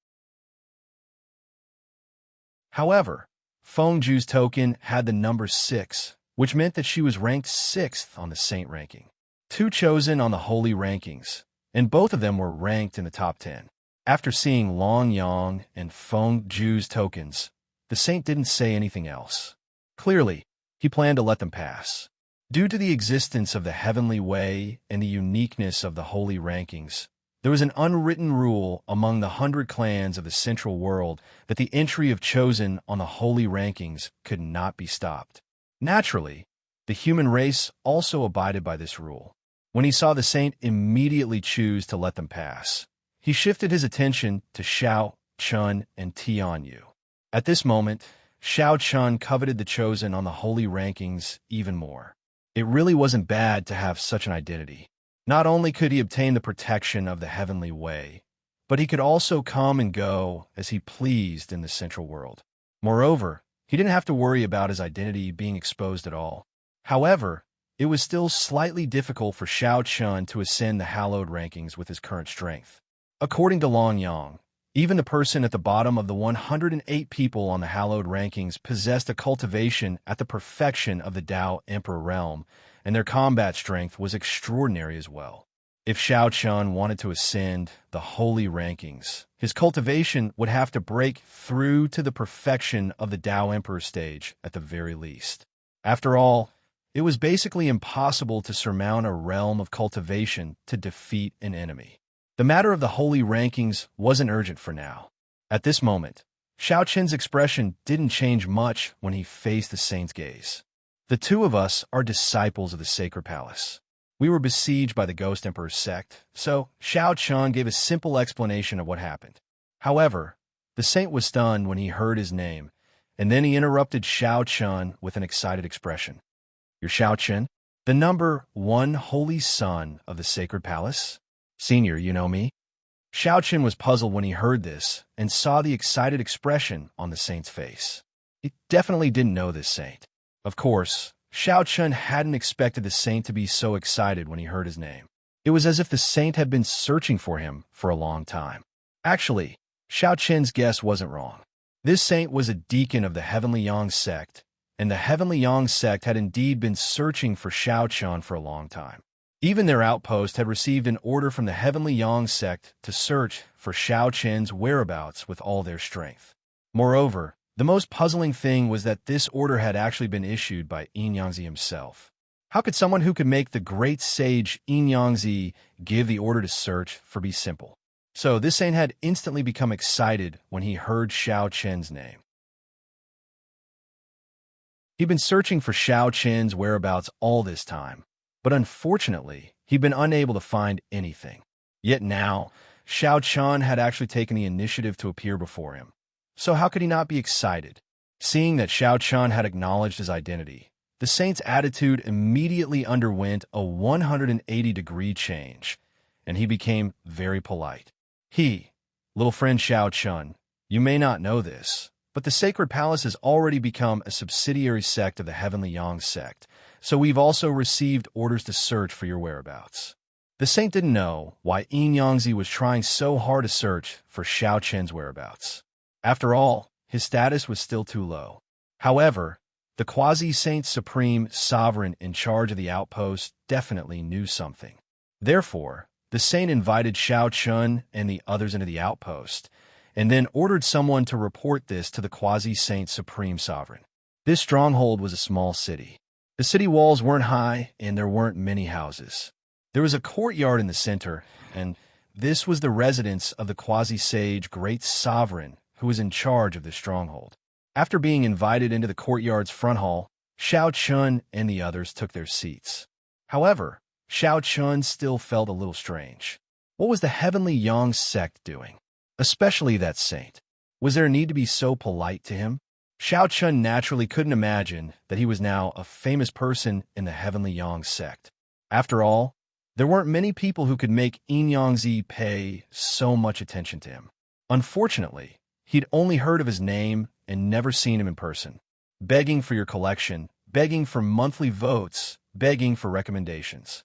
However, Feng Zhu's token had the number 6, which meant that she was ranked 6th on the saint ranking. 2 chosen on the holy rankings, and both of them were ranked in the top 10. After seeing Long Yang and Feng Zhu's tokens, the saint didn't say anything else. Clearly, he planned to let them pass. Due to the existence of the heavenly way and the uniqueness of the holy rankings, there was an unwritten rule among the 100 clans of the central world that the entry of chosen on the holy rankings could not be stopped. Naturally, the human race also abided by this rule. When he saw the saint immediately choose to let them pass, he shifted his attention to Xiao Chun and Tianyu. At this moment, Xiao Chun coveted the chosen on the holy rankings even more. It really wasn't bad to have such an identity. Not only could he obtain the protection of the heavenly way, but he could also come and go as he pleased in the central world. Moreover, he didn't have to worry about his identity being exposed at all. However, it was still slightly difficult for Xiao Chun to ascend the hallowed rankings with his current strength. According to Long Yang, even the person at the bottom of the 108 people on the hallowed rankings possessed a cultivation at the perfection of the Tao Emperor realm, and their combat strength was extraordinary as well. If Xiao Chun wanted to ascend the holy rankings, his cultivation would have to break through to the perfection of the Tao Emperor stage at the very least. After all, it was basically impossible to surmount a realm of cultivation to defeat an enemy. The matter of the holy rankings wasn't urgent for now. At this moment, Xiao Chen's expression didn't change much when he faced the saint's gaze. The two of us are disciples of the sacred palace. We were besieged by the Ghost Emperor's sect, so Xiao Chun gave a simple explanation of what happened. However, the saint was stunned when he heard his name, and then he interrupted Xiao Chun with an excited expression. "You're Xiao Chun, the number 1 holy son of the sacred palace? Senior, you know me?" Xiao Chun was puzzled when he heard this and saw the excited expression on the saint's face. He definitely didn't know this saint. Of course, Xiao Chun hadn't expected the saint to be so excited when he heard his name. It was as if the saint had been searching for him for a long time. Actually, Xiao Chun's guess wasn't wrong. This saint was a deacon of the Heavenly Yang sect, and the Heavenly Yang sect had indeed been searching for Xiao Chun for a long time. Even their outpost had received an order from the Heavenly Yang sect to search for Xiao Chun's whereabouts with all their strength. Moreover, the most puzzling thing was that this order had actually been issued by Yin Yangzi himself. How could someone who could make the great sage Yin Yangzi give the order to search for be simple? So this saint had instantly become excited when he heard Xiao Chen's name. He'd been searching for Xiao Chen's whereabouts all this time, but unfortunately, he'd been unable to find anything. Yet now, Xiao Chun had actually taken the initiative to appear before him. So how could he not be excited? Seeing that Xiao Chun had acknowledged his identity, the saint's attitude immediately underwent a 180-degree change, and he became very polite. Little friend Xiao Chun, you may not know this, but the Sacred Palace has already become a subsidiary sect of the Heavenly Yang sect, so we've also received orders to search for your whereabouts. The saint didn't know why Yin Yangzi was trying so hard to search for Xiao Chen's whereabouts. After all, his status was still too low. However, the quasi-saint supreme sovereign in charge of the outpost definitely knew something. Therefore, the saint invited Xiao Chun and the others into the outpost, and then ordered someone to report this to the quasi-saint supreme sovereign. This stronghold was a small city. The city walls weren't high, and there weren't many houses. There was a courtyard in the center, and this was the residence of the quasi-sage great sovereign who was in charge of the stronghold. After being invited into the courtyard's front hall, Xiao Chun and the others took their seats. However, Xiao Chun still felt a little strange. What was the Heavenly Yang sect doing? Especially that saint. Was there a need to be so polite to him? Xiao Chun naturally couldn't imagine that he was now a famous person in the Heavenly Yang sect. After all, there weren't many people who could make Yin Yangzi pay so much attention to him. Unfortunately, he'd only heard of his name and never seen him in person. Begging for your collection, begging for monthly votes, begging for recommendations.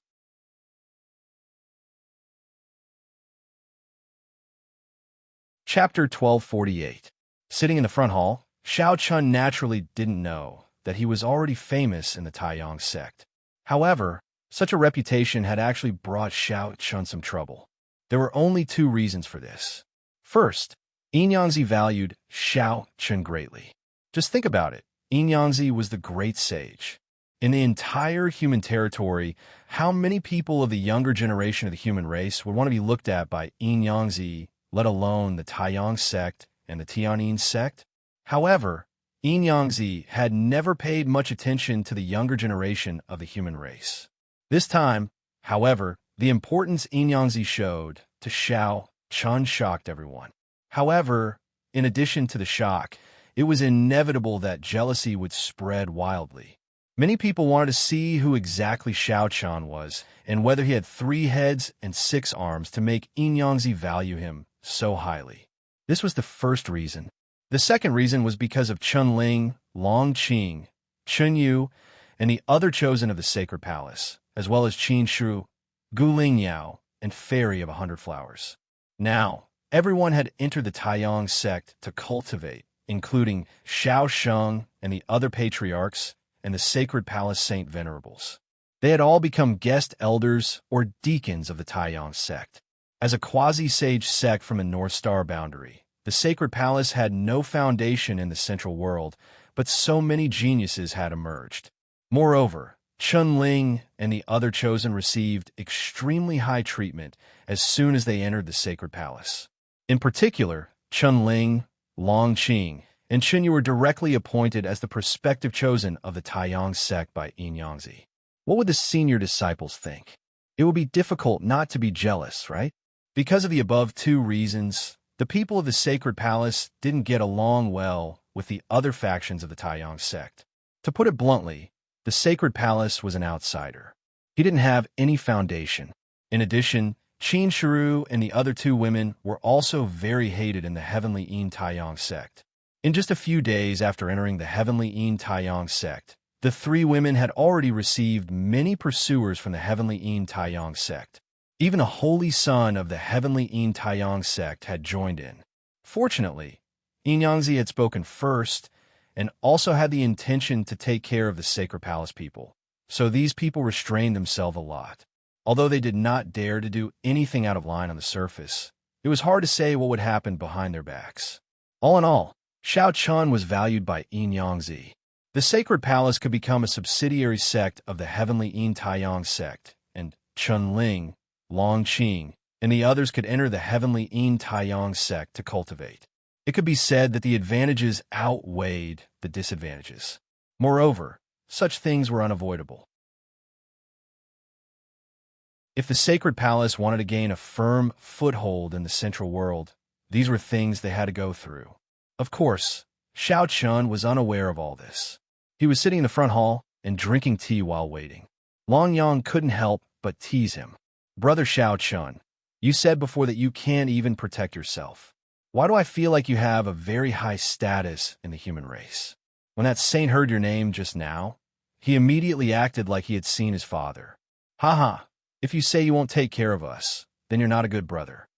Chapter 1248. Sitting in the front hall, Xiao Chun naturally didn't know that he was already famous in the Taiyang sect. However, such a reputation had actually brought Xiao Chun some trouble. There were only two reasons for this. First, Yin Yangzi valued Xiao Chun greatly. Just think about it. Yin Yangzi was the great sage. In the entire human territory, how many people of the younger generation of the human race would want to be looked at by Yin Yangzi, let alone the Taiyang sect and the Tianyin sect? However, Yin Yangzi had never paid much attention to the younger generation of the human race. This time, however, the importance Yin Yangzi showed to Xiao Chun shocked everyone. However, in addition to the shock, it was inevitable that jealousy would spread wildly. Many people wanted to see who exactly Xiao Chun was and whether he had 3 heads and 6 arms to make Yin Yangzi value him so highly. This was the first reason. The second reason was because of Chun Ling, Long Qing, Chun Yu, and the other chosen of the Sacred Palace, as well as Qin Shu, Gu Ling Yao, and Fairy of 100 Flowers. Now, everyone had entered the Taiyang sect to cultivate, including Xiao Sheng and the other patriarchs and the Sacred Palace Saint Venerables. They had all become guest elders or deacons of the Taiyang sect. As a quasi-sage sect from the North Star boundary, the Sacred Palace had no foundation in the central world, but so many geniuses had emerged. Moreover, Chun Ling and the other chosen received extremely high treatment as soon as they entered the Sacred Palace. In particular, Chun Ling, Long Qing, and Chun Yu were directly appointed as the prospective chosen of the Taiyang sect by Yin Yangzi. What would the senior disciples think? It would be difficult not to be jealous, right? Because of the above 2 reasons, the people of the Sacred Palace didn't get along well with the other factions of the Taiyang sect. To put it bluntly, the Sacred Palace was an outsider. He didn't have any foundation. In addition, Qin Shiru and the other 2 women were also very hated in the Heavenly Yin Taiyang sect. In just a few days after entering the Heavenly Yin Taiyang sect, the 3 women had already received many pursuers from the Heavenly Yin Taiyang sect. Even a holy son of the Heavenly Yin Taiyang sect had joined in. Fortunately, Yin Yangzi had spoken first and also had the intention to take care of the Sacred Palace people, so these people restrained themselves a lot. Although they did not dare to do anything out of line on the surface, it was hard to say what would happen behind their backs. All in all, Xiao Chun was valued by Yin Yangzi. The Sacred Palace could become a subsidiary sect of the Heavenly Yin Taiyang sect, and Chun Ling, Long Qing, and the others could enter the Heavenly Yin Taiyang sect to cultivate. It could be said that the advantages outweighed the disadvantages. Moreover, such things were unavoidable. If the sacred palace wanted to gain a firm foothold in the central world, these were things they had to go through. Of course, Xiao Chun was unaware of all this. He was sitting in the front hall and drinking tea while waiting. Long Yang couldn't help but tease him. "Brother Xiao Chun, you said before that you can't even protect yourself. Why do I feel like you have a very high status in the human race?" When that saint heard your name just now, he immediately acted like he had seen his father. "Haha, if you say you won't take care of us, then you're not a good brother,"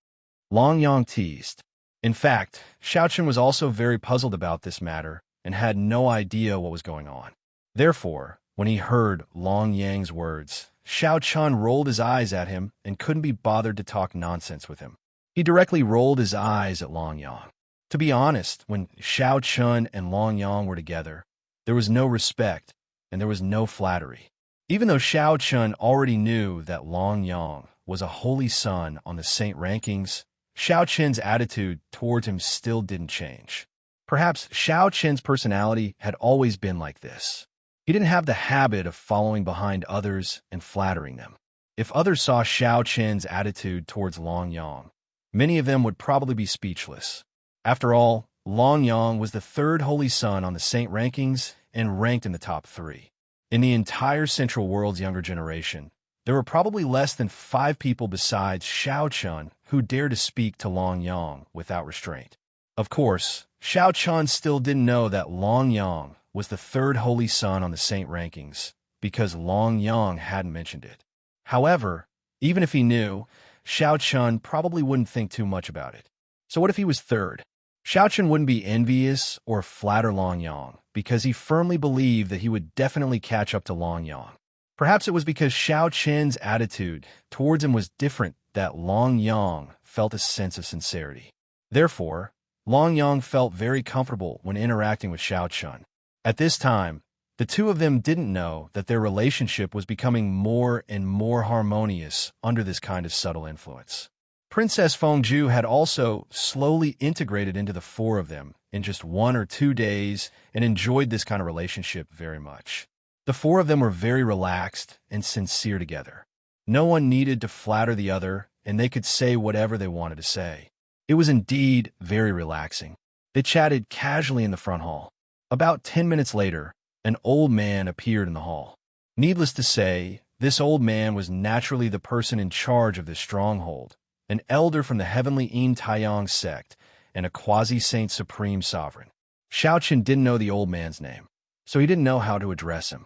Long Yang teased. In fact, Xiao Chun was also very puzzled about this matter and had no idea what was going on. Therefore, when he heard Long Yang's words, Xiao Chun rolled his eyes at him and couldn't be bothered to talk nonsense with him. He directly rolled his eyes at Long Yang. To be honest, when Xiao Chun and Long Yang were together, there was no respect and there was no flattery. Even though Xiao Chun already knew that Long Yang was a holy son on the saint rankings, Xiao Chun's attitude towards him still didn't change. Perhaps Xiao Chun's personality had always been like this. He didn't have the habit of following behind others and flattering them. If others saw Xiao Chun's attitude towards Long Yang, many of them would probably be speechless. After all, Long Yang was the third holy son on the saint rankings and ranked in the top 3. In the entire Central World's younger generation, there were probably less than 5 people besides Xiao Chun who dared to speak to Long Yang without restraint. Of course, Xiao Chun still didn't know that Long Yang was the third holy son on the saint rankings because Long Yang hadn't mentioned it. However, even if he knew, Xiao Chun probably wouldn't think too much about it. So what if he was third? Xiao Chun wouldn't be envious or flatter Long Yang because he firmly believed that he would definitely catch up to Long Yang. Perhaps it was because Xiao Chun's attitude towards him was different that Long Yang felt a sense of sincerity. Therefore, Long Yang felt very comfortable when interacting with Xiao Chun. At this time, the two of them didn't know that their relationship was becoming more and more harmonious under this kind of subtle influence. Princess Fengju had also slowly integrated into the 4 of them in just 1 or 2 days and enjoyed this kind of relationship very much. The 4 of them were very relaxed and sincere together. No one needed to flatter the other, and they could say whatever they wanted to say. It was indeed very relaxing. They chatted casually in the front hall. About 10 minutes later, an old man appeared in the hall. Needless to say, this old man was naturally the person in charge of this stronghold, an elder from the heavenly Yin Taiyang sect, and a quasi-saint supreme sovereign. Xiao Chun didn't know the old man's name, so he didn't know how to address him.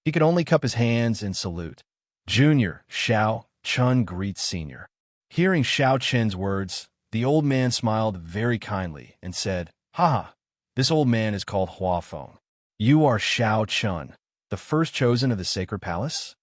He could only cup his hands and salute. "Junior, Xiao Chun greets Senior." Hearing Xiao Chun's words, the old man smiled very kindly and said, "Haha, this old man is called Hua Feng. You are Xiao Chun, the first chosen of the sacred palace?"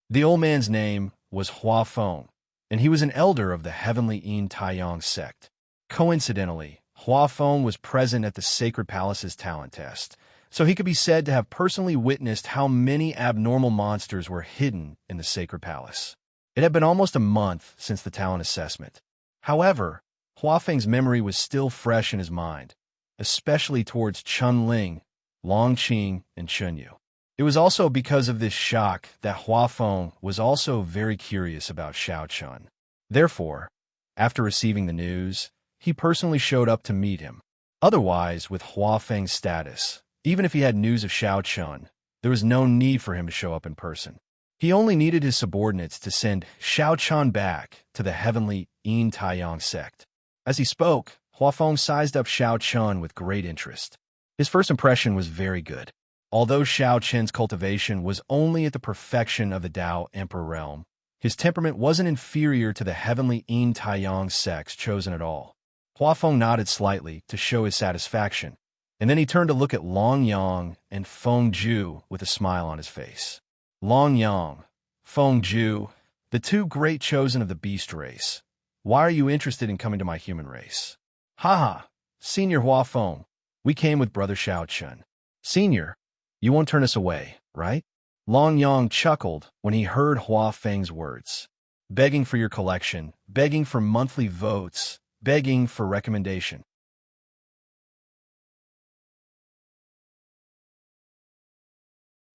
The old man's name was Hua Feng, and he was an elder of the heavenly Yin Taiyang sect. Coincidentally, Hua Feng was present at the sacred palace's talent test, so he could be said to have personally witnessed how many abnormal monsters were hidden in the sacred palace. It had been almost a month since the talent assessment. However, Hua Feng's memory was still fresh in his mind, especially towards Chun Ling, Long Qing, and Chun Yu. It was also because of this shock that Hua Feng was also very curious about Xiao Chun. Therefore, after receiving the news, he personally showed up to meet him. Otherwise, with Hua Feng's status, even if he had news of Xiao Chun, there was no need for him to show up in person. He only needed his subordinates to send Xiao Chun back to the heavenly Yin Taiyang sect. As he spoke, Hua Feng sized up Xiao Chun with great interest. His first impression was very good. Although Xiao Chun's cultivation was only at the perfection of the Tao Emperor realm, his temperament wasn't inferior to the heavenly Yin Taiyang sects chosen at all. Hua Feng nodded slightly to show his satisfaction, and then he turned to look at Long Yang and Fengju with a smile on his face. "Long Yang, Fengju, the 2 great chosen of the beast race. Why are you interested in coming to my human race?" "Haha, Senior Hua Feng, we came with Brother Xiao Chun. Senior, you won't turn us away, right?" Long Yang chuckled when he heard Hua Feng's words. "Begging for your collection, begging for monthly votes, begging for recommendation."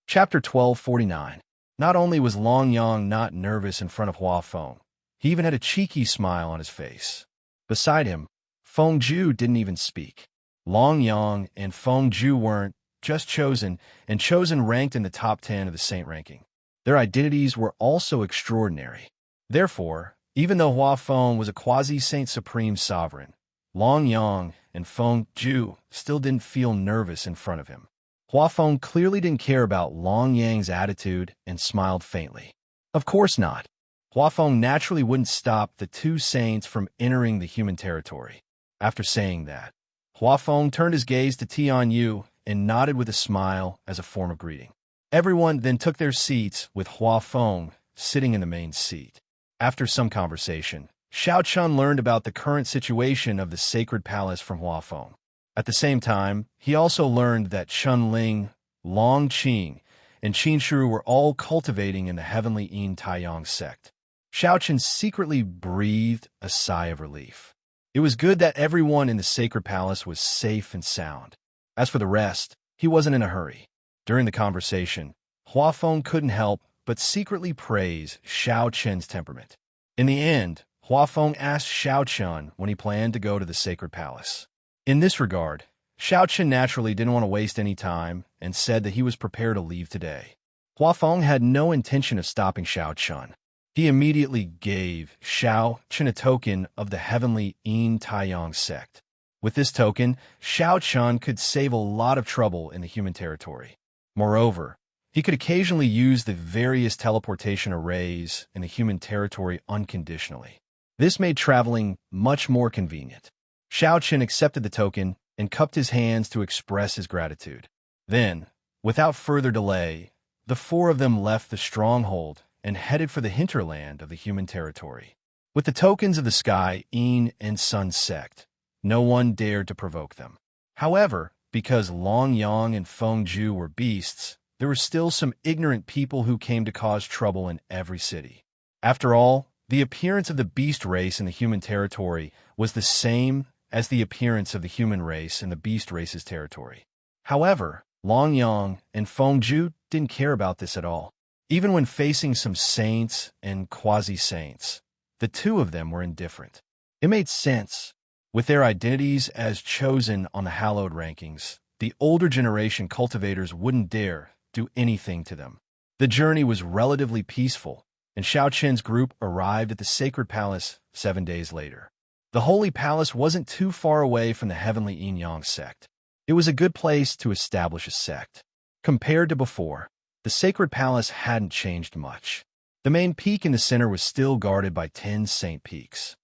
Chapter 1249. Not only was Long Yang not nervous in front of Hua Feng, he even had a cheeky smile on his face. Beside him, Feng Ju didn't even speak. Long Yang and Feng Ju weren't just chosen, and chosen ranked in the top 10 of the saint ranking. Their identities were also extraordinary. Therefore, even though Hua Feng was a quasi-saint supreme sovereign, Long Yang and Feng Ju still didn't feel nervous in front of him. Hua Feng clearly didn't care about Long Yang's attitude and smiled faintly. Of course not. Hua Feng naturally wouldn't stop the two saints from entering the human territory. After saying that, Hua Feng turned his gaze to Tian Yu and nodded with a smile as a form of greeting. Everyone then took their seats with Hua Feng sitting in the main seat. After some conversation, Xiao Chun learned about the current situation of the sacred palace from Hua Feng. At the same time, he also learned that Chun Ling, Long Qing, and Qin Shu were all cultivating in the heavenly Yin Taiyang sect. Xiao Chun secretly breathed a sigh of relief. It was good that everyone in the sacred palace was safe and sound. As for the rest, he wasn't in a hurry. During the conversation, Hua Feng couldn't help but secretly praise Xiao Chun's temperament. In the end, Hua Feng asked Xiao Chun when he planned to go to the sacred palace. In this regard, Xiao Chun naturally didn't want to waste any time and said that he was prepared to leave today. Hua Feng had no intention of stopping Xiao Chun. He immediately gave Xiao Chun a token of the heavenly Yin Taiyang sect. With this token, Xiao Chun could save a lot of trouble in the human territory. Moreover, he could occasionally use the various teleportation arrays in the human territory unconditionally. This made traveling much more convenient. Xiao Chun accepted the token and cupped his hands to express his gratitude. Then, without further delay, the four of them left the stronghold and headed for the hinterland of the human territory. With the tokens of the sky, Yin and Sun sect, no one dared to provoke them. However, because Long Yang and Feng Ju were beasts, there were still some ignorant people who came to cause trouble in every city. After all, the appearance of the beast race in the human territory was the same as the appearance of the human race in the beast race's territory. However, Long Yang and Feng Ju didn't care about this at all. Even when facing some saints and quasi-saints, the two of them were indifferent. It made sense. With their identities as chosen on the hallowed rankings, the older generation cultivators wouldn't dare do anything to them. The journey was relatively peaceful, and Xiao Chen's group arrived at the sacred palace 7 days later. The holy palace wasn't too far away from the heavenly Yin-Yang sect. It was a good place to establish a sect. Compared to before, the sacred palace hadn't changed much. The main peak in the center was still guarded by 10 saint peaks.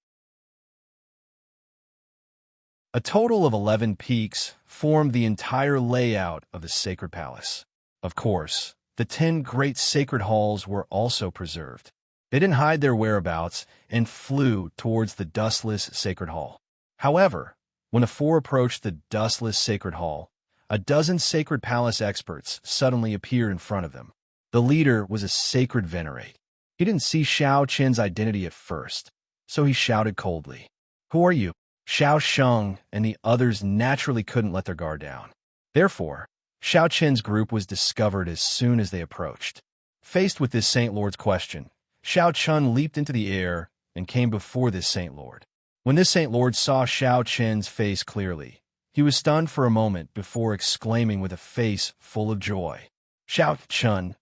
A total of 11 peaks formed the entire layout of the sacred palace. Of course, the 10 great sacred halls were also preserved. They didn't hide their whereabouts and flew towards the dustless sacred hall. However, when the four approached the dustless sacred hall, a dozen sacred palace experts suddenly appeared in front of them. The leader was a sacred venerate. He didn't see Xiao Chen's identity at first, so he shouted coldly, "Who are you?" Xiao Sheng and the others naturally couldn't let their guard down. Therefore, Xiao Chen's group was discovered as soon as they approached. Faced with this Saint Lord's question, Xiao Chun leaped into the air and came before this Saint Lord. When this Saint Lord saw Xiao Chen's face clearly, he was stunned for a moment before exclaiming with a face full of joy, "Xiao Chun!"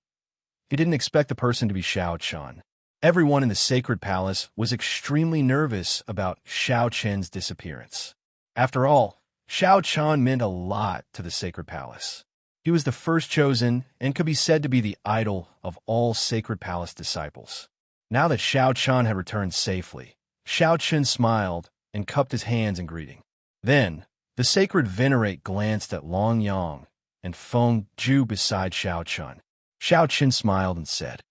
He didn't expect the person to be Xiao Chun. Everyone in the sacred palace was extremely nervous about Xiao Chen's disappearance. After all, Xiao Chun meant a lot to the sacred palace. He was the first chosen and could be said to be the idol of all sacred palace disciples. Now that Xiao Chun had returned safely, Xiao Chun smiled and cupped his hands in greeting. Then, the sacred venerate glanced at Long Yang and Feng Ju beside Xiao Chun. Xiao Chun smiled and said,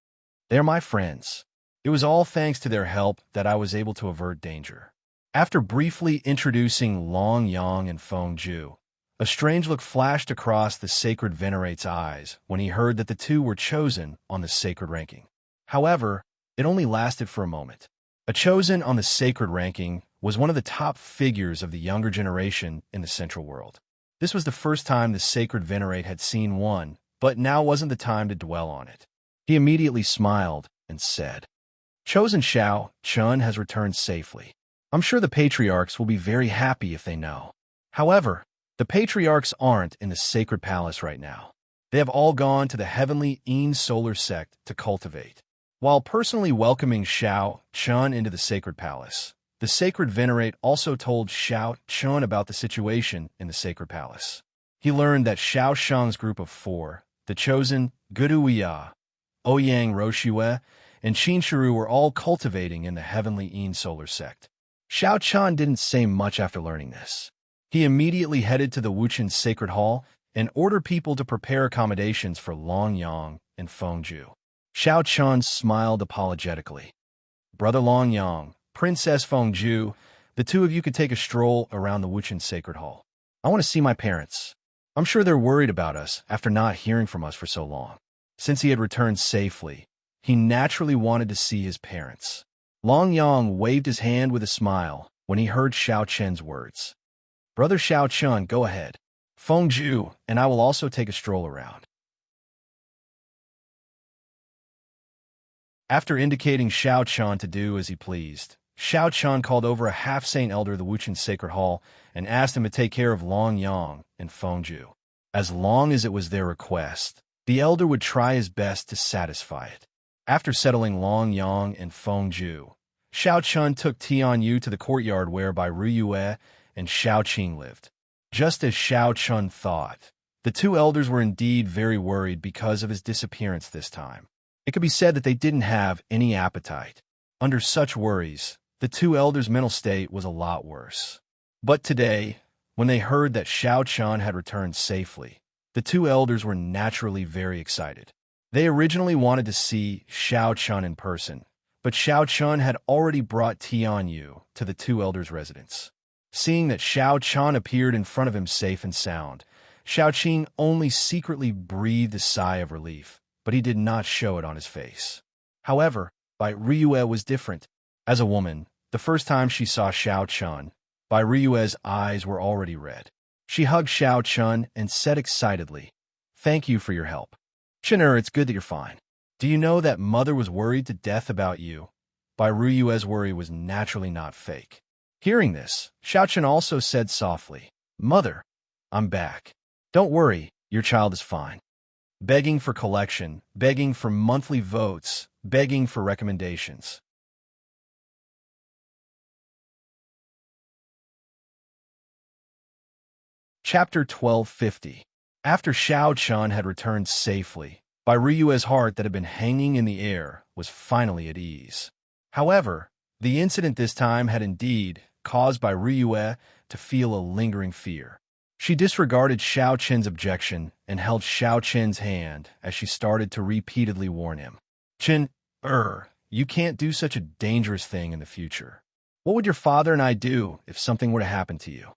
"They are my friends. It was all thanks to their help that I was able to avert danger." After briefly introducing Long Yang and Feng Ju, a strange look flashed across the sacred venerate's eyes when he heard that the two were chosen on the sacred ranking. However, it only lasted for a moment. A chosen on the sacred ranking was one of the top figures of the younger generation in the Central World. This was the first time the sacred venerate had seen one, but now wasn't the time to dwell on it. He immediately smiled and said, "Chosen Xiao Chun has returned safely. I'm sure the patriarchs will be very happy if they know. However, the patriarchs aren't in the sacred palace right now. They have all gone to the heavenly Een solar sect to cultivate." While personally welcoming Xiao Chun into the sacred palace, the sacred venerate also told Xiao Chun about the situation in the sacred palace. He learned that Xiao Shang's group of 4, the chosen Guduya, Ouyang Roshue, and Qinshiru were all cultivating in the heavenly Een solar sect. Xiao Chun didn't say much after learning this. He immediately headed to the Wuchen Sacred Hall and ordered people to prepare accommodations for Long Yang and Feng Ju. Xiao Chun smiled apologetically. "Brother Long Yang, Princess Feng Ju, the two of you could take a stroll around the Wuchen Sacred Hall. I want to see my parents. I'm sure they're worried about us after not hearing from us for so long." Since he had returned safely, he naturally wanted to see his parents. Long Yang waved his hand with a smile when he heard Xiao Chen's words. "Brother Xiao Chun, go ahead. Feng Ju and I will also take a stroll around." After indicating Xiao Chun to do as he pleased, Xiao Chun called over a half-saint elder of the Wuchen Sacred Hall and asked him to take care of Long Yang and Feng Ju. As long as it was their request, the elder would try his best to satisfy it. After settling Long Yang and Feng Ju, Xiao Chun took Tian Yu to the courtyard where Bai Ruyue and Xiao Qing lived. Just as Xiao Chun thought, the two elders were indeed very worried because of his disappearance this time. It could be said that they didn't have any appetite. Under such worries, the two elders' mental state was a lot worse. But today, when they heard that Xiao Chun had returned safely, the two elders were naturally very excited. They originally wanted to see Xiao Chun in person, but Xiao Chun had already brought Tian Yu to the two elders' residence. Seeing that Xiao Chun appeared in front of him safe and sound, Xiao Qing only secretly breathed a sigh of relief, but he did not show it on his face. However, Bai Ruyue was different. As a woman, the first time she saw Xiao Chun, Bai Ruyue's eyes were already red. She hugged Xiao Chun and said excitedly, "Thank you for your help. Chin'er, it's good that you're fine. Do you know that Mother was worried to death about you?" Bai Ruyue's worry was naturally not fake. Hearing this, Xiao Chun also said softly, "Mother, I'm back. Don't worry, your child is fine." Begging for collection, begging for monthly votes, begging for recommendations. Chapter 1250. After Xiao Chun had returned safely, Bai Ruyue's heart that had been hanging in the air was finally at ease. However, the incident this time had indeed caused Bai Ruyue to feel a lingering fear. She disregarded Xiao Chen's objection and held Xiao Chen's hand as she started to repeatedly warn him. "Chen, you can't do such a dangerous thing in the future. What would your father and I do if something were to happen to you?"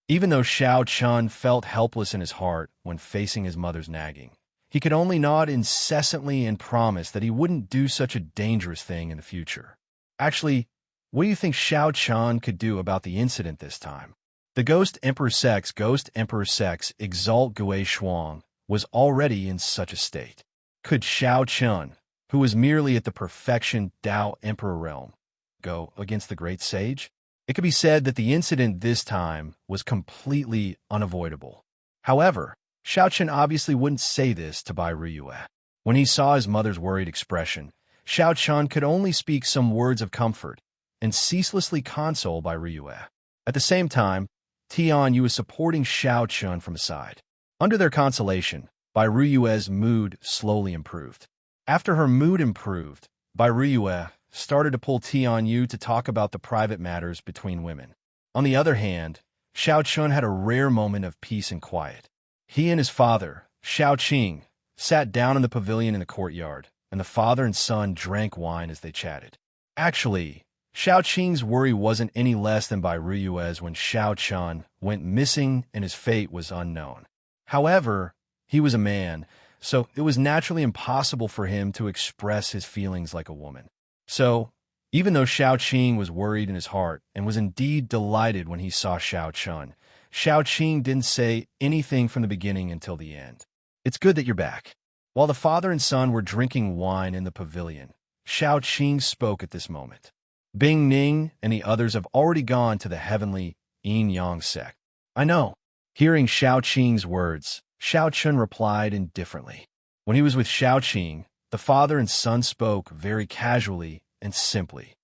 Even though Xiao Chun felt helpless in his heart when facing his mother's nagging, he could only nod incessantly and promise that he wouldn't do such a dangerous thing in the future. Actually, what do you think Xiao Chun could do about the incident this time? The Ghost Emperor Sex Exalt Gui Shuang was already in such a state. Could Xiao Chun, who was merely at the perfection Tao Emperor realm, go against the great sage? It could be said that the incident this time was completely unavoidable. However, Xiao Chun obviously wouldn't say this to Bai Ruyue. When he saw his mother's worried expression, Xiao Chun could only speak some words of comfort and ceaselessly console Bai Ruyue. At the same time, Tian Yu was supporting Xiao Chun from aside. Under their consolation, Bai Ruyue's mood slowly improved. After her mood improved, Bai Ruyue started to pull Tian Yu to talk about the private matters between women. On the other hand, Xiao Chun had a rare moment of peace and quiet. He and his father, Xiao Qing, sat down in the pavilion in the courtyard, and the father and son drank wine as they chatted. Actually, Xiao Qing's worry wasn't any less than Bai Ruyue's when Xiao Chun went missing and his fate was unknown. However, he was a man, so it was naturally impossible for him to express his feelings like a woman. So, even though Xiao Qing was worried in his heart and was indeed delighted when he saw Xiao Chun, Xiao Qing didn't say anything from the beginning until the end. "It's good that you're back. While the father and son were drinking wine in the pavilion, Shao Qing spoke at this moment. Bing Ning and the others have already gone to the heavenly yin-yang sect. I know. Hearing Shao Qing's words, Shao Chun replied indifferently. When he was with Shao Qing, the father and son spoke very casually and simply.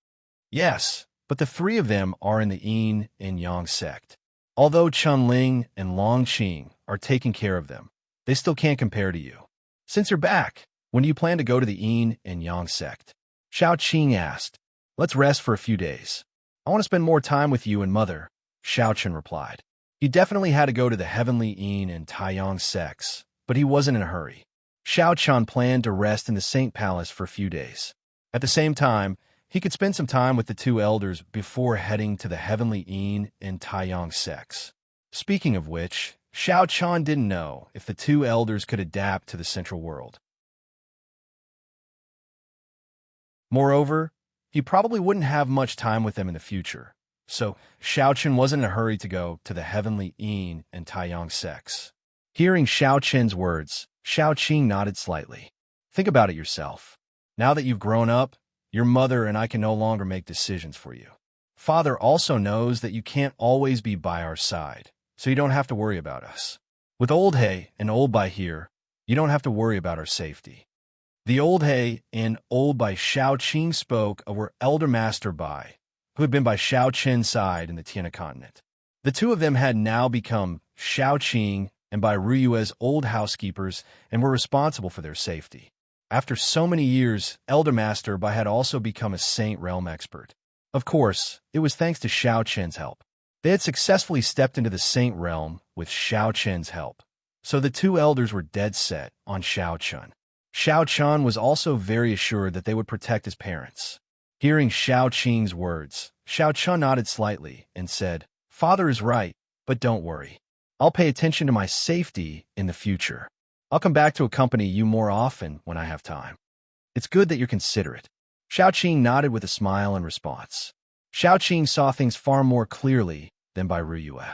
Yes, but the three of them are in the yin and yang sect. Although Chun Ling and Long Qing are taking care of them, they still can't compare to you. Since you're back, when do you plan to go to the yin and yang sect? Shao Qing asked. Let's rest for a few days. I want to spend more time with you and mother, Shao Chun replied. He definitely had to go to the heavenly yin and taiyang sects, but he wasn't in a hurry. Shao Chun planned to rest in the Saint Palace for a few days. At the same time, he could spend some time with the two elders before heading to the heavenly yin and taiyang sects. Speaking of which, Shao Chun didn't know if the two elders could adapt to the central world. Moreover, he probably wouldn't have much time with them in the future, so Shao Chun wasn't in a hurry to go to the heavenly yin and taiyang sects. Hearing Shao Chun's words, Shao Qing nodded slightly. Think about it yourself. Now that you've grown up, your mother and I can no longer make decisions for you. Father also knows that you can't always be by our side, so you don't have to worry about us. With Old Hay and Old Bai here, you don't have to worry about our safety. The Old Hay and Old Bai Shao Qing spoke of were Elder Master Bai, who had been by Shao Chen's side in the Tiana continent. The two of them had now become Shao Qing and Bai Ruyue's old housekeepers and were responsible for their safety. After so many years, Elder Master Bai had also become a Saint Realm expert. Of course, it was thanks to Shao Chen's help. They had successfully stepped into the Saint Realm with Shao Chen's help, so the two elders were dead set on Shao Chun. Shao Chun was also very assured that they would protect his parents. Hearing Shao Qing's words, Shao Chun nodded slightly and said, Father is right, but don't worry. I'll pay attention to my safety in the future. I'll come back to accompany you more often when I have time. It's good that you're considerate. Shao Qing nodded with a smile in response. Shao Qing saw things far more clearly than Bai Ruyue.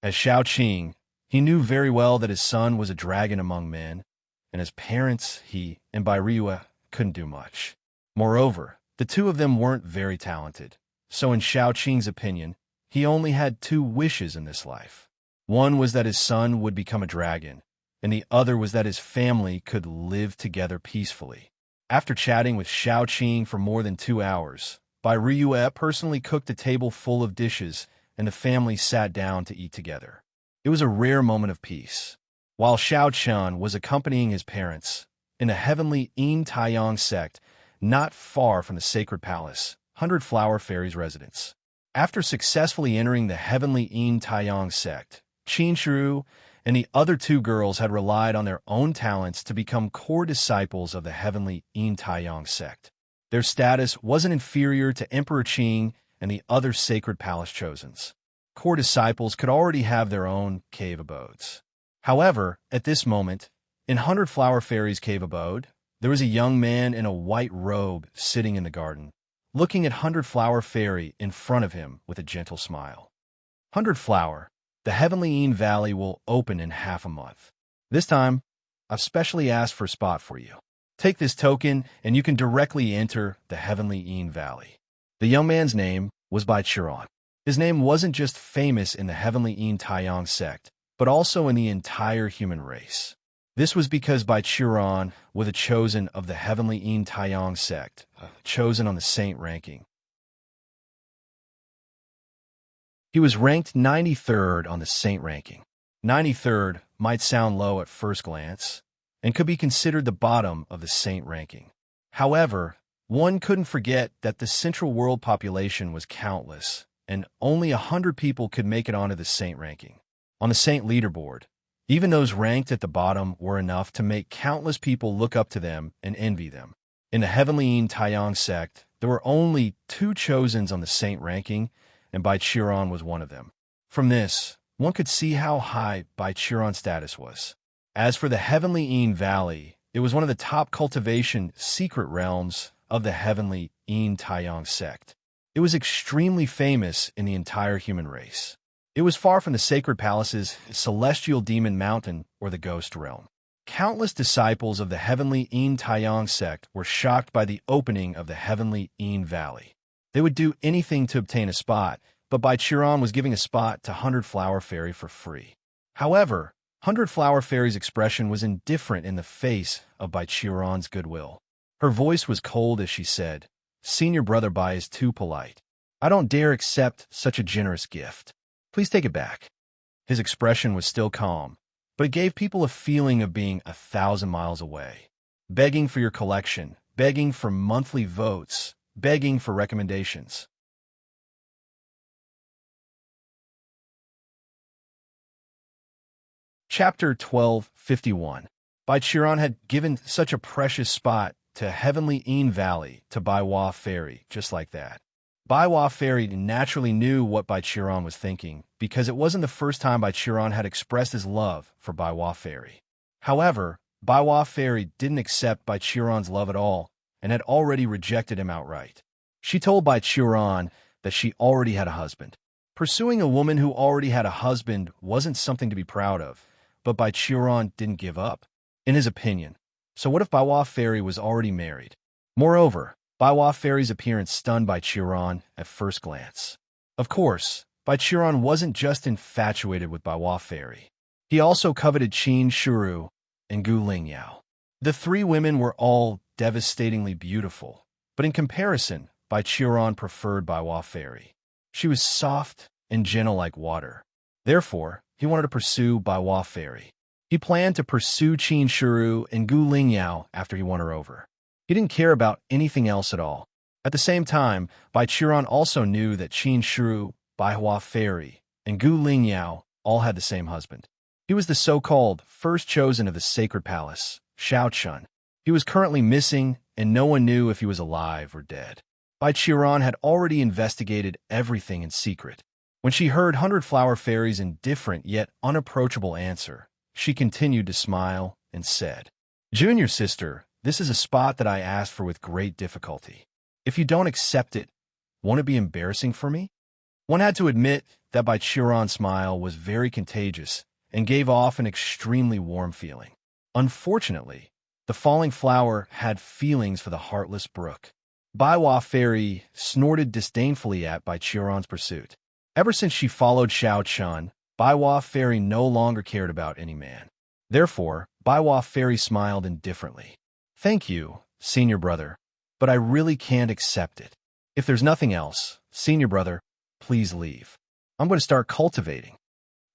As Shao Qing, he knew very well that his son was a dragon among men, and as parents, he and Bai Ruyue couldn't do much. Moreover, the two of them weren't very talented, so in Shao Qing's opinion, he only had two wishes in this life. One was that his son would become a dragon, and the other was that his family could live together peacefully. After chatting with Shao Qing for more than 2 hours, Bai Ruyue personally cooked a table full of dishes, and the family sat down to eat together. It was a rare moment of peace. While Shao Chun was accompanying his parents in the heavenly Yin Taiyang sect, not far from the sacred palace, 100 Flower Fairy's residence. After successfully entering the heavenly Yin Taiyang sect, Qin Shiru and the other two girls had relied on their own talents to become core disciples of the heavenly Yin Taiyang sect. Their status wasn't inferior to Emperor Qing and the other sacred palace chosens. Core disciples could already have their own cave abodes. However, at this moment, in 100 Flower Fairy's cave abode, there was a young man in a white robe sitting in the garden, looking at 100 Flower Fairy in front of him with a gentle smile. 100 Flower, the Heavenly Yin Valley will open in half a month. This time, I've specially asked for a spot for you. Take this token, and you can directly enter the Heavenly Yin Valley. The young man's name was Bai Chiron. His name wasn't just famous in the Heavenly Yin Taiyang sect, but also in the entire human race. This was because Bai Chiron was a chosen of the Heavenly Yin Taiyang sect, chosen on the saint ranking. He was ranked 93rd on the saint ranking. 93rd might sound low at first glance, and could be considered the bottom of the saint ranking. However, one couldn't forget that the central world population was countless, and only 100 people could make it onto the saint ranking. On the saint leaderboard, even those ranked at the bottom were enough to make countless people look up to them and envy them. In the Heavenly Yin Taiyang sect, there were only 2 chosens on the saint ranking, and Bai Chiron was one of them. From this, one could see how high Bai Chiron's status was. As for the Heavenly Yin Valley, it was one of the top cultivation secret realms of the Heavenly Yin Taiyang sect. It was extremely famous in the entire human race. It was far from the sacred palaces, Celestial Demon Mountain, or the Ghost Realm. Countless disciples of the heavenly Yin Taiyang sect were shocked by the opening of the heavenly Yin Valley. They would do anything to obtain a spot, but Bai Qiran was giving a spot to 100 Flower Fairy for free. However, 100 Flower Fairy's expression was indifferent in the face of Bai Qiran's goodwill. Her voice was cold as she said, "Senior brother Bai is too polite. I don't dare accept such a generous gift. Please take it back." His expression was still calm, but it gave people a feeling of being 1,000 miles away. Begging for your collection, begging for monthly votes, begging for recommendations. Chapter 12:51. Bai Qiran had given such a precious spot to Heavenly Yin Valley to Bai Hua Fairy, just like that. Bai Hua Fairy naturally knew what Bai Qiran was thinking, because it wasn't the first time Bai Qiran had expressed his love for Bai Hua Fairy. However, Bai Hua Fairy didn't accept Bai Qiran's love at all, and had already rejected him outright. She told Bai Qiran that she already had a husband. Pursuing a woman who already had a husband wasn't something to be proud of, but Bai Qiran didn't give up, in his opinion. So what if Bai Hua Fairy was already married? Moreover, Bai Hua Fairy's appearance stunned Bai Qiran at first glance. Of course, Bai Qiran wasn't just infatuated with Bai Hua Fairy. He also coveted Qin Shuru and Gu Lingyao. The three women were all devastatingly beautiful, but in comparison, Bai Qiran preferred Bai Hua Fairy. She was soft and gentle like water. Therefore, he wanted to pursue Bai Hua Fairy. He planned to pursue Qin Shuru and Gu Lingyao after he won her over. He didn't care about anything else at all. At the same time, Bai Qiran also knew that Qin Shuru, Bai Hua Fairy, and Gu Lingyao all had the same husband. He was the so-called first chosen of the sacred palace, Shao Chun. He was currently missing, and no one knew if he was alive or dead. Bai Qiran had already investigated everything in secret. When she heard 100 Flower Fairy's indifferent yet unapproachable answer, she continued to smile and said, "Junior sister, this is a spot that I asked for with great difficulty. If you don't accept it, won't it be embarrassing for me?" One had to admit that Bai Qiran's smile was very contagious and gave off an extremely warm feeling. Unfortunately, the falling flower had feelings for the heartless brook. Bai Hua Fairy snorted disdainfully at Bai Qiran's pursuit. Ever since she followed Shao Chun, Bai Hua Fairy no longer cared about any man. Therefore, Bai Hua Fairy smiled indifferently. "Thank you, senior brother, but I really can't accept it. If there's nothing else, senior brother, please leave. I'm going to start cultivating."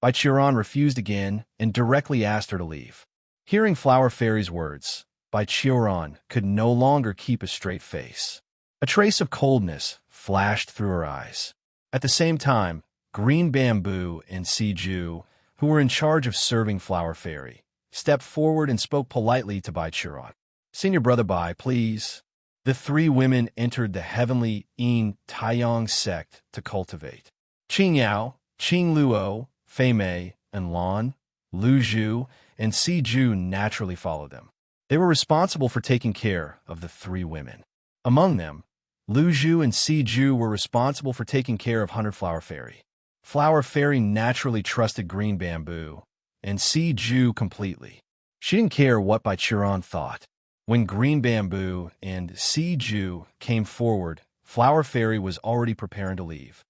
Bai Qiran refused again and directly asked her to leave. Hearing Flower Fairy's words, Bai Qiran could no longer keep a straight face. A trace of coldness flashed through her eyes. At the same time, Green Bamboo and Siju, who were in charge of serving Flower Fairy, stepped forward and spoke politely to Bai Qiran. "Senior brother Bai, please." The three women entered the heavenly Yin Taiyang sect to cultivate. Qing Yao, Qing Luo, Fei Mei, and Lan, Lu Zhu, and Siju naturally followed them. They were responsible for taking care of the three women. Among them, Lu Zhu and Siju were responsible for taking care of 100 Flower Fairy. Flower Fairy naturally trusted Green Bamboo, and Siju completely. She didn't care what Bai Qiran thought. When Green Bamboo and Siju came forward, Flower Fairy was already preparing to leave.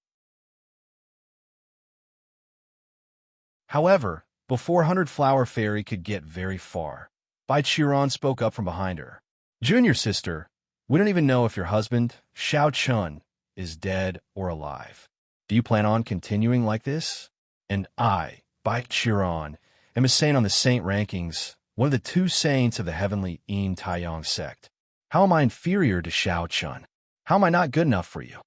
However, before 100 Flower Fairy could get very far, Bai Qiran spoke up from behind her. "Junior sister, we don't even know if your husband, Shao Chun, is dead or alive. Do you plan on continuing like this? And I, Bai Qiran, am a saint on the saint rankings, one of the two saints of the heavenly Yin Taiyang sect. How am I inferior to Shao Chun? How am I not good enough for you?"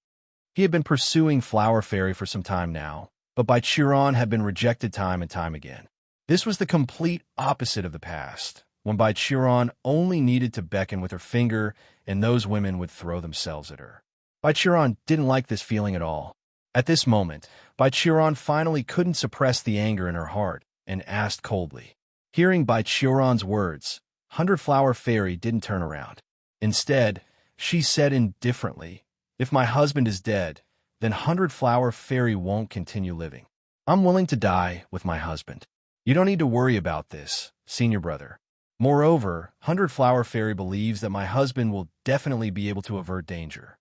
He had been pursuing Flower Fairy for some time now, but Bai Qiran had been rejected time and time again. This was the complete opposite of the past, when Bai Qiran only needed to beckon with her finger and those women would throw themselves at her. Bai Qiran didn't like this feeling at all. At this moment, Bai Qiran finally couldn't suppress the anger in her heart and asked coldly. Hearing Bai Qiran's words, 100 Flower Fairy didn't turn around. Instead, she said indifferently, "If my husband is dead, then 100 Flower Fairy won't continue living. I'm willing to die with my husband. You don't need to worry about this, senior brother. Moreover, 100-Flower Fairy believes that my husband will definitely be able to avert danger.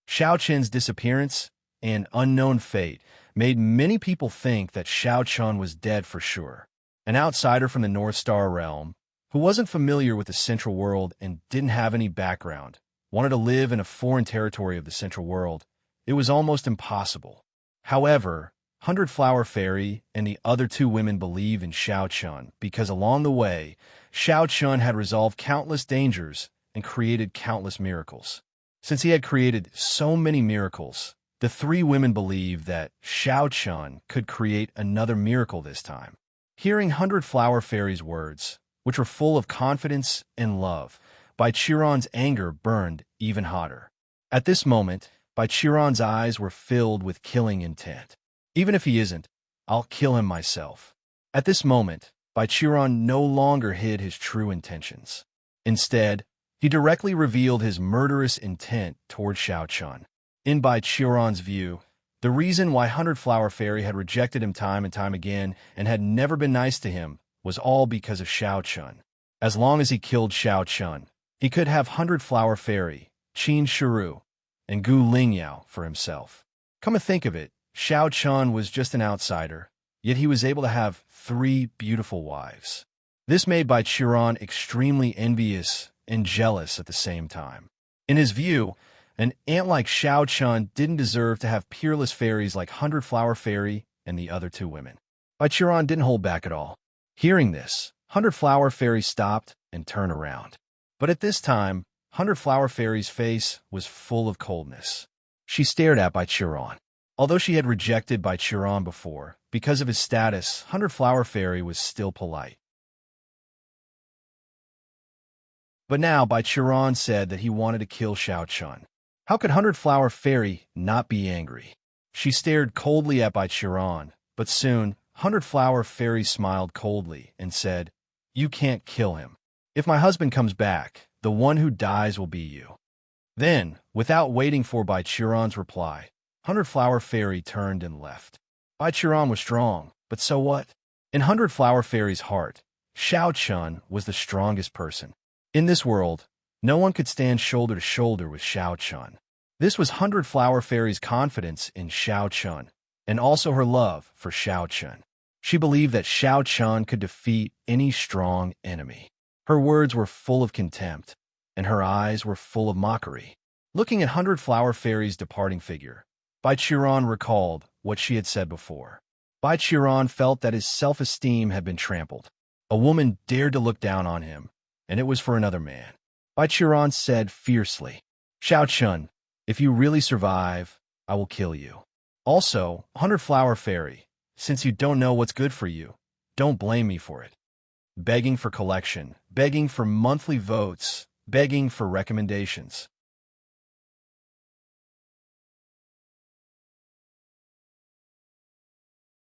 Xiao Qin's disappearance and unknown fate made many people think that Xiao Chun was dead for sure. An outsider from the North Star realm, who wasn't familiar with the Central World and didn't have any background, wanted to live in a foreign territory of the Central World. It was almost impossible. However, 100-Flower Fairy and the other two women believe in Xiao Chun because along the way, Xiao Chun had resolved countless dangers and created countless miracles. Since he had created so many miracles, the three women believed that Xiao Chun could create another miracle this time. Hearing 100-Flower Fairy's words, which were full of confidence and love, Bai Qiran's anger burned even hotter. At this moment, Bai Qiran's eyes were filled with killing intent. Even if he isn't, I'll kill him myself. At this moment, Bai Qiran no longer hid his true intentions. Instead, he directly revealed his murderous intent toward Xiao Chun. In Bai Qiran's view, the reason why 100-Flower Fairy had rejected him time and time again and had never been nice to him was all because of Xiao Chun. As long as he killed Xiao Chun, he could have 100-Flower Fairy, Qin Shiru, and Gu Lingyao for himself. Come to think of it, Xiao Chun was just an outsider, yet he was able to have 3 beautiful wives. This made Bai Qiran extremely envious and jealous at the same time. In his view, an ant like Xiao Chun didn't deserve to have peerless fairies like 100-Flower Fairy and the other 2 women. Bai Qiran didn't hold back at all. Hearing this, 100-Flower Fairy stopped and turned around. But at this time, 100-Flower Fairy's face was full of coldness. She stared at Bai Qiran. Although she had rejected Bai Qiran before, because of his status, 100-Flower Fairy was still polite. But now Bai Qiran said that he wanted to kill Xiao Chun. How could 100-Flower Fairy not be angry? She stared coldly at Bai Qiran, but soon 100-Flower Fairy smiled coldly and said, "You can't kill him. If my husband comes back, the one who dies will be you." Then, without waiting for Bai Qiran's reply, 100-Flower Fairy turned and left. Bai Qiran was strong, but so what? In 100-Flower Fairy's heart, Xiao Chun was the strongest person. In this world, no one could stand shoulder to shoulder with Xiao Chun. This was 100-Flower Fairy's confidence in Xiao Chun, and also her love for Xiao Chun. She believed that Xiao Chun could defeat any strong enemy. Her words were full of contempt, and her eyes were full of mockery. Looking at 100-Flower Fairy's departing figure, Bai Qiran recalled what she had said before. Bai Qiran felt that his self-esteem had been trampled. A woman dared to look down on him, and it was for another man. Bai Qiran said fiercely, "Xiao Chun, if you really survive, I will kill you. Also, 100-Flower Fairy, since you don't know what's good for you, don't blame me for it." Begging for collection, begging for monthly votes, begging for recommendations.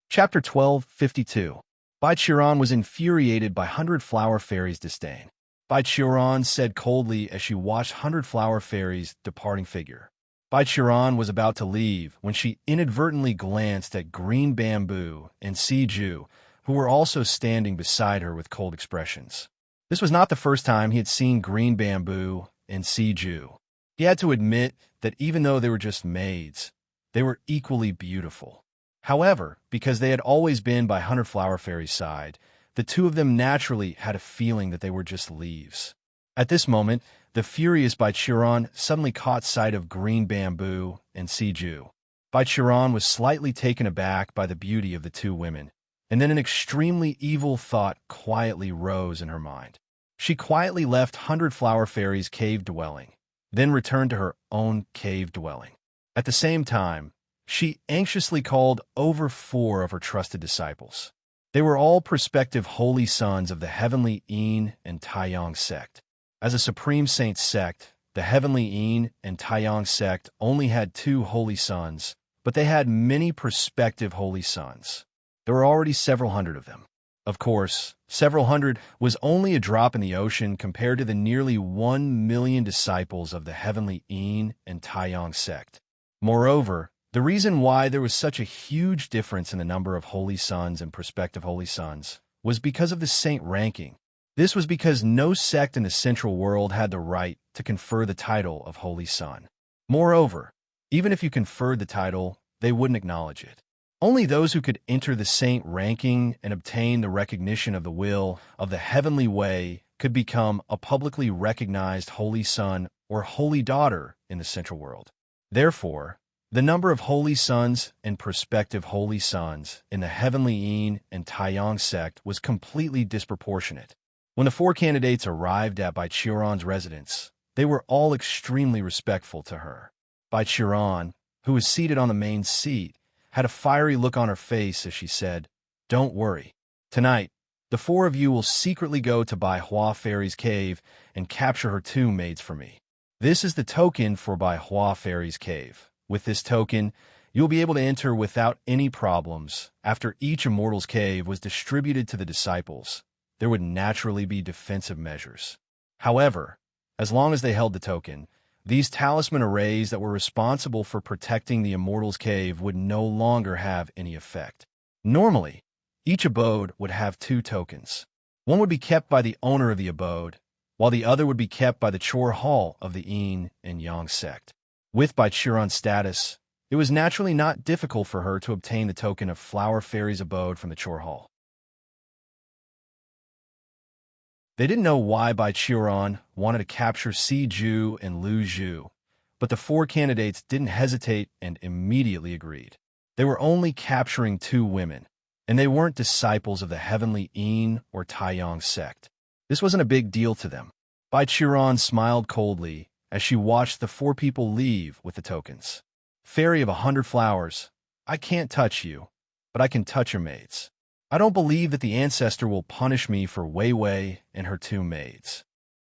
Chapter 12:52. Bai Qiran was infuriated by 100-Flower Fairy's disdain. Bai Qiran said coldly as she watched 100-Flower Fairy's departing figure. Bai Qiran was about to leave when she inadvertently glanced at Green Bamboo and Siju, who were also standing beside her with cold expressions. This was not the first time he had seen Green Bamboo and Siju. He had to admit that even though they were just maids, they were equally beautiful. However, because they had always been by 100-Flower Fairy's side, the two of them naturally had a feeling that they were just leaves. At this moment, the furious Bai Qiran suddenly caught sight of Green Bamboo and Siju. Bai Qiran was slightly taken aback by the beauty of the two women, and then an extremely evil thought quietly rose in her mind. She quietly left 100-Flower Fairy's cave dwelling, then returned to her own cave dwelling. At the same time, she anxiously called over 4 of her trusted disciples. They were all prospective holy sons of the Heavenly Yin and Taiyang sect. As a supreme saint sect, the Heavenly Yin and Taiyang sect only had 2 holy sons, but they had many prospective holy sons. There were already several hundred of them. Of course, several hundred was only a drop in the ocean compared to the nearly 1 million disciples of the Heavenly Yin and Taiyang sect. Moreover, the reason why there was such a huge difference in the number of holy sons and prospective holy sons was because of the saint ranking. This was because no sect in the central world had the right to confer the title of Holy Son. Moreover, even if you conferred the title, they wouldn't acknowledge it. Only those who could enter the saint ranking and obtain the recognition of the will of the heavenly way could become a publicly recognized Holy Son or Holy Daughter in the central world. Therefore, the number of Holy Sons and prospective Holy Sons in the Heavenly Yin and Taiyang sect was completely disproportionate. When the 4 candidates arrived at Bai Qiuran's residence, they were all extremely respectful to her. Bai Qiuran, who was seated on the main seat, had a fiery look on her face as she said, "Don't worry. Tonight, the 4 of you will secretly go to Bai Hua Fairy's cave and capture her 2 maids for me. This is the token for Bai Hua Fairy's cave. With this token, you'll be able to enter without any problems. After each immortal's cave was distributed to the disciples, there would naturally be defensive measures. However, as long as they held the token, these talisman arrays that were responsible for protecting the immortal's cave would no longer have any effect. Normally, each abode would have 2 tokens. One would be kept by the owner of the abode, while the other would be kept by the Chor Hall of the Yin and Yang sect. With Bai Qiuran's status, it was naturally not difficult for her to obtain the token of Flower Fairy's abode from the Chor Hall. They didn't know why Bai Qiuran wanted to capture Si Ju and Lu Zhu, but the 4 candidates didn't hesitate and immediately agreed. They were only capturing 2 women, and they weren't disciples of the Heavenly Yin or Taiyang sect. This wasn't a big deal to them. Bai Qiuran smiled coldly as she watched the 4 people leave with the tokens. "Fairy of 100 flowers, I can't touch you, but I can touch your maids. I don't believe that the ancestor will punish me for Wei Wei and her 2 maids."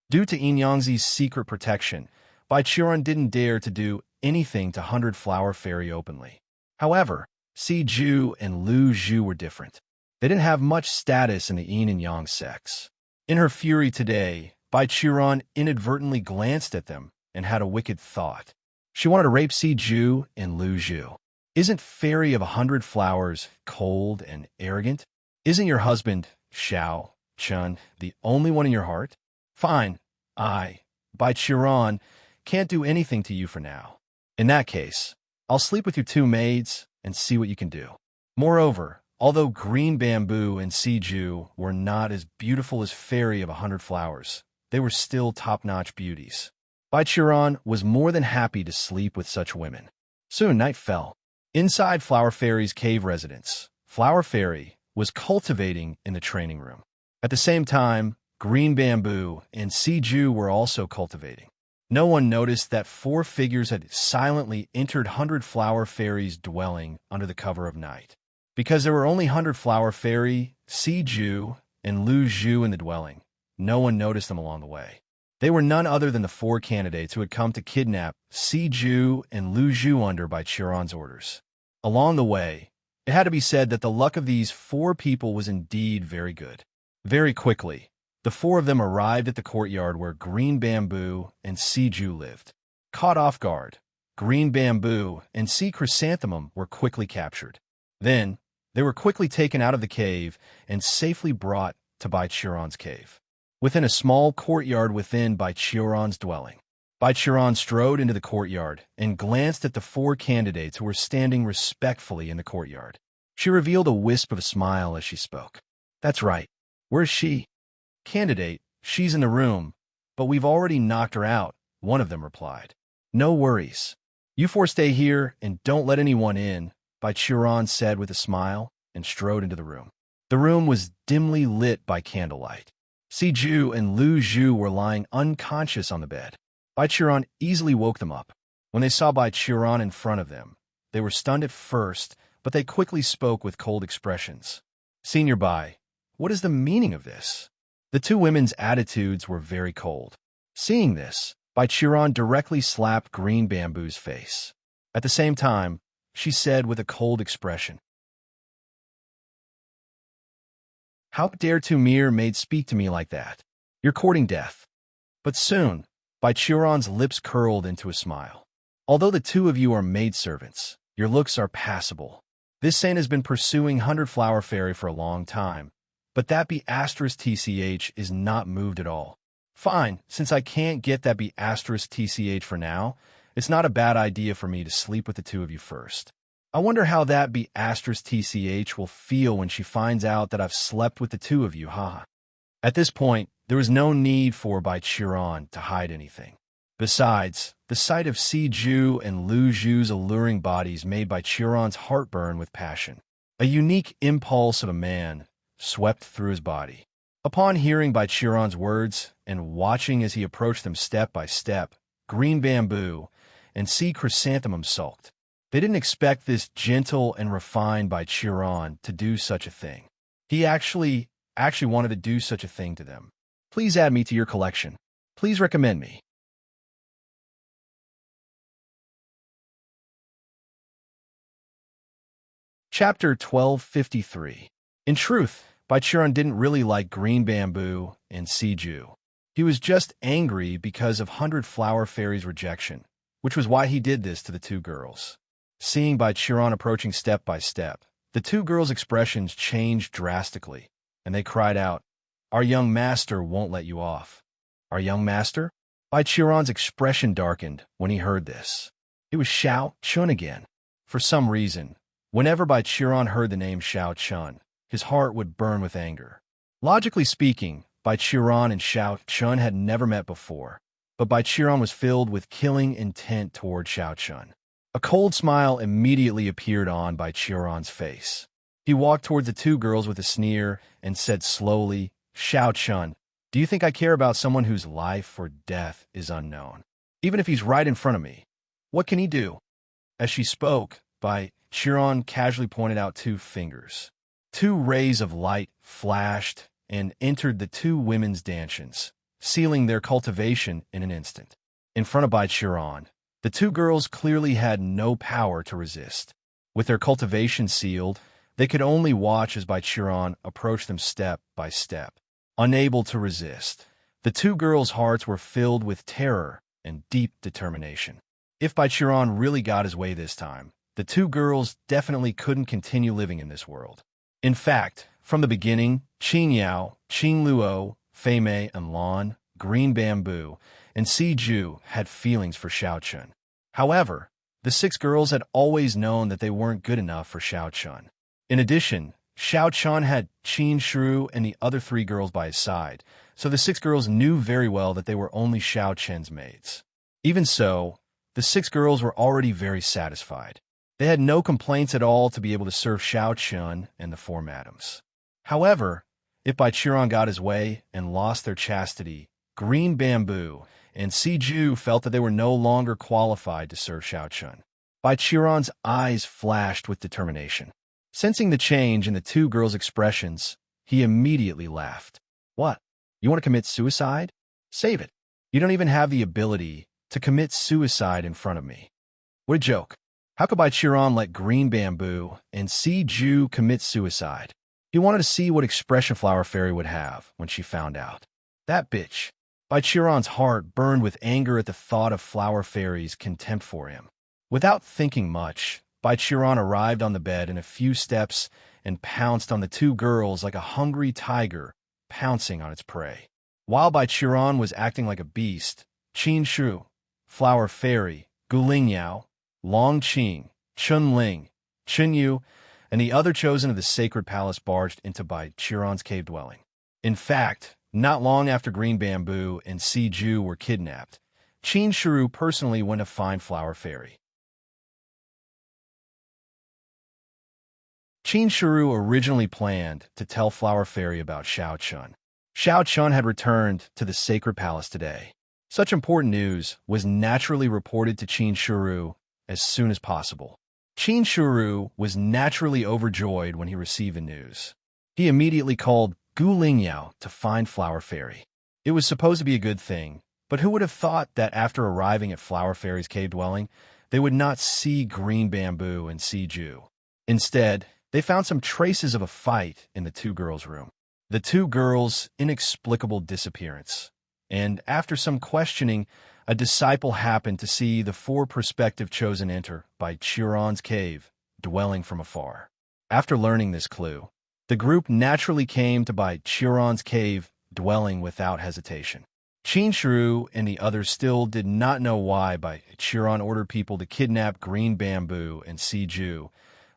Due to Yin Yangzi's secret protection, Bai Qiuran didn't dare to do anything to 100 Flower Fairy openly. However, Si Ju and Lu Zhu were different. They didn't have much status in the Yin and Yang sects. In her fury today, Bai Qiuran inadvertently glanced at them and had a wicked thought. She wanted to rape Si Ju and Lu Zhu. Isn't Fairy of 100 Flowers cold and arrogant? Isn't your husband, Xiao Chun, the only one in your heart? Fine, I, Bai Qiuran, can't do anything to you for now. In that case, I'll sleep with your 2 maids and see what you can do. Moreover, although Green Bamboo and Si Ju were not as beautiful as Fairy of 100 Flowers, they were still top-notch beauties. Bai Qiuran was more than happy to sleep with such women. Soon night fell. Inside Flower Fairy's cave residence, Flower Fairy was cultivating in the training room. At the same time, Green Bamboo and Si Ju were also cultivating. No one noticed that 4 figures had silently entered 100 Flower Fairy's dwelling under the cover of night. Because there were only 100 Flower Fairy, Si Ju, and Lu Zhu in the dwelling, no one noticed them along the way. They were none other than the 4 candidates who had come to kidnap Si Ju and Lu Zhu under Bai Qiuran's orders. Along the way, it had to be said that the luck of these 4 people was indeed very good. Very quickly, the 4 of them arrived at the courtyard where Green Bamboo and Si Ju lived. Caught off guard, Green Bamboo and Si Chrysanthemum were quickly captured. Then, they were quickly taken out of the cave and safely brought to Bai Qiuran's cave. Within a small courtyard within Bai Qiuran's dwelling, Bai Qiuran strode into the courtyard and glanced at the 4 candidates who were standing respectfully in the courtyard. She revealed a wisp of a smile as she spoke. "That's right. Where's she?" "Candidate, she's in the room, but we've already knocked her out," one of them replied. "No worries. You 4 stay here and don't let anyone in," Bai Qiuran said with a smile and strode into the room. The room was dimly lit by candlelight. Si Ju and Lu Zhu were lying unconscious on the bed. Bai Qiuran easily woke them up. When they saw Bai Qiuran in front of them, they were stunned at first, but they quickly spoke with cold expressions. "Senior Bai, what is the meaning of this?" The 2 women's attitudes were very cold. Seeing this, Bai Qiuran directly slapped Green Bamboo's face. At the same time, she said with a cold expression, "How dare 2 mere maids speak to me like that? You're courting death." But soon, Bai Qiuran's lips curled into a smile. "Although the 2 of you are maidservants, your looks are passable. This saint has been pursuing 100 Flower Fairy for a long time, But that be asterisk TCH is not moved at all. Fine, since I can't get that be asterisk TCH for now, it's not a bad idea for me to sleep with the two of you first. I wonder how that be asterisk TCH will feel when she finds out that I've slept with the two of you, haha. At this point, there was no need for Bai Qiran to hide anything. Besides, the sight of Si Ju and Lu Zhu's alluring bodies made Bai Qiran's heart burn with passion. A unique impulse of a man swept through his body. Upon hearing Bai Qiran's words and watching as he approached them step by step, Green Bamboo and Sea Chrysanthemum sulked. They didn't expect this gentle and refined Bai Qiran to do such a thing. He actually wanted to do such a thing to them. Please add me to your collection. Please recommend me. Chapter 1253. In truth, Bai Qiran didn't really like Green Bamboo and Si Ju. He was just angry because of 100 Flower Fairy's rejection, which was why he did this to the two girls. Seeing Bai Qiran approaching step by step, the two girls' expressions changed drastically, and they cried out, "Our young master won't let you off." Our young master? Bai Qiran's expression darkened when he heard this. It was Xiao Chun again. For some reason, whenever Bai Qiran heard the name Xiao Chun, his heart would burn with anger. Logically speaking, Bai Qiran and Xiao Chun had never met before, but Bai Qiran was filled with killing intent toward Xiao Chun. A cold smile immediately appeared on Bai Qiran's face. He walked towards the two girls with a sneer and said slowly, "Xiao Chun, do you think I care about someone whose life or death is unknown? Even if he's right in front of me, what can he do?" As she spoke, Bai Qiran casually pointed out two fingers. Two rays of light flashed and entered the two women's dantians, sealing their cultivation in an instant. In front of Bai Qiran, the two girls clearly had no power to resist. With their cultivation sealed, they could only watch as Bai Qiran approached them step by step. Unable to resist, the two girls' hearts were filled with terror and deep determination. If Bai Qiran really got his way this time, the two girls definitely couldn't continue living in this world. In fact, from the beginning, Qing Yao, Qing Luo, Fei Mei and Lan, Green Bamboo, and Si Ju had feelings for Xiao Chun. However, the six girls had always known that they weren't good enough for Xiao Chun. In addition, Xiao Chun had Qin Shuru and the other three girls by his side, so the six girls knew very well that they were only Xiao Chen's maids. Even so, the six girls were already very satisfied. They had no complaints at all to be able to serve Xiao Chun and the four madams. However, if Bai Qiran got his way and lost their chastity, Green Bamboo and Si Ju felt that they were no longer qualified to serve Xiao Chun. Bai Qiran's eyes flashed with determination. Sensing the change in the two girls' expressions, he immediately laughed. "What? You want to commit suicide? Save it. You don't even have the ability to commit suicide in front of me." What a joke. How could Bai Qiran let Green Bamboo and Si Ju commit suicide? He wanted to see what expression Flower Fairy would have when she found out. That bitch. Bai Qiran's heart burned with anger at the thought of Flower Fairy's contempt for him. Without thinking much, Bai Qiran arrived on the bed in a few steps and pounced on the two girls like a hungry tiger pouncing on its prey. While Bai Qiran was acting like a beast, Qin Shu, Flower Fairy, Guling Yao, Long Qing, Chun Ling, Chun Yu, and the other chosen of the sacred palace barged into Bai Qiran's cave dwelling. In fact, not long after Green Bamboo and Si Ju were kidnapped, Qin Shuru personally went to find Flower Fairy. Qin Shuru originally planned to tell Flower Fairy about Xiao Chun. Xiao Chun had returned to the sacred palace today. Such important news was naturally reported to Qin Shuru as soon as possible. Qin Shuru was naturally overjoyed when he received the news. He immediately called Gu Lingyao to find Flower Fairy. It was supposed to be a good thing, but who would have thought that after arriving at Flower Fairy's cave dwelling, they would not see Green Bamboo and Si Ju. Instead, they found some traces of a fight in the two girls' room. The two girls' inexplicable disappearance. And after some questioning, a disciple happened to see the four prospective chosen enter Bai Qiran's cave, dwelling from afar. After learning this clue, The group naturally came to Bai Chiron's cave dwelling without hesitation. Qin and the others still did not know why Bai Chiron ordered people to kidnap Green Bamboo and Siju,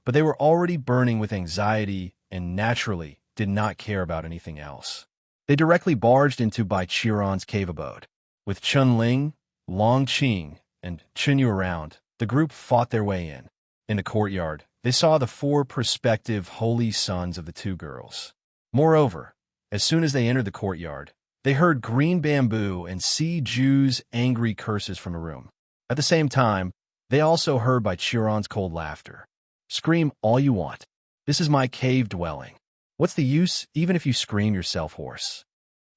but they were already burning with anxiety and naturally did not care about anything else. They directly barged into Bai Chiron's cave abode. With Chunling, Long Qing, and Chunyu around, the group fought their way in. In the courtyard, they saw the 4 prospective holy sons of the 2 girls. Moreover, as soon as they entered the courtyard, they heard Green Bamboo and Siju's angry curses from a room. At the same time, they also heard Bai Chiron's cold laughter. Scream all you want. This is my cave dwelling. What's the use even if you scream yourself hoarse?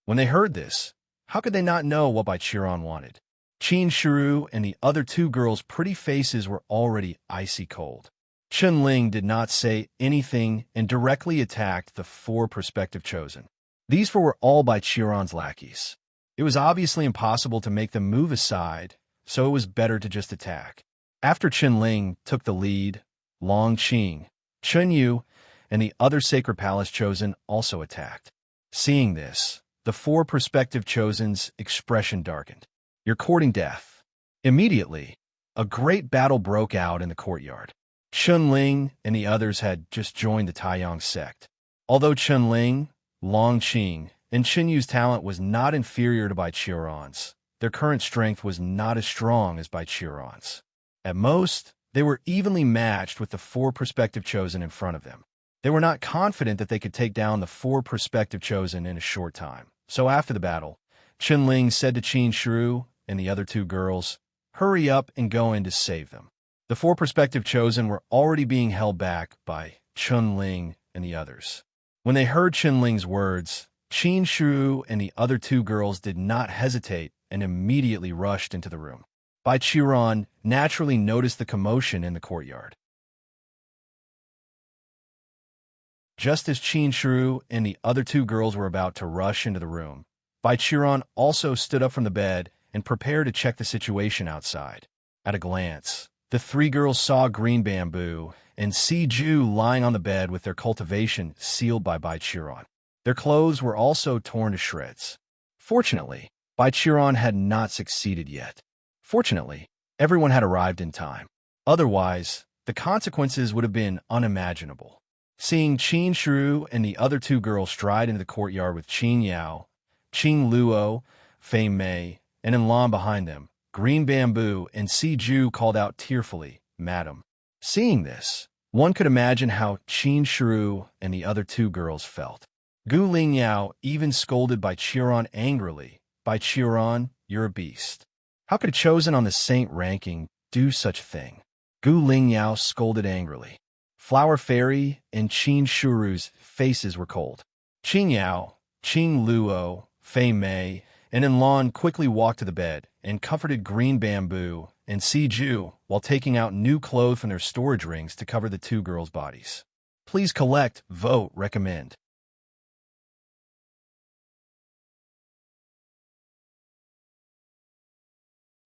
When they heard this, how could they not know what Bai Chiron wanted? Qin and the other 2 girls' pretty faces were already icy cold. Chunling did not say anything and directly attacked the 4 prospective chosen. These 4 were all Bai Chiron's lackeys. It was obviously impossible to make them move aside, so it was better to just attack. After Chunling took the lead, Long Qing, Chunyu, and the other Sacred Palace chosen also attacked. Seeing this, the 4 prospective chosen's expression darkened. You're courting death. Immediately, a great battle broke out in the courtyard. Chunling and the others had just joined the Taiyang sect. Although Chunling, Long Qing, and Chunyu's talent was not inferior to Bai Chiron's, their current strength was not as strong as Bai Chiron's. At most, they were evenly matched with the 4 prospective chosen in front of them. They were not confident that they could take down the 4 prospective chosen in a short time. So after the battle, Chunling said to Qin and the other 2 girls, "Hurry up and go in to save them." The 4 prospective chosen were already being held back by Chunling and the others. When they heard Chunling's words, Qin and the other 2 girls did not hesitate and immediately rushed into the room. Bai Chiron naturally noticed the commotion in the courtyard. Just as Qin and the other 2 girls were about to rush into the room, Bai Chiron also stood up from the bed and prepared to check the situation outside. At a glance, the 3 girls saw Green Bamboo and Siju lying on the bed with their cultivation sealed by Bai Chiron. Their clothes were also torn to shreds. Fortunately, Bai Chiron had not succeeded yet. Fortunately, everyone had arrived in time. Otherwise, the consequences would have been unimaginable. Seeing Qin and the other 2 girls stride into the courtyard with Qin Yao, Qing Luo, Fei Mei, and Enlan behind them, Green Bamboo and Siju called out tearfully, "Madam." Seeing this, one could imagine how Qin and the other 2 girls felt. Gu Lingyao even scolded Bai Chiron angrily. "Bai Chiron, you're a beast. How could a chosen on the saint ranking do such a thing?" Gu Lingyao scolded angrily. Flower Fairy and Qin faces were cold. Qing Yao, Qing Luo, Fei Mei, and Enlan quickly walked to the bed and comforted Green Bamboo and Siju while taking out new clothes from their storage rings to cover the 2 girls' bodies. Please collect, vote, recommend.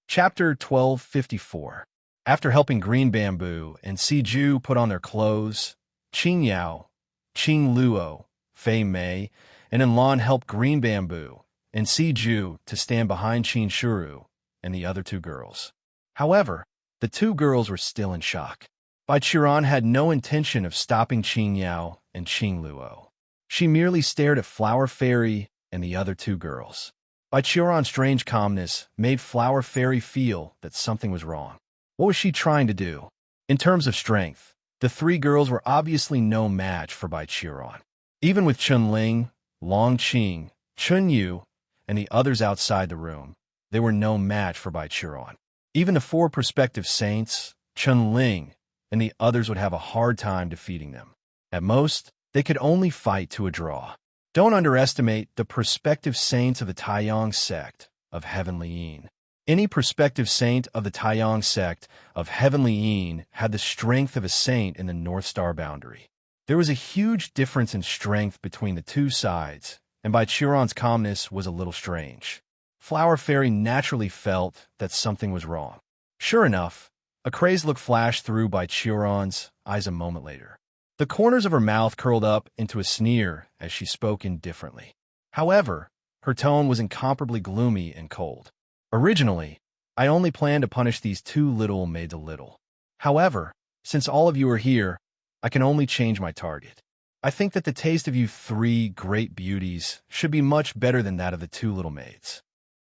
Chapter 1254. After helping Green Bamboo and Siju put on their clothes, Qing Yao, Qing Luo, Fei Mei, and Enlan helped Green Bamboo and Siju to stand behind Qin and the other 2 girls. However, the 2 girls were still in shock. Bai Chiron had no intention of stopping Qing Yao and Qing Luo. She merely stared at Flower Fairy and the other 2 girls. Bai Chiron's strange calmness made Flower Fairy feel that something was wrong. What was she trying to do? In terms of strength, the 3 girls were obviously no match for Bai Chiron. Even with Chunling, Long Qing, Chunyu, and the others outside the room, they were no match for Bai Chiron. Even the 4 prospective saints, Chunling, and the others would have a hard time defeating them. At most, they could only fight to a draw. Don't underestimate the prospective saints of the Taiyang sect of Heavenly Yin. Any prospective saint of the Taiyang sect of Heavenly Yin had the strength of a saint in the North Star boundary. There was a huge difference in strength between the 2 sides, and Bai Chiron's calmness was a little strange. Flower Fairy naturally felt that something was wrong. Sure enough, a crazed look flashed through Bai Chiron's eyes a moment later. The corners of her mouth curled up into a sneer as she spoke indifferently. However, her tone was incomparably gloomy and cold. Originally, I only planned to punish these two little maids a little. However, since all of you are here, I can only change my target. I think that the taste of you three great beauties should be much better than that of the two little maids.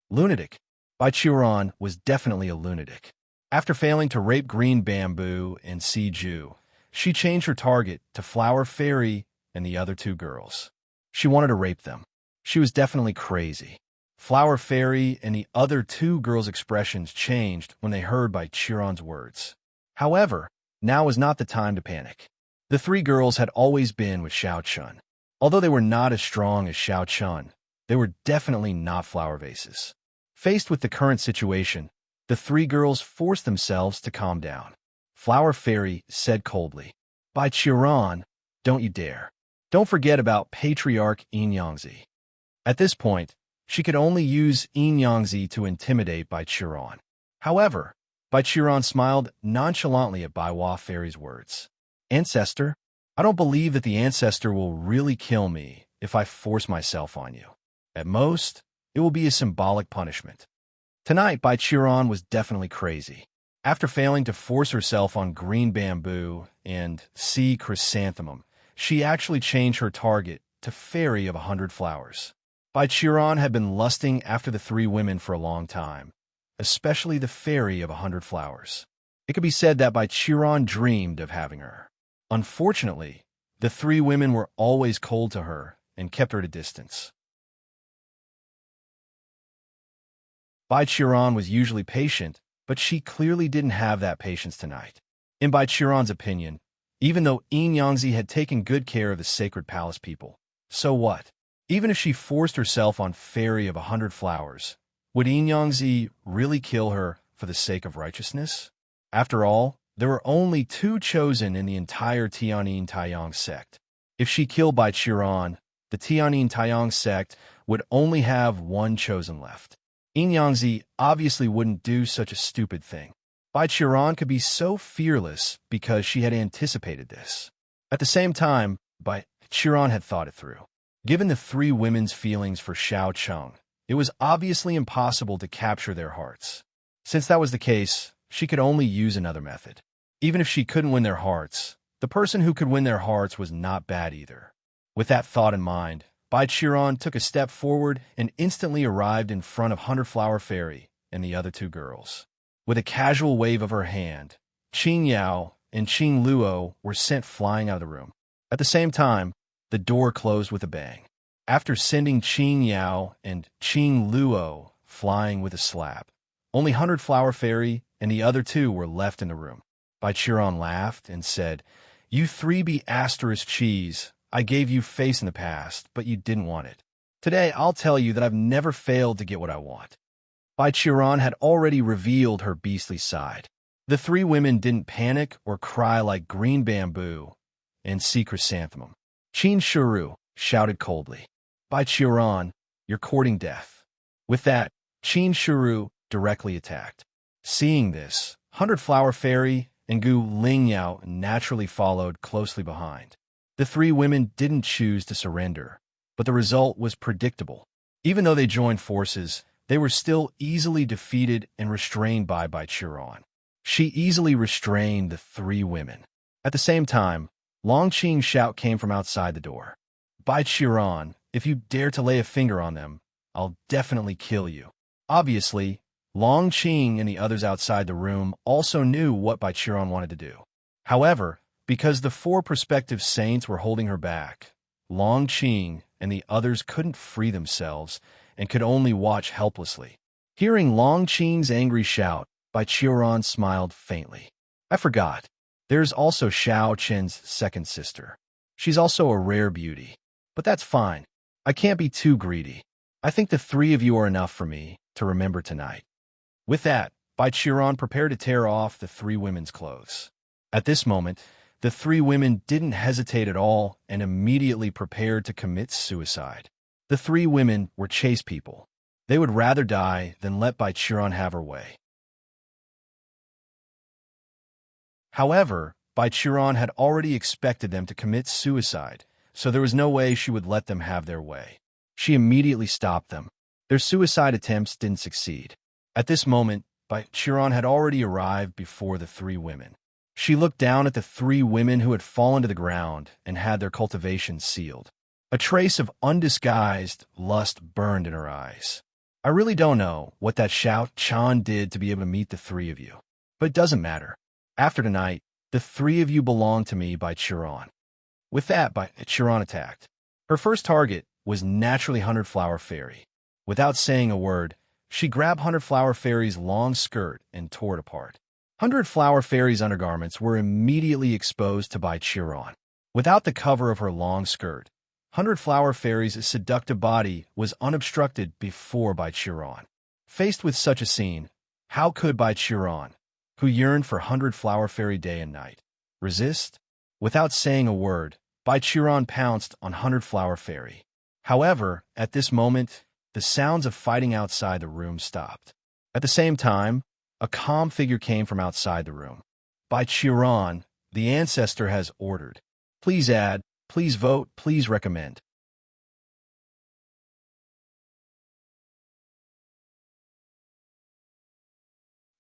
Lunatic. Baichuran was definitely a lunatic. After failing to rape Green Bamboo and Siju, she changed her target to Flower Fairy and the other two girls. She wanted to rape them. She was definitely crazy. Flower Fairy and the other two girls' expressions changed when they heard Baichuran's words. However, now was not the time to panic. The three girls had always been with Xiao Chun. Although they were not as strong as Xiao Chun, they were definitely not flower vases. Faced with the current situation, the three girls forced themselves to calm down. Flower Fairy said coldly, Baichuran, don't you dare. Don't forget about Patriarch Yin Yangzi. At this point, she could only use Yin Yangzi to intimidate Baichuran. However, Baichuran smiled nonchalantly at Baiwa Fairy's words. Ancestor, I don't believe that the ancestor will really kill me if I force myself on you. At most, it will be a symbolic punishment. Tonight, Baichuran was definitely crazy. After failing to force herself on Green Bamboo and Sea Chrysanthemum, she actually changed her target to Fairy of 100 Flowers. Baichuran had been lusting after the three women for a long time, especially the Fairy of 100 Flowers. It could be said that Baichuran dreamed of having her. Unfortunately, the three women were always cold to her and kept her at a distance. Baichuran was usually patient, but she clearly didn't have that patience tonight. In Baichuran's opinion, even though Yin Yangzi had taken good care of the Sacred Palace people, so what? Even if she forced herself on Fairy of 100 Flowers, would Yin Yangzi really kill her for the sake of righteousness? After all, there were only two chosen in the entire Tianyin Taiyang sect. If she killed Baichuran, the Tianyin Taiyang sect would only have one chosen left. Yin Yangzi obviously wouldn't do such a stupid thing. Baichuran could be so fearless because she had anticipated this. At the same time, Baichuran had thought it through. Given the three women's feelings for Xiao Cheng, it was obviously impossible to capture their hearts. Since that was the case, she could only use another method. Even if she couldn't win their hearts, the person who could win their hearts was not bad either. With that thought in mind, Baichuran took a step forward and instantly arrived in front of 100 Flower Fairy and the other two girls. With a casual wave of her hand, Qing Yao and Qing Luo were sent flying out of the room. At the same time, the door closed with a bang. After sending Qing Yao and Qing Luo flying with a slap, only 100 Flower Fairy and the other two were left in the room. Baichuran laughed and said, You three be asterisk cheese. I gave you face in the past, but you didn't want it. Today, I'll tell you that I've never failed to get what I want. Baichuran had already revealed her beastly side. The three women didn't panic or cry like Green Bamboo and Sea Chrysanthemum. Qin Shuru shouted coldly, Baichuran, you're courting death. With that, Qin Shuru directly attacked. Seeing this, 100 Flower Fairy and Gu Lingyao naturally followed closely behind. The three women didn't choose to surrender, but the result was predictable. Even though they joined forces, they were still easily defeated and restrained by Baichuran. She easily restrained the three women. At the same time, Longqing's shout came from outside the door. Baichuran, if you dare to lay a finger on them, I'll definitely kill you. Obviously, Longqing and the others outside the room also knew what Baichuran wanted to do. However, because the four prospective saints were holding her back, Longqing and the others couldn't free themselves and could only watch helplessly. Hearing Longqing's angry shout, Baichuran smiled faintly. I forgot. There's also Xiao Chen's second sister. She's also a rare beauty. But that's fine. I can't be too greedy. I think the three of you are enough for me to remember tonight. With that, Baichuran prepared to tear off the three women's clothes. At this moment, the three women didn't hesitate at all and immediately prepared to commit suicide. The three women were chase people. They would rather die than let Baichuran have her way. However, Bai Qiran had already expected them to commit suicide, so there was no way she would let them have their way. She immediately stopped them. Their suicide attempts didn't succeed. At this moment, Bai Qiran had already arrived before the three women. She looked down at the three women who had fallen to the ground and had their cultivation sealed. A trace of undisguised lust burned in her eyes. I really don't know what that Xiao Chan did to be able to meet the three of you. But it doesn't matter. After tonight, the three of you belong to me, Bai Qiran. With that, Bai Qiran attacked. Her first target was naturally 100 Flower Fairy. Without saying a word, she grabbed 100 Flower Fairy's long skirt and tore it apart. 100 Flower Fairy's undergarments were immediately exposed to Bai Qiran. Without the cover of her long skirt, 100 Flower Fairy's seductive body was unobstructed before Bai Qiran. Faced with such a scene, how could Bai Qiran, who yearned for 100 Flower Fairy day and night, resist? Without saying a word, Bai Qiran pounced on 100 Flower Fairy. However, at this moment, the sounds of fighting outside the room stopped. At the same time, a calm figure came from outside the room. Bai Qiran, the ancestor has ordered. Please add, please vote, please recommend.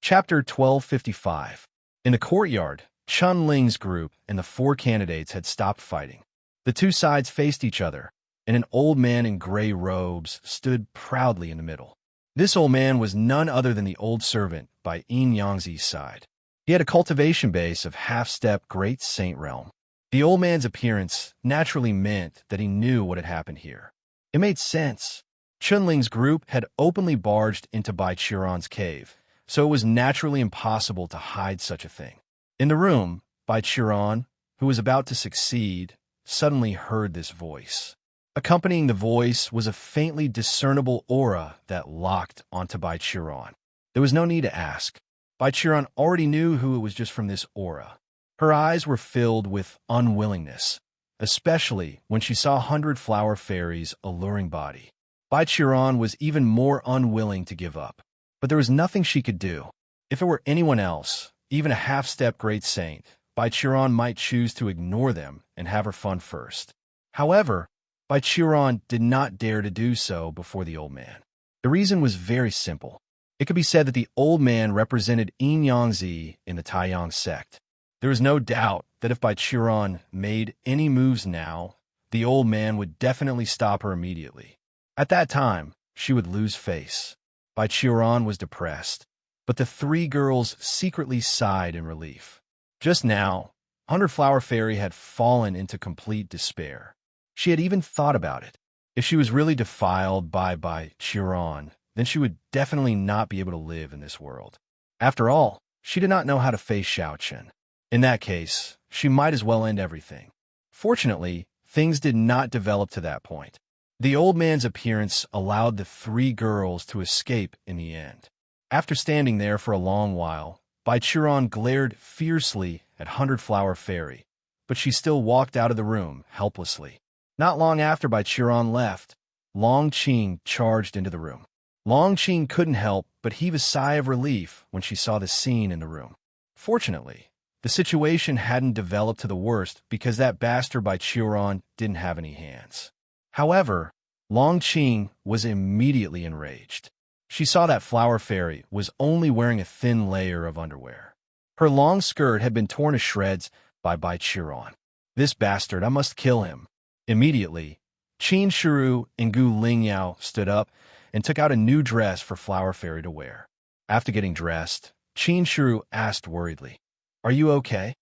Chapter 1255. In the courtyard, Chun Ling's group and the four candidates had stopped fighting. The two sides faced each other, and an old man in gray robes stood proudly in the middle. This old man was none other than the old servant by Yin Yangzi's side. He had a cultivation base of half-step Great Saint Realm. The old man's appearance naturally meant that he knew what had happened here. It made sense. Chunling's group had openly barged into Bai Qiran's cave, so it was naturally impossible to hide such a thing. In the room, Bai Qiran, who was about to succeed, suddenly heard this voice. Accompanying the voice was a faintly discernible aura that locked onto Bai Qiran. There was no need to ask. Bai Qiran already knew who it was just from this aura. Her eyes were filled with unwillingness, especially when she saw 100 Flower Fairy's alluring body. Bai Qiran was even more unwilling to give up. But there was nothing she could do. If it were anyone else, even a half-step Great Saint, Bai Qiran might choose to ignore them and have her fun first. However, Bai Qiran did not dare to do so before the old man. The reason was very simple. It could be said that the old man represented Yin Yangzi in the Taiyang sect. There was no doubt that if Bai Qiran made any moves now, the old man would definitely stop her immediately. At that time, she would lose face. Bai Qiran was depressed, but the three girls secretly sighed in relief. Just now, 100 Flower Fairy had fallen into complete despair. She had even thought about it. If she was really defiled by Bai Qiran, then she would definitely not be able to live in this world. After all, she did not know how to face Xiaochen. In that case, she might as well end everything. Fortunately, things did not develop to that point. The old man's appearance allowed the three girls to escape in the end. After standing there for a long while, Bai Qiran glared fiercely at 100 Flower Fairy, but she still walked out of the room helplessly. Not long after Bai Qiran left, Long Qing charged into the room. Long Qing couldn't help but heave a sigh of relief when she saw the scene in the room. Fortunately, the situation hadn't developed to the worst because that bastard Bai Qiran didn't have any hands. However, Long Qing was immediately enraged. She saw that Flower Fairy was only wearing a thin layer of underwear. Her long skirt had been torn to shreds by Bai Qiran. This bastard, I must kill him. Immediately, Qin Shiru and Gu Lingyao stood up and took out a new dress for Flower Fairy to wear. After getting dressed, Qin Shiru asked worriedly, "Are you okay?"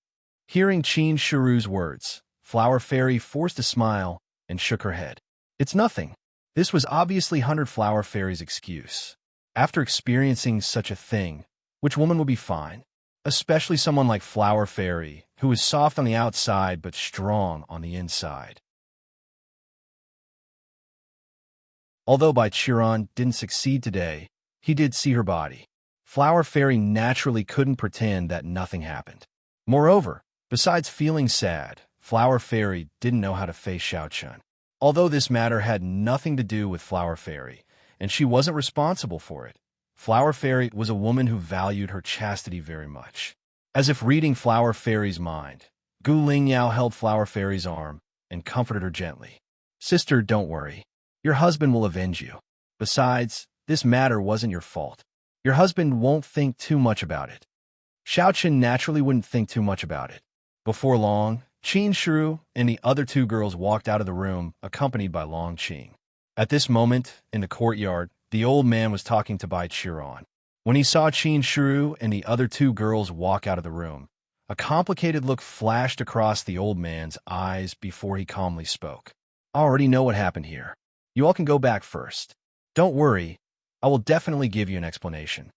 Hearing Qin Shiru's words, Flower Fairy forced a smile and shook her head. "It's nothing." This was obviously 100 Flower Fairy's excuse. After experiencing such a thing, which woman would be fine? Especially someone like Flower Fairy, who was soft on the outside but strong on the inside. Although Bai Qiran didn't succeed today, he did see her body. Flower Fairy naturally couldn't pretend that nothing happened. Moreover, besides feeling sad, Flower Fairy didn't know how to face Xiaochen. Although this matter had nothing to do with Flower Fairy, and she wasn't responsible for it, Flower Fairy was a woman who valued her chastity very much. As if reading Flower Fairy's mind, Gu Lingyao held Flower Fairy's arm and comforted her gently. Sister, don't worry. Your husband will avenge you. Besides, this matter wasn't your fault. Your husband won't think too much about it. Xiaoqin naturally wouldn't think too much about it. Before long, Qin Shiru and the other two girls walked out of the room, accompanied by Long Qing. At this moment, in the courtyard, the old man was talking to Bai Qiran. When he saw Qin Shiru and the other two girls walk out of the room, a complicated look flashed across the old man's eyes before he calmly spoke. I already know what happened here. You all can go back first. Don't worry, I will definitely give you an explanation.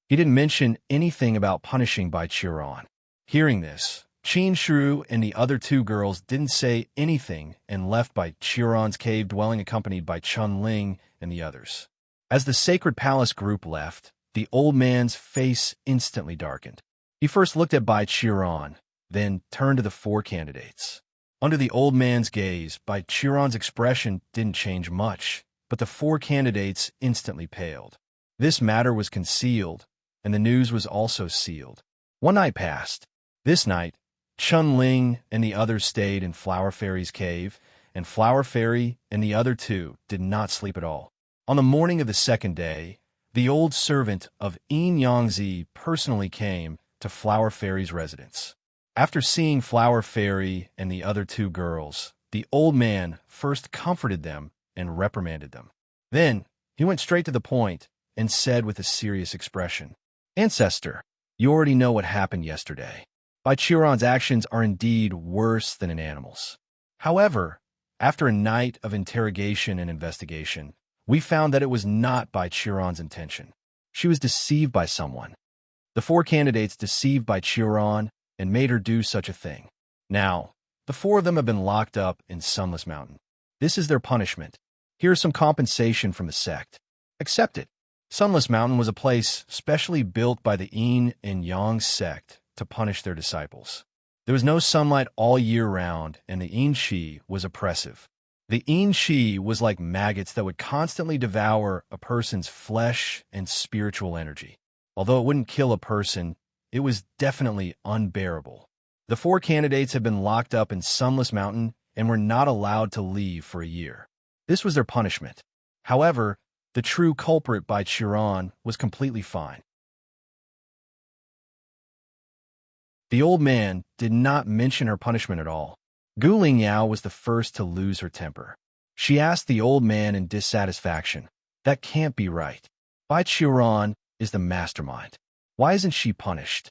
He didn't mention anything about punishing Bai Qiran. Hearing this, Qin Shiru and the other two girls didn't say anything and left Bai Qiran's cave dwelling accompanied by Chun Ling and the others. As the Sacred Palace group left, the old man's face instantly darkened. He first looked at Bai Qiran, then turned to the four candidates. Under the old man's gaze, Bai Qiran's expression didn't change much, but the four candidates instantly paled. This matter was concealed, and the news was also sealed. One night passed. This night, Chun Ling and the others stayed in Flower Fairy's cave, and Flower Fairy and the other two did not sleep at all. On the morning of the second day, the old servant of Yin Yangzi personally came to Flower Fairy's residence. After seeing Flower Fairy and the other two girls, the old man first comforted them and reprimanded them. Then, he went straight to the point and said with a serious expression, "Ancestor, you already know what happened yesterday. Bai Qiran's actions are indeed worse than an animal's. However, after a night of interrogation and investigation, we found that it was not Bai Qiran's intention. She was deceived by someone. The four candidates deceived Bai Qiran and made her do such a thing. Now, the four of them have been locked up in Sunless Mountain. This is their punishment. Here is some compensation from the sect. Accept it." Sunless Mountain was a place specially built by the Yin and Yang sect to punish their disciples. There was no sunlight all year round, and the Yin Qi was oppressive. The Yin Qi was like maggots that would constantly devour a person's flesh and spiritual energy. Although it wouldn't kill a person, it was definitely unbearable. The four candidates had been locked up in Sunless Mountain and were not allowed to leave for a year. This was their punishment. However, the true culprit, Bai Qiran, was completely fine. The old man did not mention her punishment at all. Gu Lingyao was the first to lose her temper. She asked the old man in dissatisfaction, "That can't be right. Bai Qiran is the mastermind. Why isn't she punished?"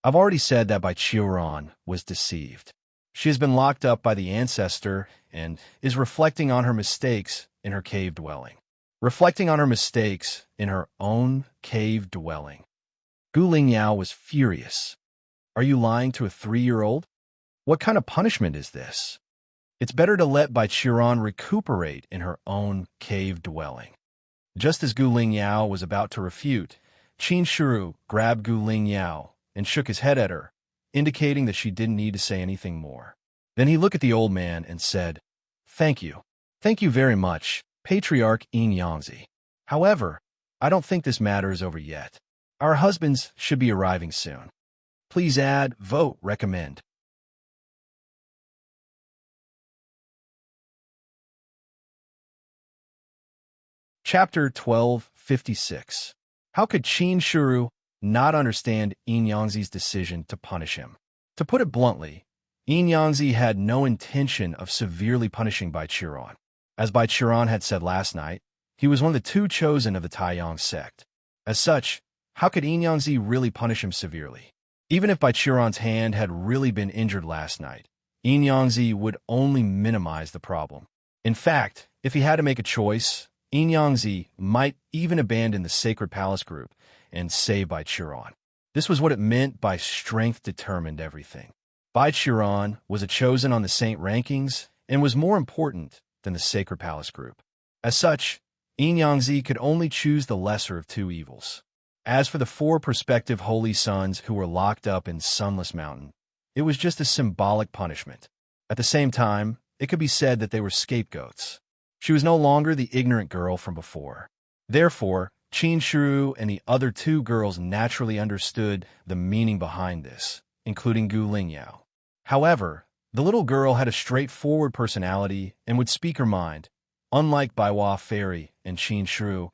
I've already said that Bai Qiran was deceived. She has been locked up by the ancestor and is reflecting on her mistakes in her cave dwelling. Reflecting on her mistakes in her own cave dwelling. Gu Lingyao was furious. Are you lying to a 3-year-old? What kind of punishment is this? It's better to let Bai Qiran recuperate in her own cave dwelling. Just as Gu Lingyao was about to refute, Qin Shiru grabbed Gu Lingyao and shook his head at her, indicating that she didn't need to say anything more. Then he looked at the old man and said, "Thank you. Thank you very much, Patriarch Yin Yangzi. However, I don't think this matter is over yet. Our husbands should be arriving soon. Please add, vote, recommend." Chapter 1256. How could Qin Shiru not understand Yin Yangzi's decision to punish him? To put it bluntly, Yin Yangzi had no intention of severely punishing Bai Qiran. As Bai Qiran had said last night, he was one of the two chosen of the Taiyang sect. As such, how could Yin Yangzi really punish him severely? Even if Bai Qiran's hand had really been injured last night, Yin Yangzi would only minimize the problem. In fact, if he had to make a choice, Yin Yangzi might even abandon the Sacred Palace group and save Bai Qiran. This was what it meant by strength determined everything. Bai Qiran was a chosen on the saint rankings and was more important than the Sacred Palace group. As such, Yin Yangzi could only choose the lesser of two evils. As for the four prospective holy sons who were locked up in Sunless Mountain, it was just a symbolic punishment. At the same time, it could be said that they were scapegoats. She was no longer the ignorant girl from before. Therefore, Qin Shiru and the other two girls naturally understood the meaning behind this, including Gu Lingyao. However, the little girl had a straightforward personality and would speak her mind, unlike Baiwa Fairy and Qin Shiru,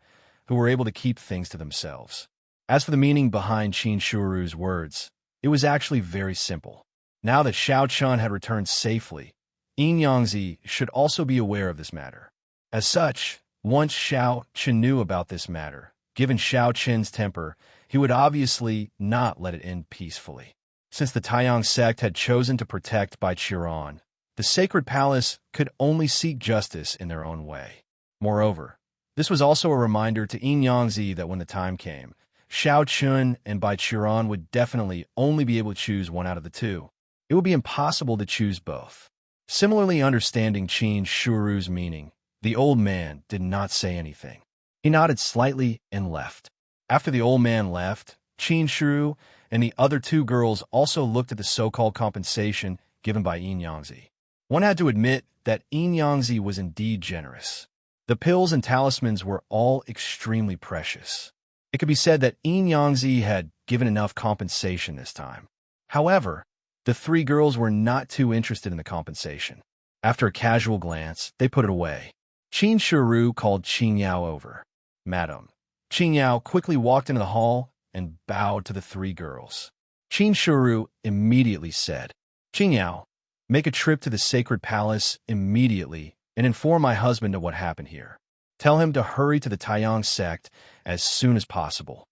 who were able to keep things to themselves. As for the meaning behind Qin Shiru's words, it was actually very simple. Now that Xiao Chun had returned safely, Yin Yangzi should also be aware of this matter. As such, once Xiao Chun knew about this matter, given Xiao Chun's temper, he would obviously not let it end peacefully. Since the Taiyang sect had chosen to protect Bai Qiran, the sacred palace could only seek justice in their own way. Moreover, this was also a reminder to Yin Yangzi that when the time came, Xiao Chun and Bai Qiran would definitely only be able to choose one out of the two. It would be impossible to choose both. Similarly, understanding Qin Shiru's meaning, the old man did not say anything. He nodded slightly and left. After the old man left, Qin Shiru and the other two girls also looked at the so-called compensation given by Yin Yangzi. One had to admit that Yin Yangzi was indeed generous. The pills and talismans were all extremely precious. It could be said that Yin Yangzi had given enough compensation this time. However, the three girls were not too interested in the compensation. After a casual glance, they put it away. Qin Shiru called Qin Yao over. "Madam." Qin Yao quickly walked into the hall and bowed to the three girls. Qin Shiru immediately said, "Qin Yao, make a trip to the sacred palace immediately and inform my husband of what happened here. Tell him to hurry to the Taiyang sect as soon as possible."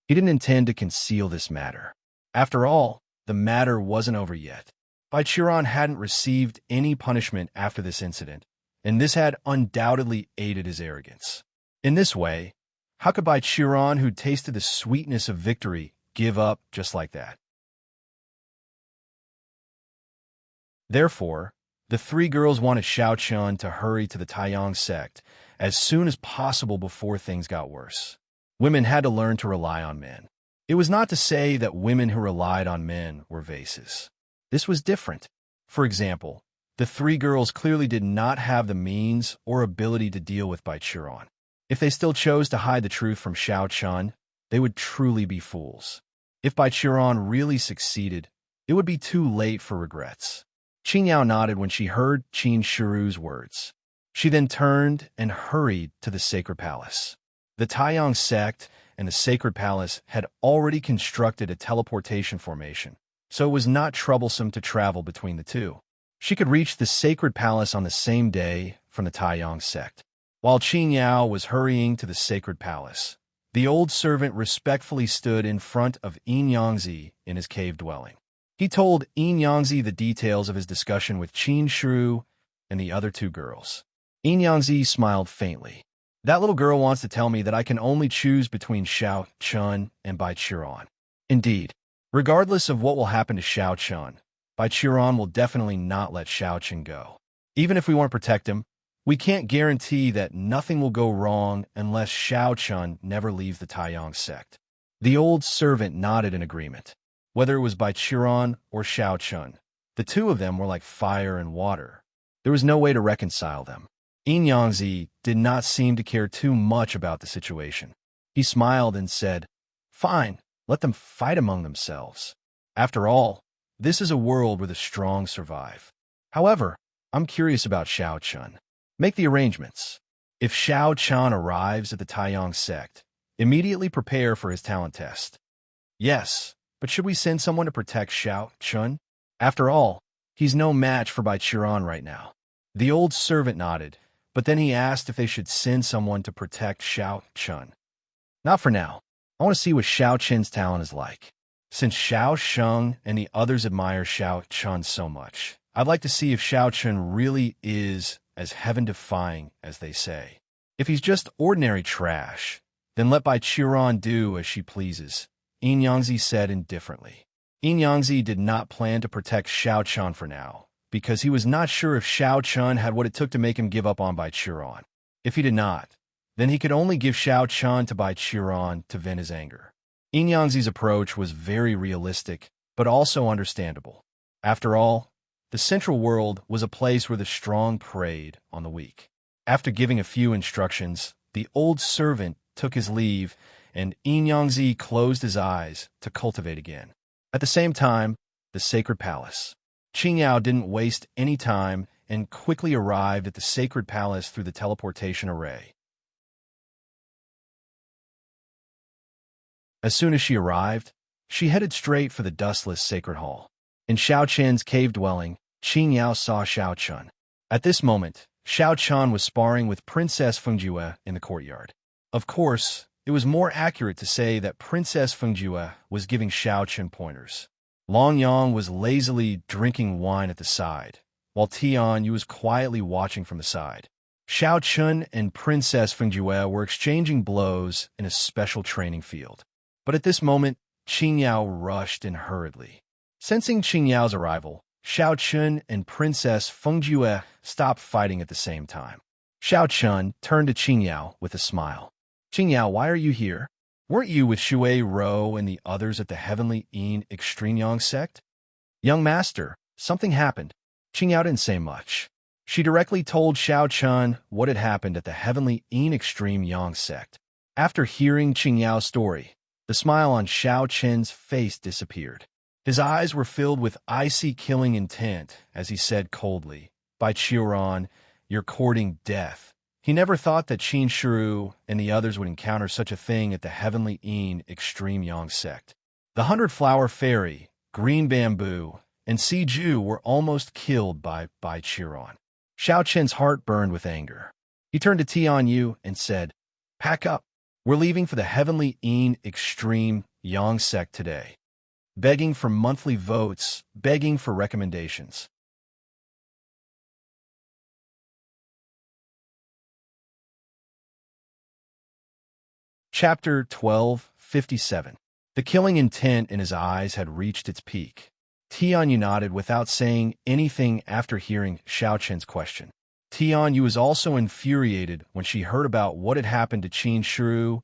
He didn't intend to conceal this matter. After all, the matter wasn't over yet. Bai Qiran hadn't received any punishment after this incident, and this had undoubtedly aided his arrogance. In this way, how could Bai Qiran, who tasted the sweetness of victory, give up just like that? Therefore, the three girls wanted Xiao Chun to hurry to the Taiyang sect as soon as possible before things got worse. Women had to learn to rely on men. It was not to say that women who relied on men were vases. This was different. For example, the three girls clearly did not have the means or ability to deal with Bai Qiran. If they still chose to hide the truth from Xiao Chun, they would truly be fools. If Bai Qiran really succeeded, it would be too late for regrets. Qin Yao nodded when she heard Qin Shiru's words. She then turned and hurried to the sacred palace. The Taiyang sect and the sacred palace had already constructed a teleportation formation, so it was not troublesome to travel between the two. She could reach the sacred palace on the same day from the Taiyang sect. While Qin Yao was hurrying to the sacred palace, the old servant respectfully stood in front of Yin Yangzi in his cave dwelling. He told Yin Yangzi the details of his discussion with Qin Shiru and the other two girls. Yin Yangzi smiled faintly. "That little girl wants to tell me that I can only choose between Xiao Chun and Bai Qiran. Indeed, regardless of what will happen to Xiao Chun, Bai Qiran will definitely not let Xiao Chun go. Even if we want to protect him, we can't guarantee that nothing will go wrong unless Xiao Chun never leaves the Taiyang sect." The old servant nodded in agreement. Whether it was Bai Qiran or Xiao Chun, the two of them were like fire and water. There was no way to reconcile them. Yin Yangzi did not seem to care too much about the situation. He smiled and said, "Fine, let them fight among themselves. After all, this is a world where the strong survive. However, I'm curious about Xiao Chun. Make the arrangements. If Xiao Chun arrives at the Taiyang sect, immediately prepare for his talent test." "Yes, but should we send someone to protect Xiao Chun? After all, he's no match for Bai Qiran right now." The old servant nodded, but then he asked if they should send someone to protect Xiao Chun. "Not for now. I want to see what Xiao Chun's talent is like. Since Xiao Sheng and the others admire Xiao Chun so much, I'd like to see if Xiao Chun really is as heaven-defying as they say. If he's just ordinary trash, then let Bai Qiran do as she pleases," Yin Yangzi said indifferently. Yin Yangzi did not plan to protect Xiao Chun for now, because he was not sure if Xiao Chun had what it took to make him give up on Bai Qiran. If he did not, then he could only give Xiao Chun to Bai Qiran to vent his anger. Yin Yangzi's approach was very realistic, but also understandable. After all, the central world was a place where the strong preyed on the weak. After giving a few instructions, the old servant took his leave, and Yin Yangzi closed his eyes to cultivate again. At the same time, the sacred palace. Qing Yao didn't waste any time and quickly arrived at the sacred palace through the teleportation array. As soon as she arrived, she headed straight for the dustless sacred hall. In Xiao Chen's cave dwelling, Qing Yao saw Xiao Chun. At this moment, Xiao Chun was sparring with Princess Fengjue in the courtyard. Of course, it was more accurate to say that Princess Fengjue was giving Xiao Chun pointers. Long Yang was lazily drinking wine at the side, while Tian Yu was quietly watching from the side. Xiao Chun and Princess Fengjue were exchanging blows in a special training field. But at this moment, Qing Yao rushed in hurriedly. Sensing Qing Yao's arrival, Xiao Chun and Princess Fengjue stopped fighting at the same time. Xiao Chun turned to Qing Yao with a smile. Qing Yao, why are you here? Weren't you with Shui Rou and the others at the Heavenly Yin Extreme Yang sect? Young master, something happened. Qing Yao didn't say much. She directly told Xiao Chun what had happened at the Heavenly Yin Extreme Yang sect. After hearing Qing Yao's story, the smile on Xiao Chen's face disappeared. His eyes were filled with icy killing intent as he said coldly, "By Chiron, you're courting death." He never thought that Qin Shiru and the others would encounter such a thing at the Heavenly Yin Extreme Yang sect. The 100-Flower Fairy, Green Bamboo, and Si Ju were almost killed by Chiron. Xiao Chen's heart burned with anger. He turned to Tian Yu and said, "Pack up. We're leaving for the Heavenly Yin Extreme Yang sect today." Begging for monthly votes, begging for recommendations. Chapter 12:57. The killing intent in his eyes had reached its peak. Tian Yu nodded without saying anything after hearing Xiao Chen's question. Tian Yu was also infuriated when she heard about what had happened to Qin Shiru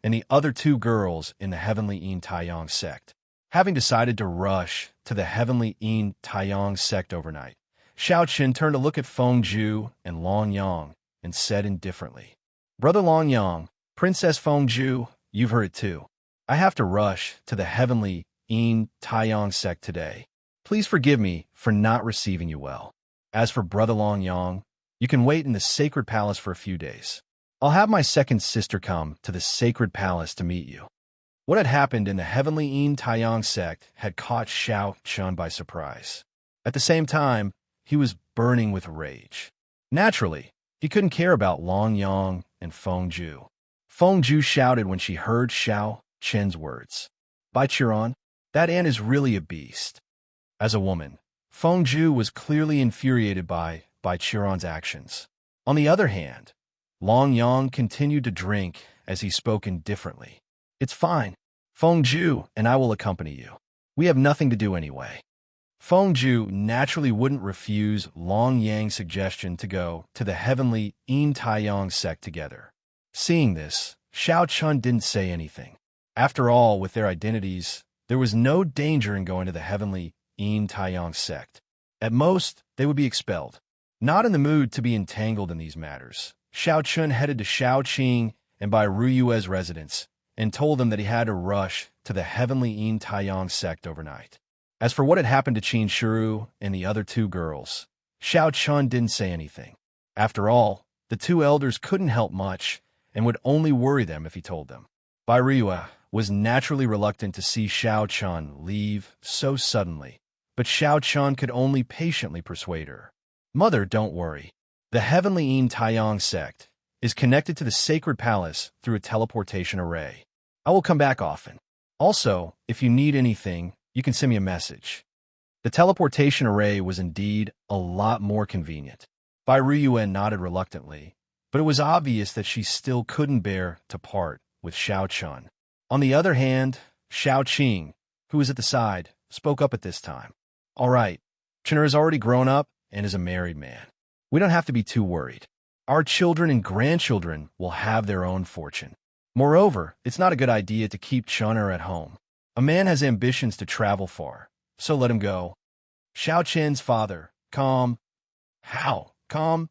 and the other two girls in the Heavenly Yin Taiyang sect. Having decided to rush to the Heavenly Yin Taiyang sect overnight, Xiao Chen turned to look at Feng Zhu and Long Yang and said indifferently, "Brother Long Yang, Princess Feng Zhu, you've heard it too. I have to rush to the Heavenly Yin Taiyang sect today. Please forgive me for not receiving you well. As for Brother Long Yang, you can wait in the sacred palace for a few days. I'll have my second sister come to the sacred palace to meet you." What had happened in the Heavenly Yin Taiyang sect had caught Xiao Chun by surprise. At the same time, he was burning with rage. Naturally, he couldn't care about Long Yang and Feng Zhu. Feng Zhu shouted when she heard Xiao Chen's words. "By Chiron, that ant is really a beast." As a woman, Feng Zhu was clearly infuriated by Chiron's actions. On the other hand, Long Yang continued to drink as he spoke indifferently. "It's fine. Feng Zhu and I will accompany you. We have nothing to do anyway." Feng Zhu naturally wouldn't refuse Long Yang's suggestion to go to the Heavenly Yin Taiyang sect together. Seeing this, Xiao Chun didn't say anything. After all, with their identities, there was no danger in going to the Heavenly Yin Taiyang sect. At most, they would be expelled. Not in the mood to be entangled in these matters, Xiao Chun headed to Shaoqing and Bai Ruyue's residence, and told them that he had to rush to the Heavenly Yin Taiyang sect overnight. As for what had happened to Qin Shiru and the other two girls, Xiao Chun didn't say anything. After all, the two elders couldn't help much and would only worry them if he told them. Bai Ruyue was naturally reluctant to see Xiao Chun leave so suddenly, but Xiao Chun could only patiently persuade her. "Mother, don't worry. The Heavenly Yin Taiyang sect is connected to the sacred palace through a teleportation array. I will come back often. Also, if you need anything, you can send me a message." The teleportation array was indeed a lot more convenient. Bai Ruyue nodded reluctantly, but it was obvious that she still couldn't bear to part with Xiao Chun. On the other hand, Xiao Qing, who was at the side, spoke up at this time. "All right, Chiner has already grown up and is a married man. We don't have to be too worried. Our children and grandchildren will have their own fortune. Moreover, it's not a good idea to keep Chun'er at home. A man has ambitions to travel far, so let him go." Xiao Chen's father, calm. "How? Calm?"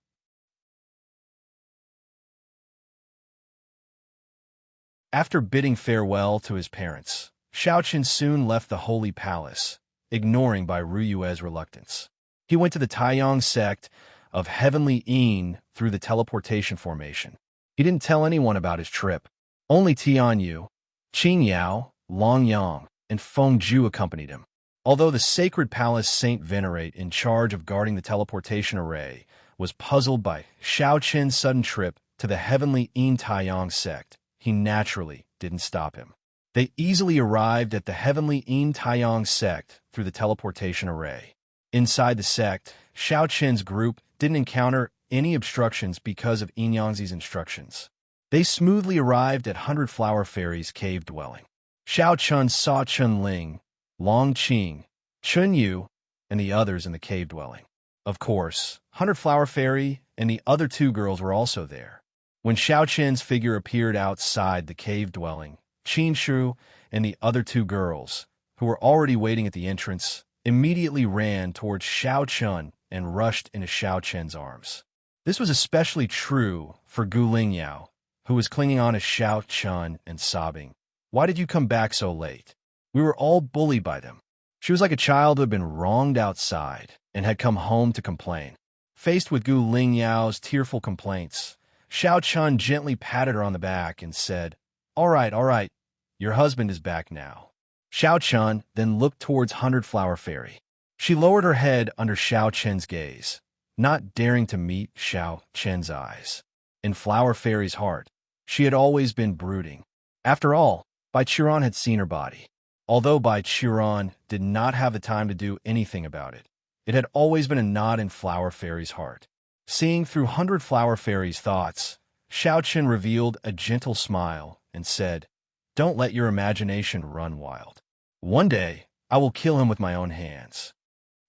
After bidding farewell to his parents, Xiaoqin soon left the holy palace, ignoring Bai Ruyue's reluctance. He went to the Taiyang sect of Heavenly Yin through the teleportation formation. He didn't tell anyone about his trip. Only Tianyu, Qin Yao, Long Yang, and Feng Zhu accompanied him. Although the sacred palace Saint Venerate in charge of guarding the teleportation array was puzzled by Xiaoqin's sudden trip to the Heavenly Yin Taiyang sect, he naturally didn't stop him. They easily arrived at the Heavenly Yin Taiyang sect through the teleportation array. Inside the sect, Xiaoqin's group didn't encounter any obstructions because of Yin Yangzi's instructions. They smoothly arrived at 100 Flower Fairy's cave dwelling. Xiaoqin saw Chunling, Long Qing, Chun Yu, and the others in the cave dwelling. Of course, 100 Flower Fairy and the other two girls were also there. When Xiaoqin's figure appeared outside the cave dwelling, Qin Shu and the other two girls, who were already waiting at the entrance, immediately ran towards Xiaoqin and rushed into Xiaoqin's arms. This was especially true for Gu Lingyao, who was clinging on to Xiaoqin and sobbing. "Why did you come back so late? We were all bullied by them." She was like a child who had been wronged outside and had come home to complain. Faced with Gu Lingyao's tearful complaints, Xiaoqin gently patted her on the back and said, all right, your husband is back now." Xiaoqin then looked towards 100 Flower Fairy. She lowered her head under Xiaoqin's gaze, not daring to meet Xiaoqin's eyes. In Flower Fairy's heart, she had always been brooding. After all, Bai Qiran had seen her body. Although Bai Qiran did not have the time to do anything about it, it had always been a knot in Flower Fairy's heart. Seeing through 100 Flower Fairy's thoughts, Xiaoqin revealed a gentle smile and said, "Don't let your imagination run wild. One day, I will kill him with my own hands."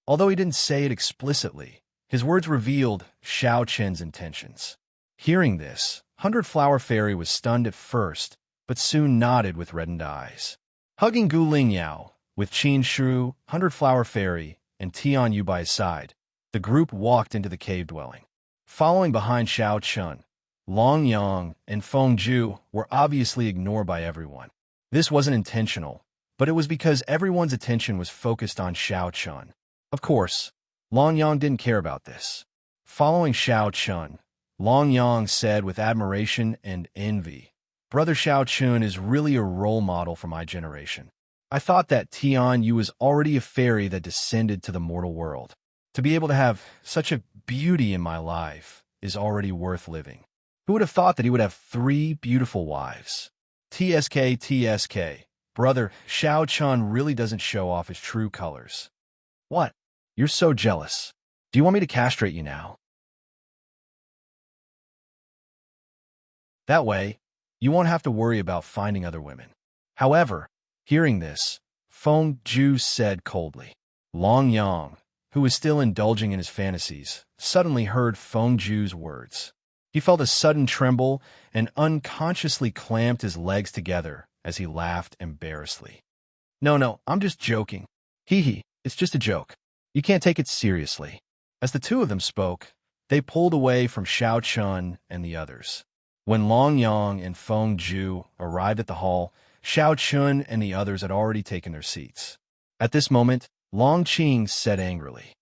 Although he didn't say it explicitly, his words revealed Xiaoqin's intentions. Hearing this, 100 Flower Fairy was stunned at first, but soon nodded with reddened eyes. Hugging Gu Lingyao, with Qin Shu, 100 Flower Fairy, and Tianyu by his side, the group walked into the cave dwelling. Following behind Xiaoqin, Long Yang and Feng Zhu were obviously ignored by everyone. This wasn't intentional, but it was because everyone's attention was focused on Xiaoqin. Of course, Long Yang didn't care about this. Following Xiaoqin, Long Yang said with admiration and envy, "Brother Xiaoqin is really a role model for my generation. I thought that Tianyu was already a fairy that descended to the mortal world. To be able to have such a beauty in my life is already worth living. Who would have thought that he would have 3 beautiful wives?" TSK, brother Xiaoqin really doesn't show off his true colors. "What? You're so jealous. Do you want me to castrate you now? That way, you won't have to worry about finding other women." However, hearing this, Feng Zhu said coldly. Long Yang, who was still indulging in his fantasies, suddenly heard Feng Zhu's words. He felt a sudden tremble and unconsciously clamped his legs together as he laughed embarrassedly. No, I'm just joking. Hee, it's just a joke. You can't take it seriously." As the two of them spoke, they pulled away from Xiaoqin and the others. When Long Yang and Feng Zhu arrived at the hall, Xiaoqin and the others had already taken their seats. At this moment, Long Qing said angrily,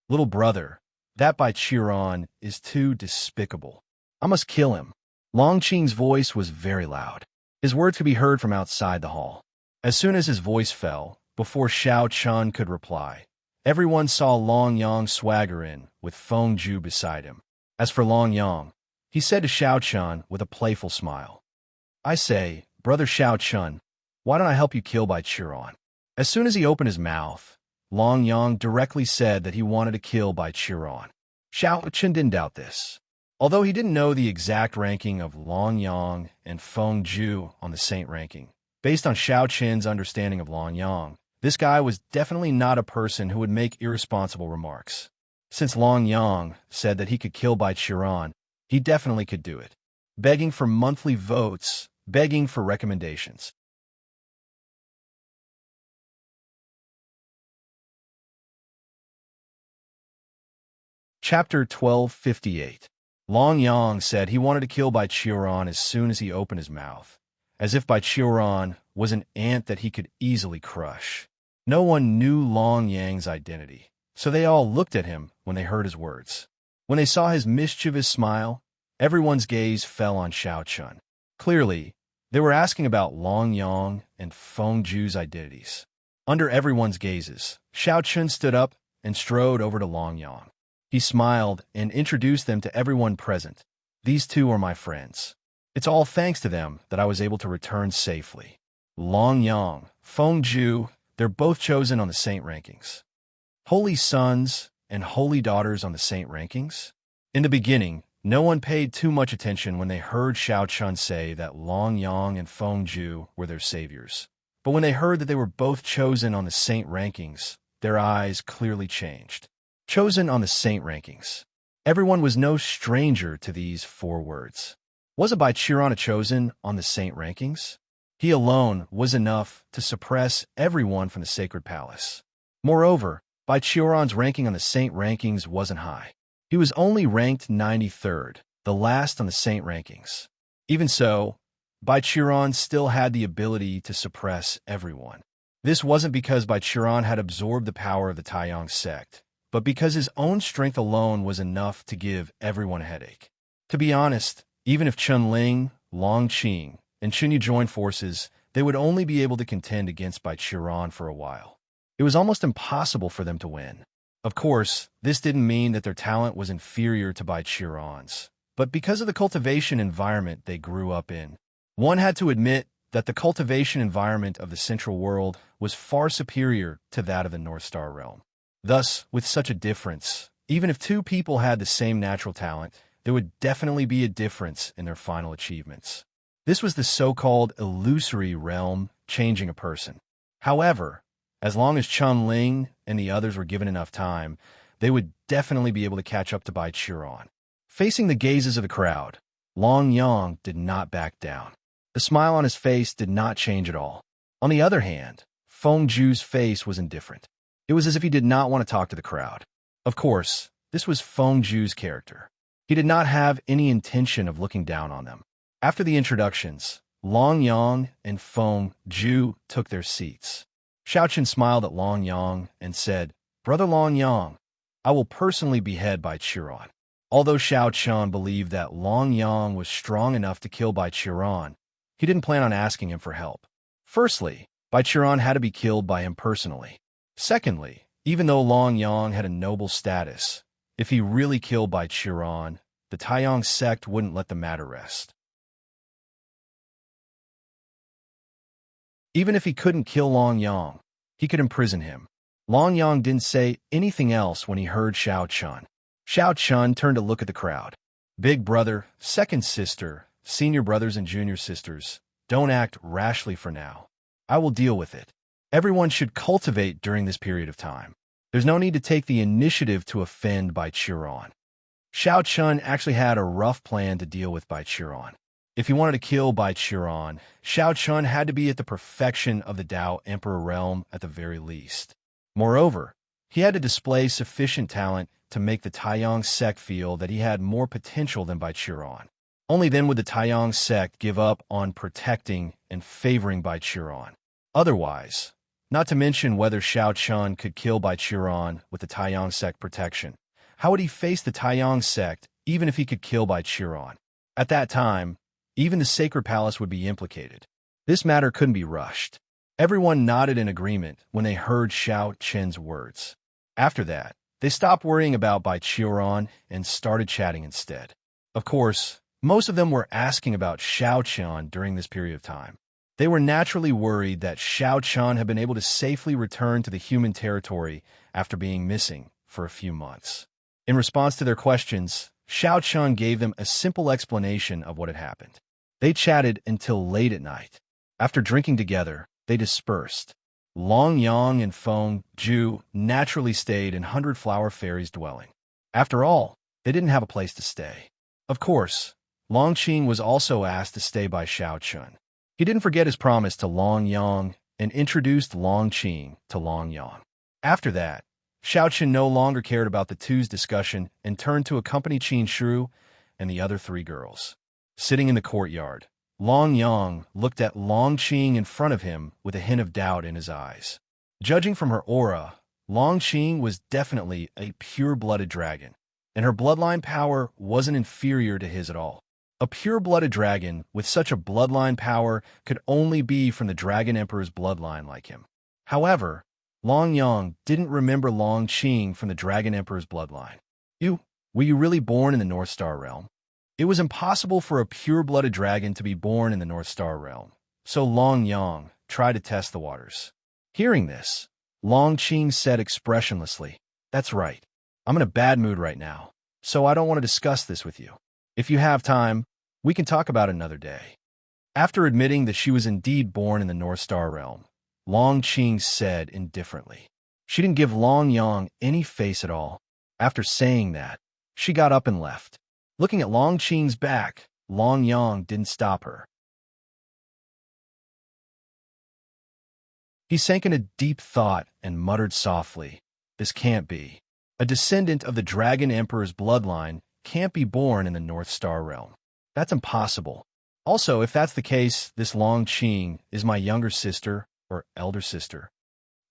"Little brother, that Bai Qiran is too despicable. I must kill him." Long Qing's voice was very loud. His words could be heard from outside the hall. As soon as his voice fell, before Xiaoqin could reply, everyone saw Long Yang swagger in, with Feng Zhu beside him. As for Long Yang, he said to Xiaoqin with a playful smile, "I say, brother Xiaoqin, why don't I help you kill Bai Qiran?" As soon as he opened his mouth, Long Yang directly said that he wanted to kill Bai Qiran. Xiaoqin didn't doubt this. Although he didn't know the exact ranking of Long Yang and Feng Zhu on the saint ranking, based on Xiaoqin's understanding of Long Yang, this guy was definitely not a person who would make irresponsible remarks. Since Long Yang said that he could kill Bai Qiran, he definitely could do it. Begging for monthly votes, begging for recommendations. Chapter 1258. Long Yang said he wanted to kill Bai Qiran as soon as he opened his mouth, as if Bai Qiuran was an ant that he could easily crush. No one knew Long Yang's identity, so they all looked at him when they heard his words. When they saw his mischievous smile, everyone's gaze fell on Xiao Chun. Clearly, they were asking about Long Yang and Feng Zhu's identities. Under everyone's gazes, Xiao Chun stood up and strode over to Long Yang. He smiled and introduced them to everyone present. These two are my friends. It's all thanks to them that I was able to return safely. Long Yang, Feng Zhu, they're both chosen on the saint rankings. Holy sons and holy daughters on the saint rankings? In the beginning, no one paid too much attention when they heard Xiao Chun say that Long Yang and Feng Zhu were their saviors. But when they heard that they were both chosen on the saint rankings, their eyes clearly changed. Chosen on the saint rankings. Everyone was no stranger to these 4 words. Wasn't Bai Qiuran chosen on the saint rankings? He alone was enough to suppress everyone from the sacred palace. Moreover, Bai Qiuran's ranking on the saint rankings wasn't high. He was only ranked 93rd, the last on the saint rankings. Even so, Bai Qiuran still had the ability to suppress everyone. This wasn't because Bai Qiuran had absorbed the power of the Taiyang sect, but because his own strength alone was enough to give everyone a headache. To be honest, even if Chun Ling, Long Qing, and Chun Yu joined forces, they would only be able to contend against Bai Qiuran for a while. It was almost impossible for them to win. Of course, this didn't mean that their talent was inferior to Bai Qiuran's, but because of the cultivation environment they grew up in. One had to admit that the cultivation environment of the Central World was far superior to that of the North Star realm. Thus, with such a difference, even if 2 people had the same natural talent, there would definitely be a difference in their final achievements. This was the so-called illusory realm changing a person. However, as long as Chun Ling and the others were given enough time, they would definitely be able to catch up to Bai Qiuran. Facing the gazes of the crowd, Long Yang did not back down. The smile on his face did not change at all. On the other hand, Feng Zhu's face was indifferent. It was as if he did not want to talk to the crowd. Of course, this was Feng Zhu's character. He did not have any intention of looking down on them. After the introductions, Long Yang and Feng Zhu took their seats. Xiao Chun smiled at Long Yang and said, "Brother Long Yang, I will personally behead Bai Qiuran." Although Xiao Chun believed that Long Yang was strong enough to kill Bai Qiuran, he didn't plan on asking him for help. Firstly, Bai Qiuran had to be killed by him personally. Secondly, even though Long Yang had a noble status, if he really killed Bai Qiuran, the Taiyang sect wouldn't let the matter rest. Even if he couldn't kill Long Yang, he could imprison him. Long Yang didn't say anything else when he heard Xiao Chun. Xiao Chun turned to look at the crowd. Big brother, second sister, senior brothers and junior sisters, don't act rashly for now. I will deal with it. Everyone should cultivate during this period of time. There's no need to take the initiative to offend Bai Qiuran. Xiao Chun actually had a rough plan to deal with Bai Qiuran. If he wanted to kill Bai Qiuran, Xiao Chun had to be at the perfection of the Tao Emperor realm at the very least. Moreover, he had to display sufficient talent to make the Taiyang sect feel that he had more potential than Bai Qiuran. Only then would the Taiyang sect give up on protecting and favoring Bai Qiuran. Otherwise, not to mention whether Xiao Chun could kill Bai Qiuran with the Taiyang sect protection, how would he face the Taiyang sect even if he could kill Bai Qiuran? At that time, even the sacred palace would be implicated. This matter couldn't be rushed. Everyone nodded in agreement when they heard Xiao Chun's words. After that, they stopped worrying about Bai Qiuran and started chatting instead. Of course, most of them were asking about Xiao Chun during this period of time. They were naturally worried that Xiao Chun had been able to safely return to the human territory after being missing for a few months. In response to their questions, Xiao Chun gave them a simple explanation of what had happened. They chatted until late at night. After drinking together, they dispersed. Long Yang and Feng Zhu naturally stayed in 100 Flower Fairy's dwelling. After all, they didn't have a place to stay. Of course, Long Qing was also asked to stay by Xiao Chun. He didn't forget his promise to Long Yang and introduced Long Qing to Long Yang. After that, Xiao Chun no longer cared about the two's discussion and turned to accompany Qin Shu and the other 3 girls. Sitting in the courtyard, Long Yang looked at Long Qing in front of him with a hint of doubt in his eyes. Judging from her aura, Long Qing was definitely a pure-blooded dragon, and her bloodline power wasn't inferior to his at all. A pure-blooded dragon with such a bloodline power could only be from the Dragon Emperor's bloodline like him. However, Long Yang didn't remember Long Qing from the Dragon Emperor's bloodline. Were you really born in the North Star Realm? It was impossible for a pure-blooded dragon to be born in the North Star Realm, so Long Yang tried to test the waters. Hearing this, Long Qing said expressionlessly, "That's right. I'm in a bad mood right now, so I don't want to discuss this with you. If you have time, we can talk about it another day." After admitting that she was indeed born in the North Star Realm, Long Qing said indifferently. She didn't give Long Yang any face at all. After saying that, she got up and left. Looking at Long Qing's back, Long Yang didn't stop her. He sank into deep thought and muttered softly, "This can't be. A descendant of the Dragon Emperor's bloodline can't be born in the North Star Realm. That's impossible. Also, if that's the case, this Long Qing is my younger sister or elder sister."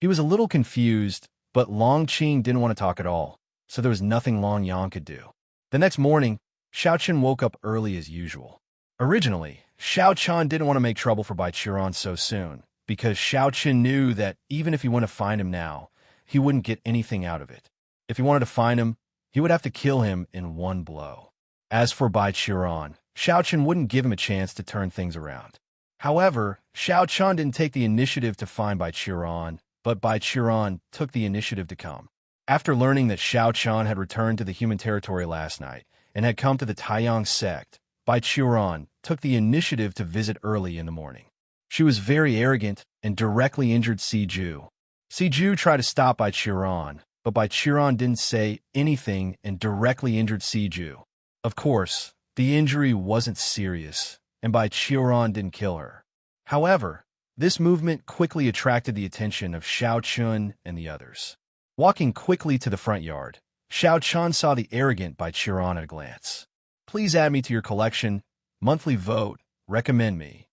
He was a little confused, but Long Qing didn't want to talk at all, so there was nothing Long Yang could do. The next morning, Xiao Chen woke up early as usual. Originally, Xiao Chen didn't want to make trouble for Bai Qiran so soon, because Xiao Chen knew that even if he went to find him now, he wouldn't get anything out of it. If he wanted to find him, he would have to kill him in one blow. As for Bai Qiran, Xiao Chen wouldn't give him a chance to turn things around. However, Xiao Chen didn't take the initiative to find Bai Qiran, but Bai Qiran took the initiative to come. After learning that Xiao Chen had returned to the human territory last night and had come to the Taiyang sect, Bai Qiran took the initiative to visit early in the morning. She was very arrogant and directly injured Si Ju. Si Ju tried to stop Bai Qiran, but Bai Qiran didn't say anything and directly injured Si Ju. Of course, the injury wasn't serious, and Bai Qiran didn't kill her. However, this movement quickly attracted the attention of Xiao Chun and the others. Walking quickly to the front yard, Xiao Chun saw the arrogant Bai Qiran at a glance. "Please add me to your collection. Monthly vote. Recommend me."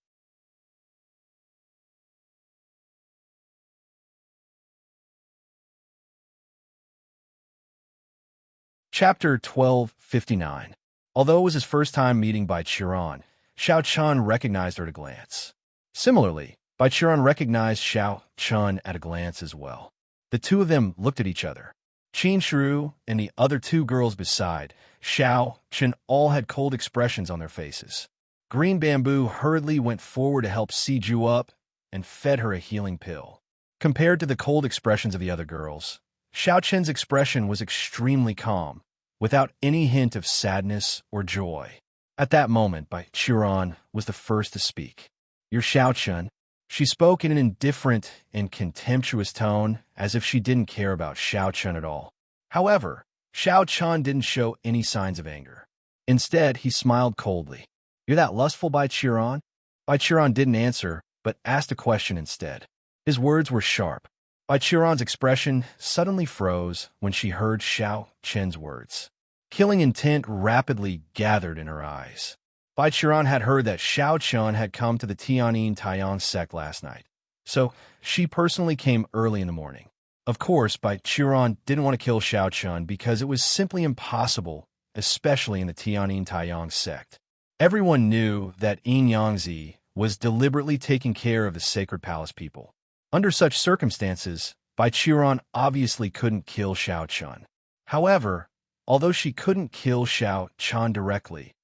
Chapter 1259. Although it was his first time meeting Bai Qiran, Xiao Chun recognized her at a glance. Similarly, Bai Qiran recognized Xiao Chun at a glance as well. The two of them looked at each other. Qin Shiru and the other two girls beside Xiao Chun all had cold expressions on their faces. Green Bamboo hurriedly went forward to help Si Ju up and fed her a healing pill. Compared to the cold expressions of the other girls, Xiao Chen's expression was extremely calm, without any hint of sadness or joy. At that moment, Bai Qiran was the first to speak. "You're Xiao Chen." She spoke in an indifferent and contemptuous tone, as if she didn't care about Xiao Chen at all. However, Xiao Chen didn't show any signs of anger. Instead, he smiled coldly. "You're that lustful Bai Qiran?" Bai Qiran didn't answer, but asked a question instead. His words were sharp. Bai Qiran's expression suddenly froze when she heard Xiao Chen's words. Killing intent rapidly gathered in her eyes. Bai Qiran had heard that Xiao Chen had come to the Tianyin Taiyang sect last night, so she personally came early in the morning. Of course, Bai Qiran didn't want to kill Xiao Chen because it was simply impossible, especially in the Tianyin Taiyang sect. Everyone knew that Yin Yangzi was deliberately taking care of the Sacred Palace people. Under such circumstances, Bai Qiran obviously couldn't kill Xiao Chen. However, although she couldn't kill Xiao Chen directly,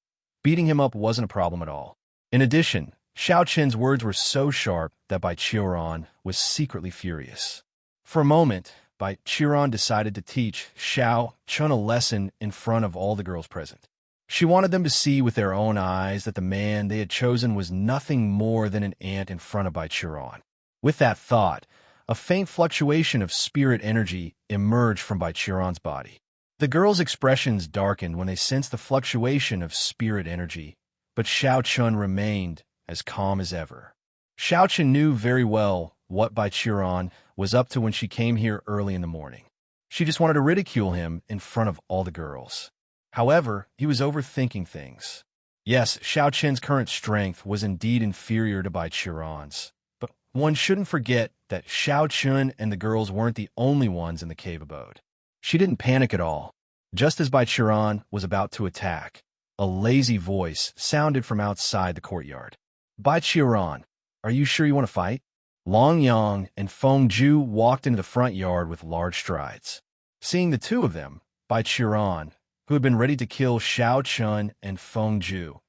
beating him up wasn't a problem at all. In addition, Xiao Chen's words were so sharp that Bai Qiran was secretly furious. For a moment, Bai Qiran decided to teach Xiao Chen a lesson in front of all the girls present. She wanted them to see with their own eyes that the man they had chosen was nothing more than an ant in front of Bai Qiran. With that thought, a faint fluctuation of spirit energy emerged from Bai Qiran's body. The girls' expressions darkened when they sensed the fluctuation of spirit energy, but Xiao Chen remained as calm as ever. Xiao Chen knew very well what Bai Qiran was up to when she came here early in the morning. She just wanted to ridicule him in front of all the girls. However, he was overthinking things. Yes, Xiao Qin's current strength was indeed inferior to Bai Qiran's, but one shouldn't forget that Xiao Qun and the girls weren't the only ones in the cave abode. She didn't panic at all. Just as Bai Qiran was about to attack, a lazy voice sounded from outside the courtyard. Bai Qiran, are you sure you want to fight? Long Yang and Feng Ju walked into the front yard with large strides. Seeing the two of them, Bai Qiran, who had been ready to kill Xiao Chun and Feng Ju,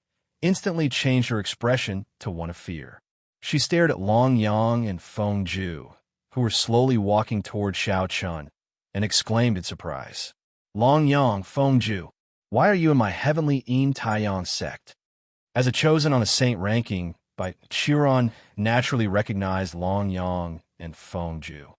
instantly changed her expression to one of fear. She stared at Long Yang and Feng Ju, who were slowly walking toward Xiao Chun, and exclaimed in surprise. Long Yang, Feng Ju, why are you in my heavenly Yin Taiyang sect? As a chosen on a saint ranking, Bai Qiran naturally recognized Long Yang and Feng Ju.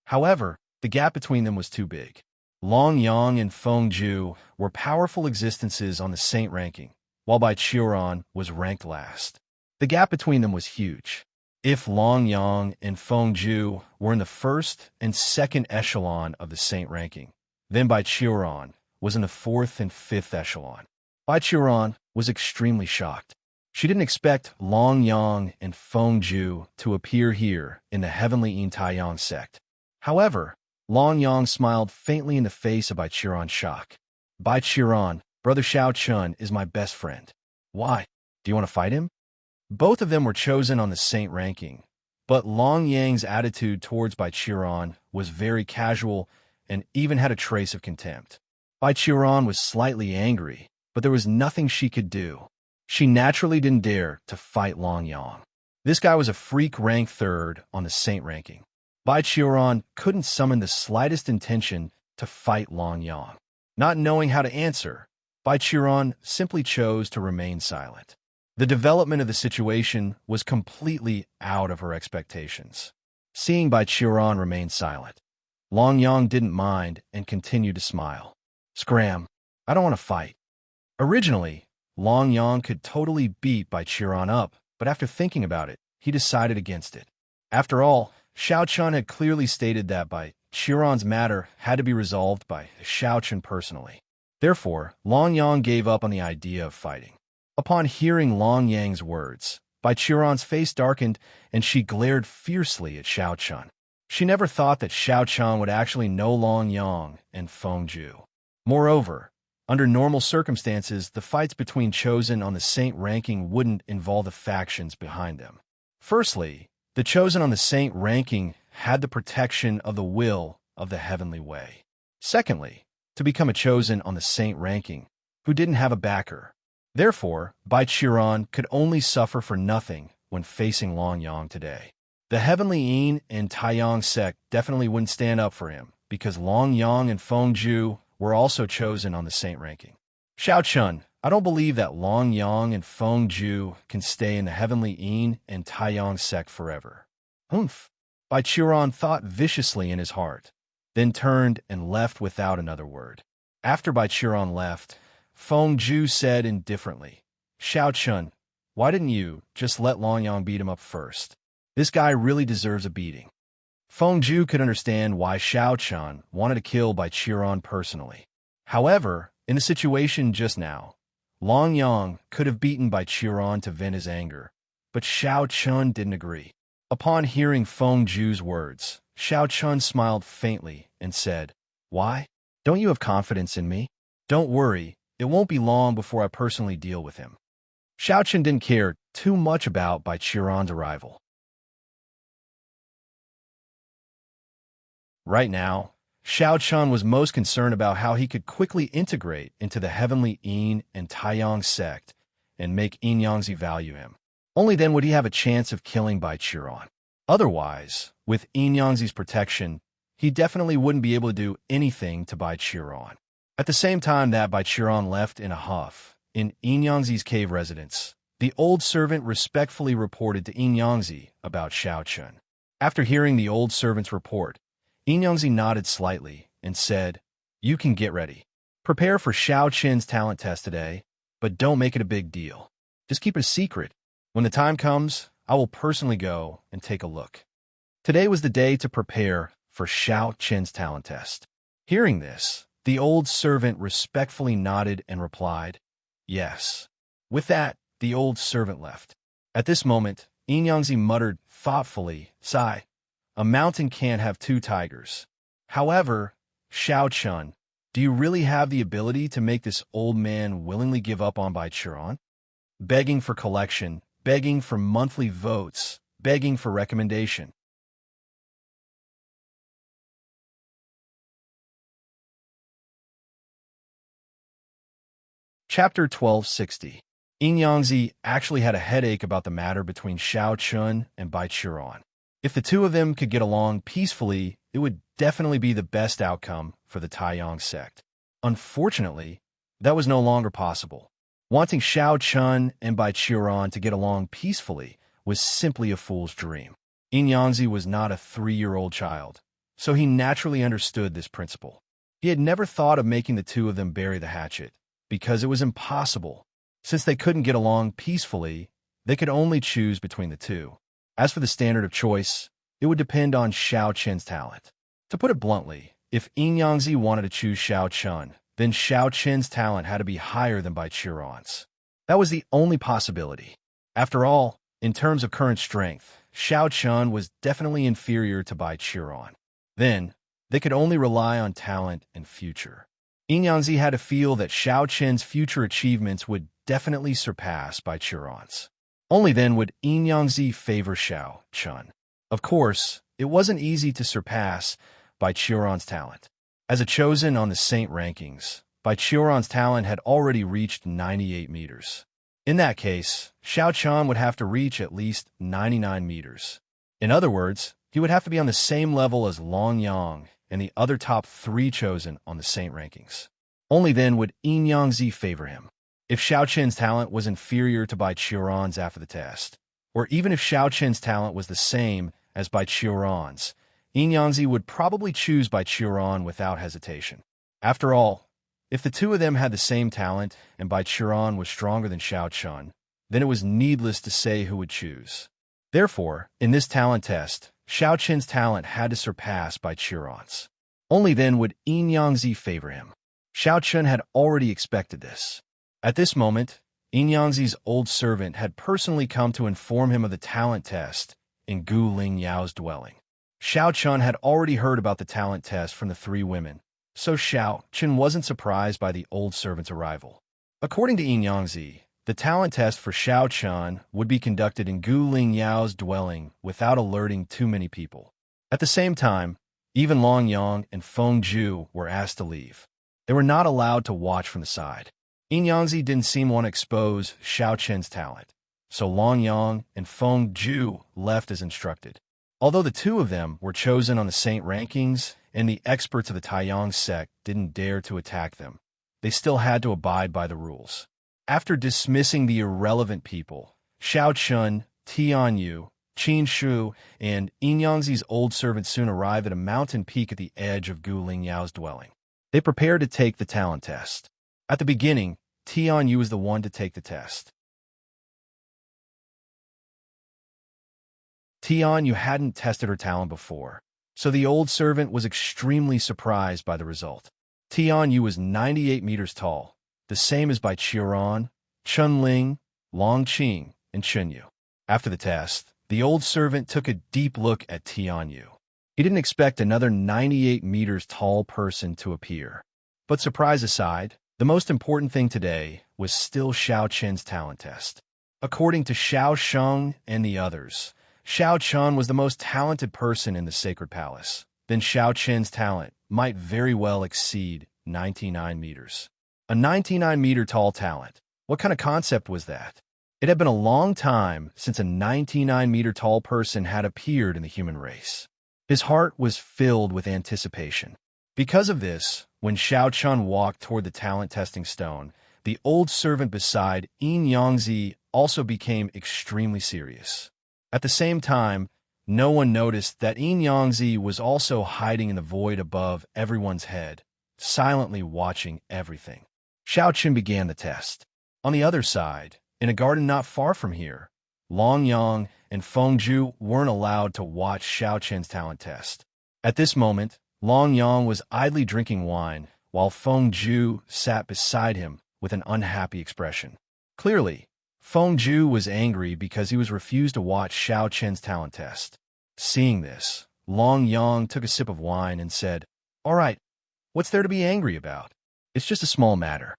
However, the gap between them was too big. Long Yang and Feng Ju were powerful existences on the saint ranking, while Bai Qiran was ranked last. The gap between them was huge. If Long Yang and Feng Ju were in the first and second echelon of the saint ranking, then Bai Qiran was in the fourth and fifth echelon. Bai Qiran was extremely shocked. She didn't expect Long Yang and Feng Ju to appear here in the heavenly Yin Taiyang sect. However, Long Yang smiled faintly in the face of Bai Qiran's shock. Bai Qiran, Brother Xiao Chun is my best friend. Why? Do you want to fight him? Both of them were chosen on the saint ranking, but Long Yang's attitude towards Bai Qiran was very casual and even had a trace of contempt. Bai Qiran was slightly angry, but there was nothing she could do. She naturally didn't dare to fight Long Yang. This guy was a freak ranked third on the saint ranking. Bai Qiran couldn't summon the slightest intention to fight Long Yang. Not knowing how to answer, Bai Qiran simply chose to remain silent. The development of the situation was completely out of her expectations. Seeing Bai Qiran remain silent, Long Yang didn't mind and continued to smile. Scram, I don't want to fight. Originally, Long Yang could totally beat Bai Qiran up, but after thinking about it, he decided against it. After all, Xiao Chun had clearly stated that Bai Qiran's matter had to be resolved by Xiao Chun personally. Therefore, Long Yang gave up on the idea of fighting. Upon hearing Long Yang's words, Bai Qiran's face darkened and she glared fiercely at Xiao Chun. She never thought that Xiao Chun would actually know Long Yang and Feng Ju. Moreover, under normal circumstances, the fights between chosen on the saint ranking wouldn't involve the factions behind them. Firstly, the chosen on the saint ranking had the protection of the will of the heavenly way. Secondly, to become a chosen on the saint ranking, who didn't have a backer. Therefore, Bai Qiran could only suffer for nothing when facing Long Yang today. The heavenly Yin and Taiyang sect definitely wouldn't stand up for him, because Long Yang and Feng Ju were also chosen on the saint ranking. Xiao Chun, I don't believe that Long Yang and Feng Ju can stay in the heavenly Yin and Taiyang sect forever. Humph! Bai Qiran thought viciously in his heart, then turned and left without another word. After Bai Qiran left, Feng Ju said indifferently, Xiao Chun, why didn't you just let Long Yang beat him up first? This guy really deserves a beating. Feng Ju could understand why Xiao Chun wanted to kill Bai Qiran personally. However, in the situation just now, Long Yang could have beaten Bai Qiran to vent his anger, but Xiao Chun didn't agree. Upon hearing Feng Ju's words, Xiao Chun smiled faintly and said, Why? Don't you have confidence in me? Don't worry, it won't be long before I personally deal with him. Xiao Chun didn't care too much about Bai Qiran's arrival. Right now, Xiao Chun was most concerned about how he could quickly integrate into the heavenly Yin and Taiyang sect and make Yin Yangzi value him. Only then would he have a chance of killing Bai Qiran. Otherwise, with Yin Yangzi's protection, he definitely wouldn't be able to do anything to Bai Qiran. At the same time that Bai Qiran left in a huff, in Yin Yangzi's cave residence, the old servant respectfully reported to Yin Yangzi about Xiao Chun. After hearing the old servant's report, Yin Yangzi nodded slightly and said, You can get ready. Prepare for Xiao Chun's talent test today, but don't make it a big deal. Just keep it a secret. When the time comes, I will personally go and take a look. Today was the day to prepare for Xiao Chun's talent test. Hearing this, The old servant respectfully nodded and replied, "Yes." With that, the old servant left. At this moment, Yangzi muttered thoughtfully, "Sigh, a mountain can't have two tigers." However, Xiao Chun, do you really have the ability to make this old man willingly give up on Baichuan? Begging for collection, begging for monthly votes, begging for recommendation. Chapter 1260. Yangzi actually had a headache about the matter between Xiao Chun and Bai Chuan. If the two of them could get along peacefully, it would definitely be the best outcome for the Taiyang sect. Unfortunately, that was no longer possible. Wanting Xiao Chun and Bai Chuan to get along peacefully was simply a fool's dream. Yangzi was not a 3-year-old child, so he naturally understood this principle. He had never thought of making the two of them bury the hatchet, because it was impossible. Since they couldn't get along peacefully, they could only choose between the two. As for the standard of choice, it would depend on Xiao Chen's talent. To put it bluntly, if Yangzi wanted to choose Xiao Chun, then Xiao Chen's talent had to be higher than Bai Chuan's. That was the only possibility. After all, in terms of current strength, Xiao Chun was definitely inferior to Bai Chuan. Then, they could only rely on talent and future. Yangzi had to feel that Xiao Chen's future achievements would definitely surpass Bai Chuan's. Only then would Yangzi favor Xiao Chun. Of course, it wasn't easy to surpass Bai Chuan's talent. As a chosen on the Saint rankings, Bai Chuan's talent had already reached 98 meters. In that case, Xiao Chun would have to reach at least 99 meters. In other words, he would have to be on the same level as Long Yang and the other top 3 chosen on the Saint rankings. Only then would Yangzi favor him. If Xiao Chen's talent was inferior to Bai Chuan's after the test, or even if Xiao Chen's talent was the same as Bai Chuan's, Yangzi would probably choose Bai Chuan without hesitation. After all, if the two of them had the same talent and Bai Chuan was stronger than Xiao Chun, then it was needless to say who would choose. Therefore, in this talent test, Xiao Chen's talent had to surpass Bai Chuan's. Only then would Yangzi favor him. Xiao Chun had already expected this. At this moment, Yangzi's old servant had personally come to inform him of the talent test in Gu Ling Yao's dwelling. Xiao Chun had already heard about the talent test from the 3 women, so Xiao Chun wasn't surprised by the old servant's arrival. According to Yangzi, the talent test for Xiao Chun would be conducted in Gu Ling Yao's dwelling without alerting too many people. At the same time, even Long Yang and Feng Zhu were asked to leave. They were not allowed to watch from the side. Yangzi didn't seem to want to expose Xiao Chen's talent, so Long Yang and Feng Zhu left as instructed. Although the two of them were chosen on the Saint rankings and the experts of the Taiyang sect didn't dare to attack them, they still had to abide by the rules. After dismissing the irrelevant people, Xiao Chun, Tianyu, Qin Shu, and Yangzi's old servant soon arrived at a mountain peak at the edge of Gu Ling Yao's dwelling. They prepared to take the talent test. At the beginning, Tianyu was the one to take the test. Tianyu hadn't tested her talent before, so the old servant was extremely surprised by the result. Tianyu was 98 meters tall, the same as Bai Chuan, Chunling, Long Qing, and Chunyu. After the test, the old servant took a deep look at Tianyu. He didn't expect another 98 meters tall person to appear. But surprise aside, the most important thing today was still Xiao Chen's talent test. According to Xiao Sheng and the others, Xiao Chun was the most talented person in the Sacred Palace. Then Xiao Chen's talent might very well exceed 99 meters. A 99-meter tall talent. What kind of concept was that? It had been a long time since a 99-meter tall person had appeared in the human race. His heart was filled with anticipation. Because of this, when Xiao Chun walked toward the talent testing stone, the old servant beside Yangzi also became extremely serious. At the same time, no one noticed that Yangzi was also hiding in the void above everyone's head, silently watching everything. Xiao Chun began the test. On the other side, in a garden not far from here, Long Yang and Feng Zhu weren't allowed to watch Xiao Chen's talent test. At this moment, Long Yang was idly drinking wine, while Feng Zhu sat beside him with an unhappy expression. Clearly, Feng Zhu was angry because he was refused to watch Xiao Chen's talent test. Seeing this, Long Yang took a sip of wine and said, "All right, what's there to be angry about? It's just a small matter."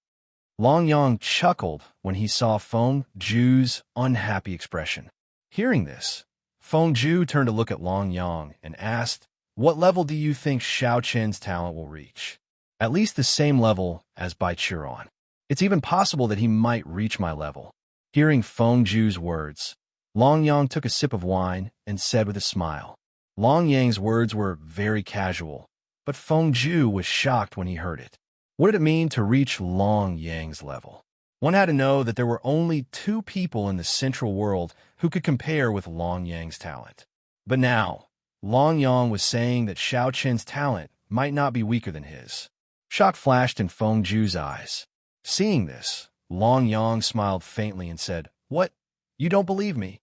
Long Yang chuckled when he saw Feng Zhu's unhappy expression. Hearing this, Feng Zhu turned to look at Long Yang and asked, "What level do you think Xiao Chen's talent will reach?" "At least the same level as Bai Chiron. It's even possible that he might reach my level." Hearing Feng Zhu's words, Long Yang took a sip of wine and said with a smile. Long Yang's words were very casual, but Feng Zhu was shocked when he heard it. What did it mean to reach Long Yang's level? One had to know that there were only 2 people in the central world who could compare with Long Yang's talent. But now, Long Yang was saying that Xiao Chen's talent might not be weaker than his. Shock flashed in Feng Zhu's eyes. Seeing this, Long Yang smiled faintly and said, "What? You don't believe me?"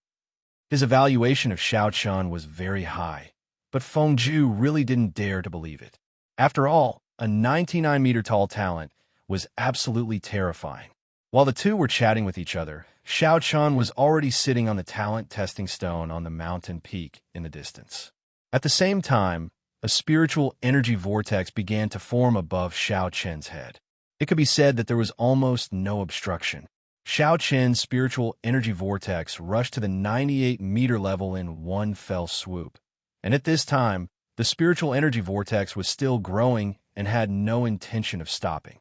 His evaluation of Xiao Chen was very high, but Feng Zhu really didn't dare to believe it. After all, a 99-meter-tall talent was absolutely terrifying. While the two were chatting with each other, Xiao Chen was already sitting on the talent testing stone on the mountain peak in the distance. At the same time, a spiritual energy vortex began to form above Xiao Chen's head. It could be said that there was almost no obstruction. Xiao Chen's spiritual energy vortex rushed to the 98-meter level in one fell swoop. And at this time, the spiritual energy vortex was still growing and had no intention of stopping.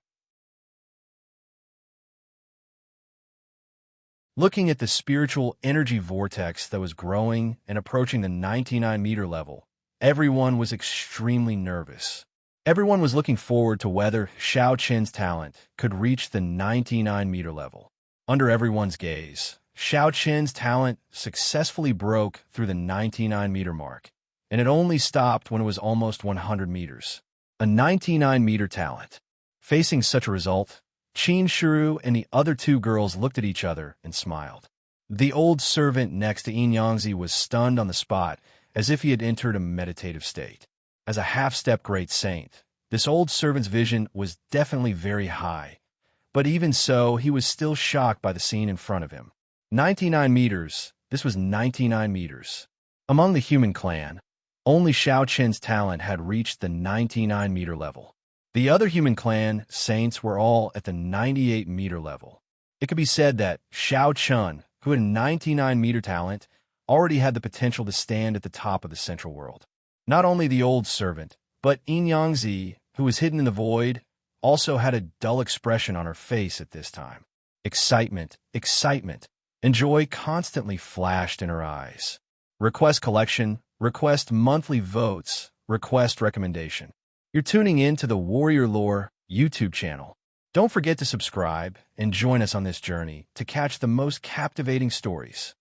Looking at the spiritual energy vortex that was growing and approaching the 99-meter level, everyone was extremely nervous. Everyone was looking forward to whether Xiao Chen's talent could reach the 99-meter level. Under everyone's gaze, Xiao Chen's talent successfully broke through the 99-meter mark, and it only stopped when it was almost 100 meters. A 99-meter talent. Facing such a result, Qin Shiru and the other 2 girls looked at each other and smiled. The old servant next to Yin Yangzi was stunned on the spot, as if he had entered a meditative state. As a half-step great saint, this old servant's vision was definitely very high, but even so, he was still shocked by the scene in front of him. 99 meters, this was 99 meters. Among the human clan, only Xiao Chen's talent had reached the 99-meter level. The other human clan saints were all at the 98-meter level. It could be said that Xiao Chen, who had a 99-meter talent, already had the potential to stand at the top of the central world. Not only the old servant, but Yin Yangzi, who was hidden in the void, also had a dull expression on her face at this time. Excitement, excitement, and joy constantly flashed in her eyes. Request collection, request monthly votes, request recommendation. You're tuning in to the Warrior Lore YouTube channel. Don't forget to subscribe and join us on this journey to catch the most captivating stories.